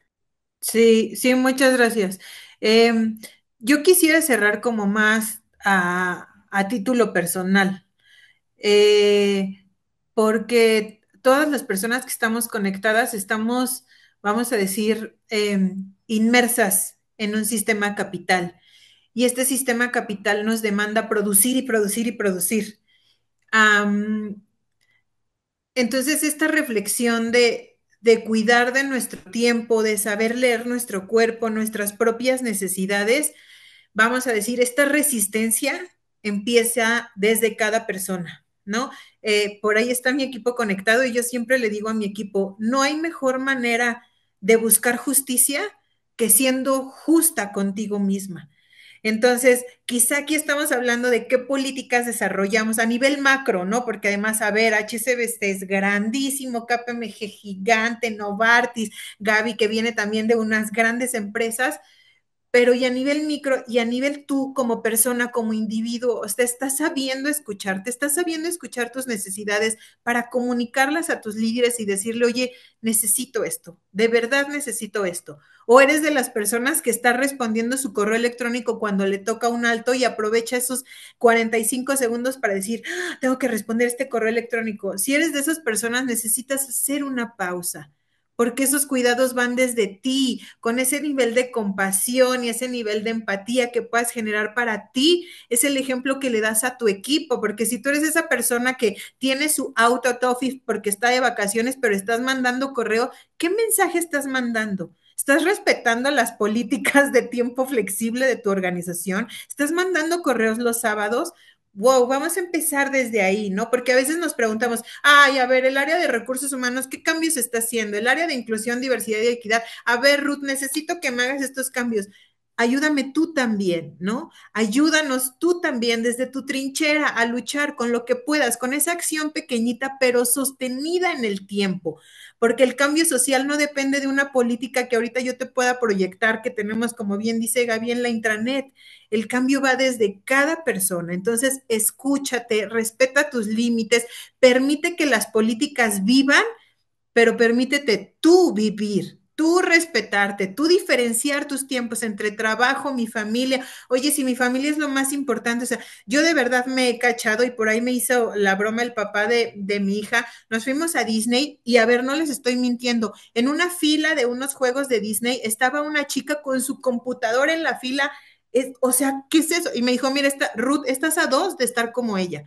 Sí, sí, muchas gracias. Em, yo quisiera cerrar como más a título personal, eh, porque todas las personas que estamos conectadas estamos, vamos a decir, inmersas en un sistema capital. Y este sistema capital nos demanda producir y producir y producir. Am, entonces, esta reflexión de cuidar de nuestro tiempo, de saber leer nuestro cuerpo, nuestras propias necesidades, vamos a decir, esta resistencia empieza desde cada persona, ¿no? Por ahí está mi equipo conectado y yo siempre le digo a mi equipo, no hay mejor manera de buscar justicia que siendo justa contigo misma. Entonces, quizá aquí estamos hablando de qué políticas desarrollamos a nivel macro, ¿no? Porque además, a ver, HCBC es grandísimo, KPMG gigante, Novartis, Gaby, que viene también de unas grandes empresas, pero y a nivel micro y a nivel tú como persona, como individuo, o sea, estás sabiendo escucharte, estás sabiendo escuchar tus necesidades para comunicarlas a tus líderes y decirle, oye, necesito esto, de verdad necesito esto. O eres de las personas que está respondiendo su correo electrónico cuando le toca un alto y aprovecha esos 45 segundos para decir, "Ah, tengo que responder este correo electrónico". Si eres de esas personas, necesitas hacer una pausa porque esos cuidados van desde ti, con ese nivel de compasión y ese nivel de empatía que puedas generar para ti, es el ejemplo que le das a tu equipo, porque si tú eres esa persona que tiene su auto at office porque está de vacaciones, pero estás mandando correo, ¿qué mensaje estás mandando? ¿Estás respetando las políticas de tiempo flexible de tu organización? ¿Estás mandando correos los sábados? Wow, vamos a empezar desde ahí, ¿no? Porque a veces nos preguntamos, ay, a ver, el área de recursos humanos, ¿qué cambios está haciendo? El área de inclusión, diversidad y equidad. A ver, Ruth, necesito que me hagas estos cambios. Ayúdame tú también, ¿no? Ayúdanos tú también desde tu trinchera a luchar con lo que puedas, con esa acción pequeñita, pero sostenida en el tiempo, porque el cambio social no depende de una política que ahorita yo te pueda proyectar, que tenemos, como bien dice Gaby, en la intranet. El cambio va desde cada persona. Entonces, escúchate, respeta tus límites, permite que las políticas vivan, pero permítete tú vivir, tú respetarte, tú diferenciar tus tiempos entre trabajo, mi familia. Oye, si mi familia es lo más importante, o sea, yo de verdad me he cachado y por ahí me hizo la broma el papá de mi hija. Nos fuimos a Disney y a ver, no les estoy mintiendo, en una fila de unos juegos de Disney estaba una chica con su computadora en la fila. O sea, ¿qué es eso? Y me dijo, mira, Ruth, estás a dos de estar como ella.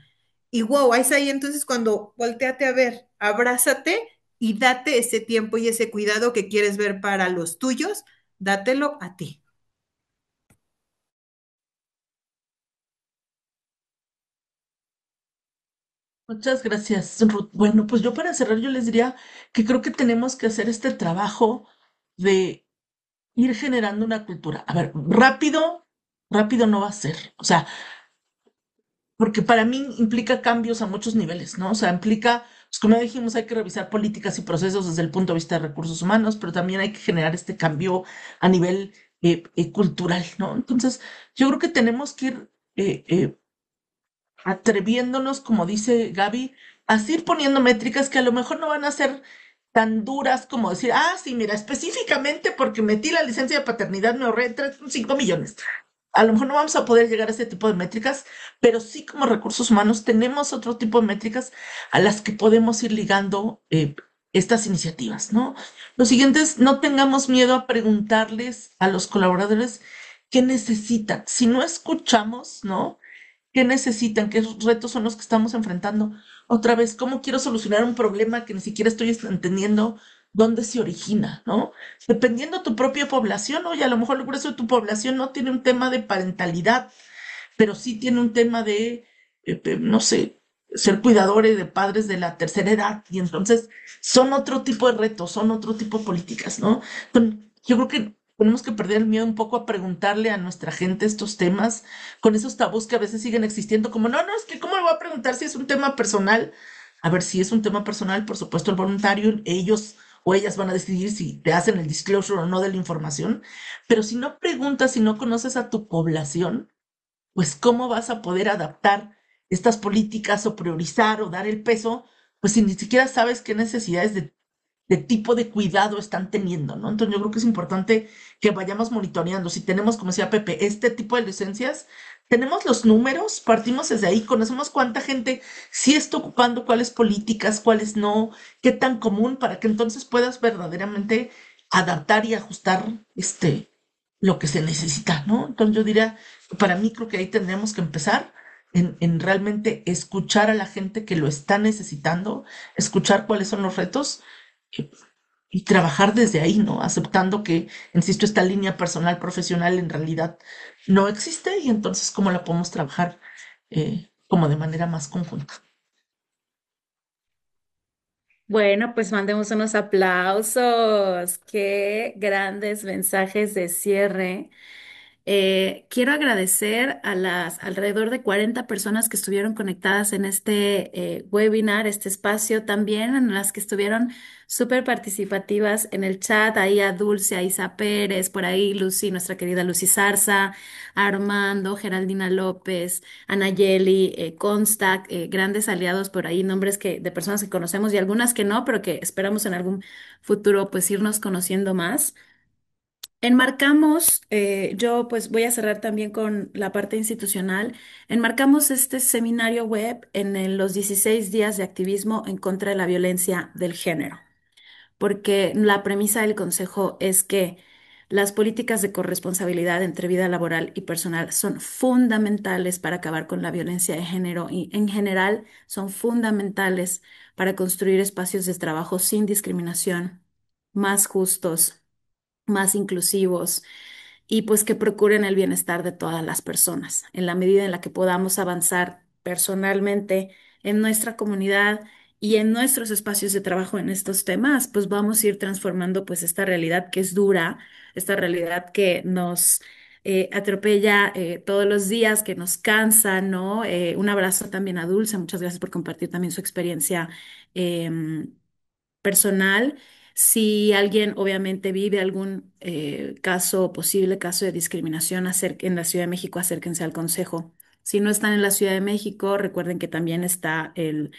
Y wow, es ahí entonces cuando volteate a ver, abrázate y date ese tiempo y ese cuidado que quieres ver para los tuyos, dátelo a ti. Muchas gracias, Ruth. Bueno, pues yo para cerrar, yo les diría que creo que tenemos que hacer este trabajo de ir generando una cultura. A ver, rápido, rápido no va a ser. O sea, porque para mí implica cambios a muchos niveles, ¿no? O sea, implica, pues como ya dijimos, hay que revisar políticas y procesos desde el punto de vista de recursos humanos, pero también hay que generar este cambio a nivel cultural, ¿no? Entonces, yo creo que tenemos que ir atreviéndonos, como dice Gaby, a ir poniendo métricas que a lo mejor no van a ser tan duras como decir, ah, sí, mira, específicamente porque metí la licencia de paternidad me ahorré 5 millones. A lo mejor no vamos a poder llegar a ese tipo de métricas, pero sí como recursos humanos tenemos otro tipo de métricas a las que podemos ir ligando estas iniciativas, ¿no? Lo siguiente es, no tengamos miedo a preguntarles a los colaboradores qué necesitan. Si no escuchamos, ¿no? ¿Qué necesitan? ¿Qué retos son los que estamos enfrentando? Otra vez, ¿cómo quiero solucionar un problema que ni siquiera estoy entendiendo dónde se origina, ¿no? Dependiendo de tu propia población, oye, a lo mejor el grueso de tu población no tiene un tema de parentalidad, pero sí tiene un tema de, no sé, ser cuidadores de padres de la tercera edad. Y entonces son otro tipo de retos, son otro tipo de políticas, ¿no? Entonces, yo creo que tenemos que perder el miedo un poco a preguntarle a nuestra gente estos temas, con esos tabús que a veces siguen existiendo, como, no, no, es que, ¿cómo le voy a preguntar si es un tema personal? A ver, si es un tema personal, por supuesto, el voluntario, ellos o ellas van a decidir si te hacen el disclosure o no de la información, pero si no preguntas, si no conoces a tu población, pues cómo vas a poder adaptar estas políticas o priorizar o dar el peso, pues si ni siquiera sabes qué necesidades de tipo de cuidado están teniendo, ¿no? Entonces yo creo que es importante que vayamos monitoreando. Si tenemos, como decía Pepe, este tipo de licencias, tenemos los números, partimos desde ahí, conocemos cuánta gente sí está ocupando, cuáles políticas, cuáles no, qué tan común, para que entonces puedas verdaderamente adaptar y ajustar lo que se necesita, ¿no? Entonces yo diría, para mí creo que ahí tendremos que empezar en realmente escuchar a la gente que lo está necesitando, escuchar cuáles son los retos eh, y trabajar desde ahí, ¿no? Aceptando que, insisto, esta línea personal, profesional en realidad no existe y entonces cómo la podemos trabajar como de manera más conjunta. Bueno, pues mandemos unos aplausos. Qué grandes mensajes de cierre. Quiero agradecer a las alrededor de 40 personas que estuvieron conectadas en este webinar, este espacio, también en las que estuvieron súper participativas en el chat, ahí a Dulce, a Isa Pérez, por ahí Lucy, nuestra querida Lucy Zarza, a Armando, Geraldina López, Anayeli, Constac, grandes aliados por ahí, nombres de personas que conocemos y algunas que no, pero que esperamos en algún futuro pues irnos conociendo más. Enmarcamos, yo pues voy a cerrar también con la parte institucional. Enmarcamos este seminario web los 16 días de activismo en contra de la violencia del género, porque la premisa del consejo es que las políticas de corresponsabilidad entre vida laboral y personal son fundamentales para acabar con la violencia de género y en general son fundamentales para construir espacios de trabajo sin discriminación, más justos, más inclusivos y pues que procuren el bienestar de todas las personas. En la medida en la que podamos avanzar personalmente en nuestra comunidad y en nuestros espacios de trabajo en estos temas, pues vamos a ir transformando pues esta realidad que es dura, esta realidad que nos atropella todos los días, que nos cansa, ¿no? Un abrazo también a Dulce, muchas gracias por compartir también su experiencia personal. Si alguien obviamente vive algún posible caso de discriminación en la Ciudad de México, acérquense al Consejo. Si no están en la Ciudad de México, recuerden que también está el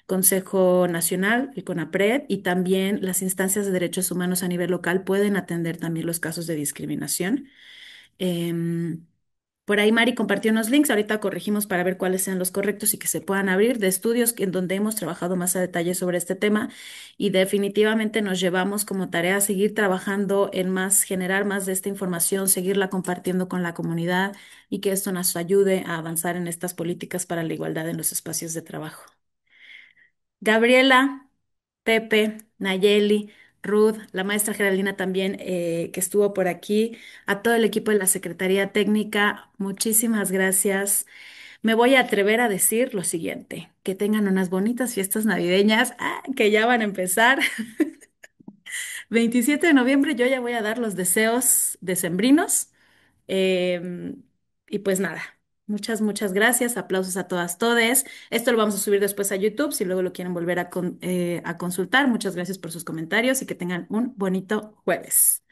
Consejo Nacional, el CONAPRED, y también las instancias de derechos humanos a nivel local pueden atender también los casos de discriminación. Em, por ahí Mari compartió unos links, ahorita corregimos para ver cuáles sean los correctos y que se puedan abrir de estudios en donde hemos trabajado más a detalle sobre este tema y definitivamente nos llevamos como tarea seguir trabajando en más, generar más de esta información, seguirla compartiendo con la comunidad y que esto nos ayude a avanzar en estas políticas para la igualdad en los espacios de trabajo. Gabriela, Pepe, Nayeli, Ruth, la maestra Geraldina también que estuvo por aquí, a todo el equipo de la Secretaría Técnica, muchísimas gracias. me voy a atrever a decir lo siguiente, que tengan unas bonitas fiestas navideñas, que ya van a empezar. 27 de noviembre yo ya voy a dar los deseos decembrinos. Em, y pues nada, muchas gracias. Aplausos a todas, todes. Esto lo vamos a subir después a YouTube si luego lo quieren volver a consultar. Muchas gracias por sus comentarios y que tengan un bonito jueves.